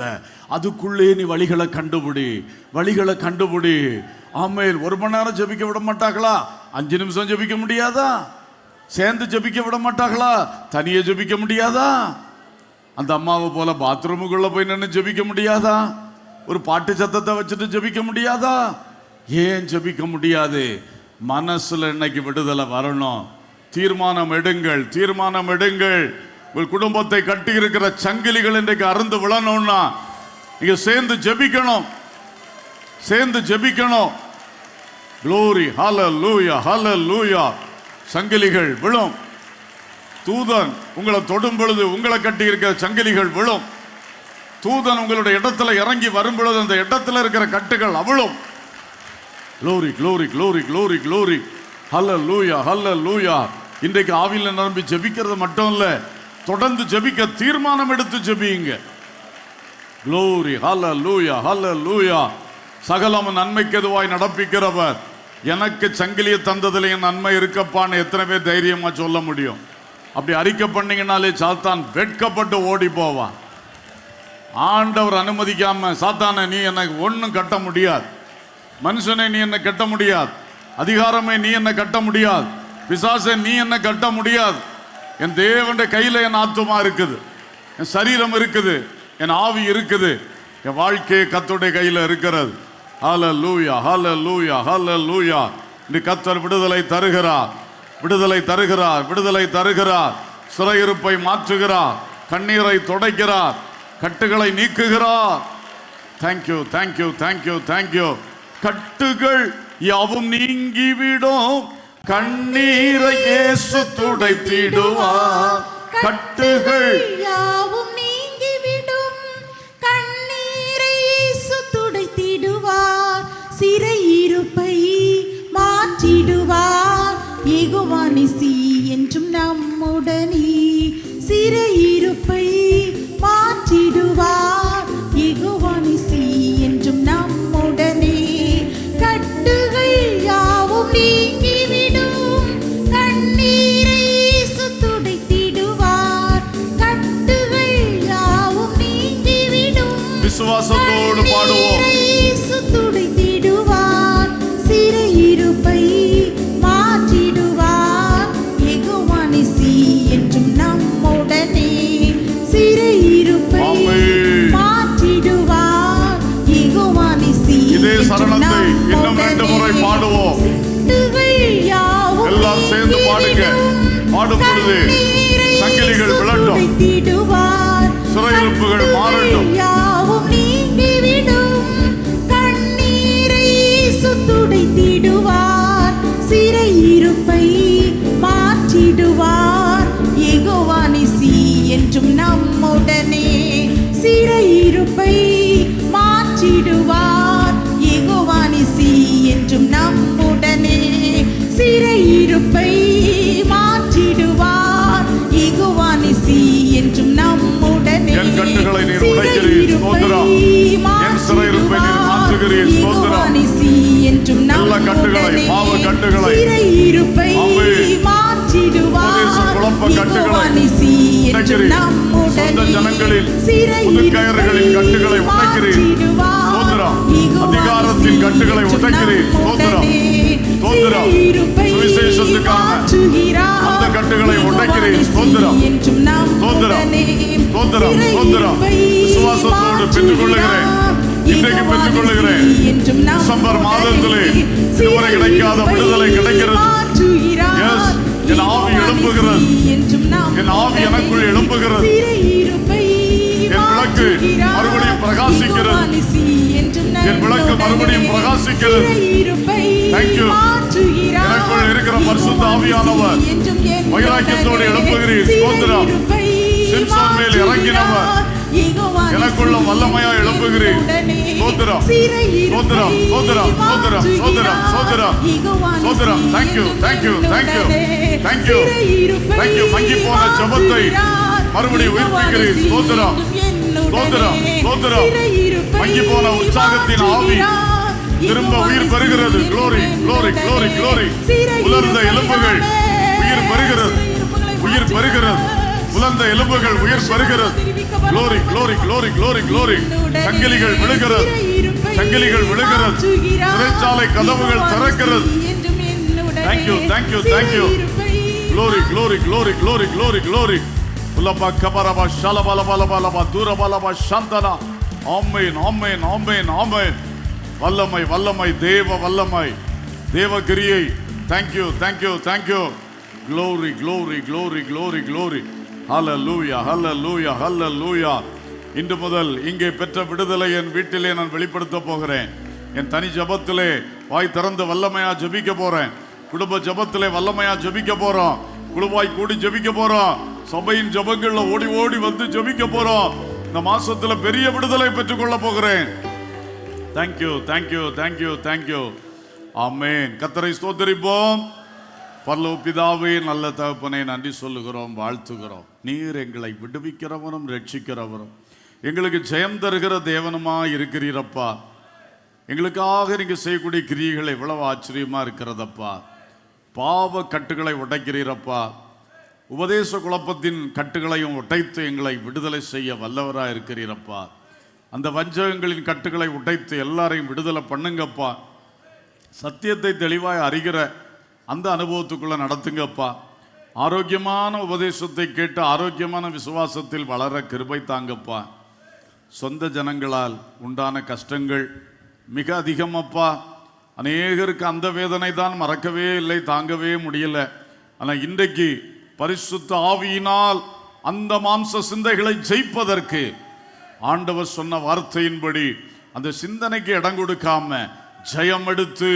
Speaker 1: அதுக்குள்ளே நீ வழிகளை கண்டுபிடி, வழிகளை கண்டுபிடி. ஆமேன். 1 மணி நேரம் ஜெபிக்க விட மாட்டாங்களா? 5 நிமிஷம் ஜெபிக்க முடியாதா? சேர்ந்து ஜெபிக்க விட மாட்டாங்களா? தனியே ஜெபிக்க முடியாதா? அந்த அம்மாவை போல பாத்ரூமுக்குள்ள போய் நின்று ஜெபிக்க முடியாதா? ஒரு பாட்டு சத்தத்தை வச்சுட்டு ஜெபிக்க முடியாதா? ஏன் ஜெபிக்க முடியாது? மனசுல இன்னைக்கு விடுதலை வரணும். தீர்மானம் எடுங்கள், தீர்மானம் எடுங்கள். உங்கள் குடும்பத்தை கட்டி இருக்கிற சங்கிலிகள் இன்றைக்கு அறுந்து விழணும்னா நீங்க சேர்ந்து ஜெபிக்கணும், சேர்ந்து ஜெபிக்கணும். க்ளோரி, ஹல்லேலூயா, ஹல்லேலூயா. சங்கிலிகள் விழும். தூதன் உங்களை தொடும் பொழுது உங்களை கட்டி இருக்கிற சங்கிலிகள் விழும். தூதன் உங்களுடைய இடத்துல இறங்கி வரும் பொழுது அந்த இடத்துல இருக்கிற கட்டுகள் அவிழும். Glory, glory, glory, glory, glory. Hallelujah, hallelujah. இன்றைக்கு ஆவியில் நிரம்பி ஜெபிக்கிறது மட்டும் இல்லை, தொடர்ந்து ஜெபிக்க தீர்மானம் எடுத்து ஜெபியுங்க. க்ளோரி, ஹல்லேலூயா, ஹல்லேலூயா. சகலமும் நன்மைக்கு எதுவாய் நடப்பிக்கிறவர் எனக்கு சங்கிலியை தந்ததில் என் நன்மை இருக்கப்பான்னு எத்தனை பேர் தைரியமா சொல்ல முடியும்? அப்படி அறிக்கை பண்ணீங்கன்னாலே சாத்தான் வெட்கப்பட்டு ஓடி போவான். ஆண்டவர் அனுமதிக்காம சாத்தானை நீ எனக்கு ஒன்றும் கட்ட முடியாது, மனுஷனை நீ என்ன கட்ட முடியாது, அதிகாரமே நீ என்ன கட்ட முடியாது, பிசாசை நீ என்ன கட்ட முடியாது. என் தேவனுடைய கையில் என் ஆத்துமா இருக்குது, என் சரீரம் இருக்குது, என் ஆவி இருக்குது, என் வாழ்க்கையை கர்த்தருடைய கையில் இருக்கிறது. ஹல்லேலூயா, ஹல்லேலூயா, ஹல்லேலூயா. இந்த கர்த்தர் விடுதலை தருகிறார், விடுதலை தருகிறார், விடுதலை தருகிறார். சிறையிருப்பை மாற்றுகிறார், கண்ணீரை துடைக்கிறார், கட்டுகளை நீக்குகிறார். Thank you, thank you, thank you, thank you. கட்டுகள் யாவும் நீங்கிவிடும், கண்ணீரை இயேசு துடைத்திடுவார். கட்டுகள்
Speaker 3: யாவும் நீங்கிவிடும், கண்ணீரை இயேசு துடைத்திடுவார். சிறையிருப்பை மாற்றிடுவார். யெகோவா நிசி என்றும் நம்முடனே. சிறையிருப்பை மாற்றிடுவார். யெகோவா நிசி என்றும் நம்முடனே.
Speaker 1: சரணத்தை இன்னும் 2 முறை பாடுவோம். எல்லாம் சேர்ந்து பாடுங்க. பாடும் பொழுது சங்கிலிகள் விழட்டும், சிறையிருப்புகள் மாறட்டும்.
Speaker 3: சிறையிருப்பை மாற்றிடுவார் யெகோவா நிசி என்றும் நம்முடனே. சிறையிருப்பை மாற்றிடுவார் யெகோவா நிசி என்றும் நம்முடனே. சிறையிருப்பை மாற்றிடுவார் யெகோவா நிசி என்றும் நம்முடனே.
Speaker 1: என் கட்டுகளை நீர் உடைக்கிறீர், ஸ்தோத்திரம். என் சிறையிருப்பை நீர் மாற்றுகிறீர், ஸ்தோத்திரம். எல்லா கட்டுகளை, பாவ கட்டுகளை,
Speaker 3: சிறையிருப்பை மாற்றிடுவார்
Speaker 1: குழப்ப கட்டுகளை உடைக்கிறீர். சொந்த ஜனங்களில் புது கயறுகளின் கட்டுகளை உடைக்கிறீர், ஸ்தோத்திரம். அதிகாரத்தின் கட்டுகளை உடைக்கிறீர், ஸ்தோத்திரம். ஸ்தோத்திரம். சுவிசேஷத்துக்கான அந்த கட்டுகளை உடைக்கிறீர், ஸ்தோத்திரம். ஸ்தோத்திரம். ஸ்தோத்திரம். ஸ்தோத்திரம். விசுவாசத்தோடு பெற்றுக்கொள்ளுகிறேன், இன்றைக்கு பெற்றுக்கொள்ளுகிறேன். டிசம்பர் மாதத்திலே இதுவரை கிடைக்காத விடுதலை கிடைக்கிறது. என் ஆவி எழும்புகிறது, என் ஆவி எனக்குள் எழும்புகிறது. என் விளக்கு மறுபடியும் பிரகாசிக்கிறது, என் விளக்கு மறுபடியும் பிரகாசிக்கிறது. தேங்க்யூ. எனக்குள் இருக்கிற பரிசுத்த ஆவியானவர் வைராக்கியத்தோடு எழும்புகிறீர், ஸ்தோத்திரம். சிம்சோன் மேல் இறங்கினவர் எனக்குள்ள வல்லமையா எழும்புகிறீர், ஸ்தோத்திரம். ஸ்தோத்திரம். ஸ்தோத்திரம். ஸ்தோத்திரம். ஸ்தோத்திரம். ஸ்தோத்திரம். ஸ்தோத்திரம். Thank you. Thank you. Thank you. Thank you. Thank you. மங்கி போன ஜெபத்தை மறுபடியும் உயிர்ப்பிக்கிறீர், ஸ்தோத்திரம். ஸ்தோத்திரம். ஸ்தோத்திரம். மங்கி போன உற்சாகத்தின் ஆவி திரும்ப உயிர் பெறுகிறது. Glory, glory, glory, glory. உலர்ந்த எலும்புகள் உயிர் பெறுகிறது, உயிர் பெறுகிறது. உலர்ந்த எலும்புகள் உயிர் பெறுகிறது. Glory, glory, glory, glory, glory. சங்கிலிகள் விழுகிறது, சங்கிலிகள் விழுகிறது. சிறைச்சாலை கதவுகள் திறக்கிறது. Thank you. Thank you. Thank you. Glory, glory, glory, glory, glory, glory. உலபா கபரபா ஷலபலபலபலபா தூரபலபா சந்தனா. Amen, amen, amen, amen. வல்லமை, வல்லமை, தேவ வல்லமை, தேவ கிரியை. Thank you. Thank you. Thank you. Glory, glory, glory, glory, glory. Hallelujah, hallelujah, hallelujah. இன்று முதல் இங்கே பெற்ற விடுதலை என் வீட்டிலே நான் வெளிப்படுத்த போகிறேன். என் தனி ஜபத்திலே வாய் திறந்து வல்லமையா ஜபிக்க போறேன். குடும்ப ஜபத்திலே வல்லமையா ஜபிக்க போறோம். குழுவாய் கூடி ஜபிக்க போறோம். சபையின் ஜபங்கள்ல ஓடி ஓடி வந்து ஜபிக்க போறோம். இந்த மாசத்துல பெரிய விடுதலை பெற்றுக்கொள்ள போகிறேன். தேங்க்யூ. தேங்க்யூ. தேங்க்யூ. தேங்க்யூ. ஆமென். கர்த்தரை ஸ்தோத்திரிப்போம். பரலோக பிதாவே, நல்ல தகப்பனே, நன்றி சொல்லுகிறோம், வாழ்த்துகிறோம். நீர் எங்களை விடுவிக்கிறவனும் ரட்சிக்கிறவரும் எங்களுக்கு ஜெயம் தருகிற தேவனுமா இருக்கிறீரப்பா. எங்களுக்காக நீங்க செய்யக்கூடிய கிரியைகள் எவ்வளவு ஆச்சரியமா இருக்கிறதப்பா. பாவ கட்டுகளை உடைக்கிறீரப்பா. உபதேச குழப்பத்தின் கட்டுகளையும் உடைத்து எங்களை விடுதலை செய்ய வல்லவராக இருக்கிறீரப்பா. அந்த வஞ்சகங்களின் கட்டுகளை உடைத்து எல்லாரையும் விடுதலை பண்ணுங்கப்பா. சத்தியத்தை தெளிவாய் அறிகிற அந்த அனுபவத்துக்குள்ள நடத்துங்கப்பா. ஆரோக்கியமான உபதேசத்தை கேட்டு ஆரோக்கியமான விசுவாசத்தில் வளர கிருபை தாங்கப்பா. சொந்த ஜனங்களால் உண்டான கஷ்டங்கள் மிக அதிகமப்பா. அநேகருக்கு அந்த வேதனை தான் மறக்கவே இல்லை, தாங்கவே முடியல. ஆனால் இன்றைக்கு பரிசுத்த ஆவியினால் அந்த மாம்ச சிந்தைகளை ஜெயிப்பதற்கு ஆண்டவர் சொன்ன வார்த்தையின்படி அந்த சிந்தனைக்கு இடம் கொடுக்காம ஜெயம் எடுத்து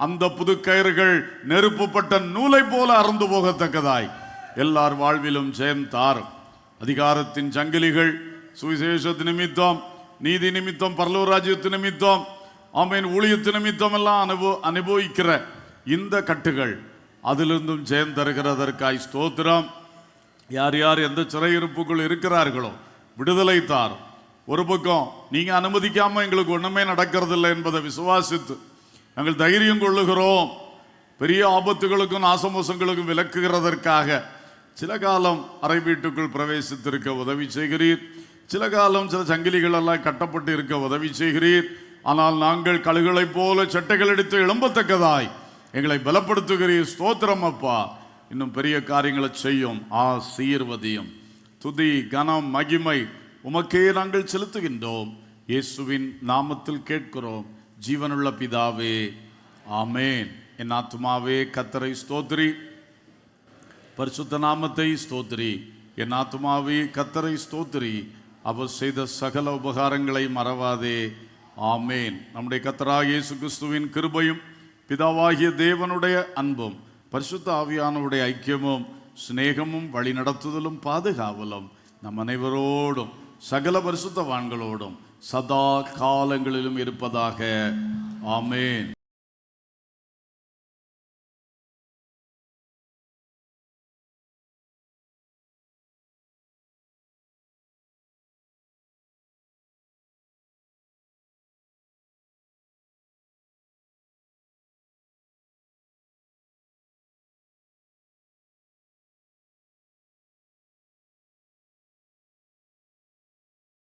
Speaker 1: அந்த புது கயிறுகள் நெருப்புப்பட்ட நூலை போல அறந்து போகத்தக்கதாய் எல்லார் வாழ்விலும் ஜெயம் தாரும். அதிகாரத்தின் சங்கிலிகள் சுவிசேஷத்து நிமித்தம், நீதி நிமித்தம், பரலோக ராஜ்யத்து நிமித்தம், ஆமென், ஊழியத்து நிமித்தம் எல்லாம் அனுபவிக்கிற இந்த கட்டுகள் அதிலிருந்தும் ஜெயம் தருகிறதற்காய் ஸ்தோத்திரம். யார் யார் எந்த சிறையிருப்புக்குள் இருக்கிறார்களோ விடுதலை தாரும். ஒரு பக்கம் நீங்க அனுமதிக்காம எங்களுக்கு ஒண்ணுமே நடக்கிறதில்லை என்பதை விசுவாசித்து நாங்கள் தைரியம் கொள்ளுகிறோம். பெரிய ஆபத்துகளுக்கும் நாசமோசங்களுக்கும் விலக்குகிறதற்காக சில காலம் அறை வீட்டுக்குள் பிரவேசித்திருக்க உதவி செய்கிறீர். சில காலம் சில சங்கிலிகள் எல்லாம் கட்டப்பட்டு இருக்க உதவி செய்கிறீர். ஆனால் நாங்கள் கழுகுகளைப் போல சட்டைகள் எடுத்து எழும்பத்தக்கதாய் எங்களை பலப்படுத்துகிறீர். ஸ்தோத்திரம் அப்பா. இன்னும் பெரிய காரியங்களை செய்யும். ஆசீர்வதியும். துதி, கனம், மகிமை உமக்கே நாங்கள் செலுத்துகின்றோம். இயேசுவின் நாமத்தில் கேட்கிறோம் ஜீவனுள்ள பிதாவே, ஆமேன். என் ஆத்துமாவே கர்த்தரை ஸ்தோத்திரி, பரிசுத்த நாமத்தை ஸ்தோத்திரி. என் ஆத்துமாவே கர்த்தரை ஸ்தோத்திரி, அவர் செய்த சகல உபகாரங்களை மறவாதே, ஆமேன். நம்முடைய கர்த்தராகிய இயேசு கிறிஸ்துவின் கிருபையும் பிதாவாகிய தேவனுடைய அன்பும் பரிசுத்த ஆவியானவருடைய ஐக்கியமும் சிநேகமும் வழிநடத்துதலும் பாதுகாவலும் நம் அனைவரோடும் சகல பரிசுத்தவான்களோடும் சதா காலங்களிலும் இருப்பதாக, ஆமேன்.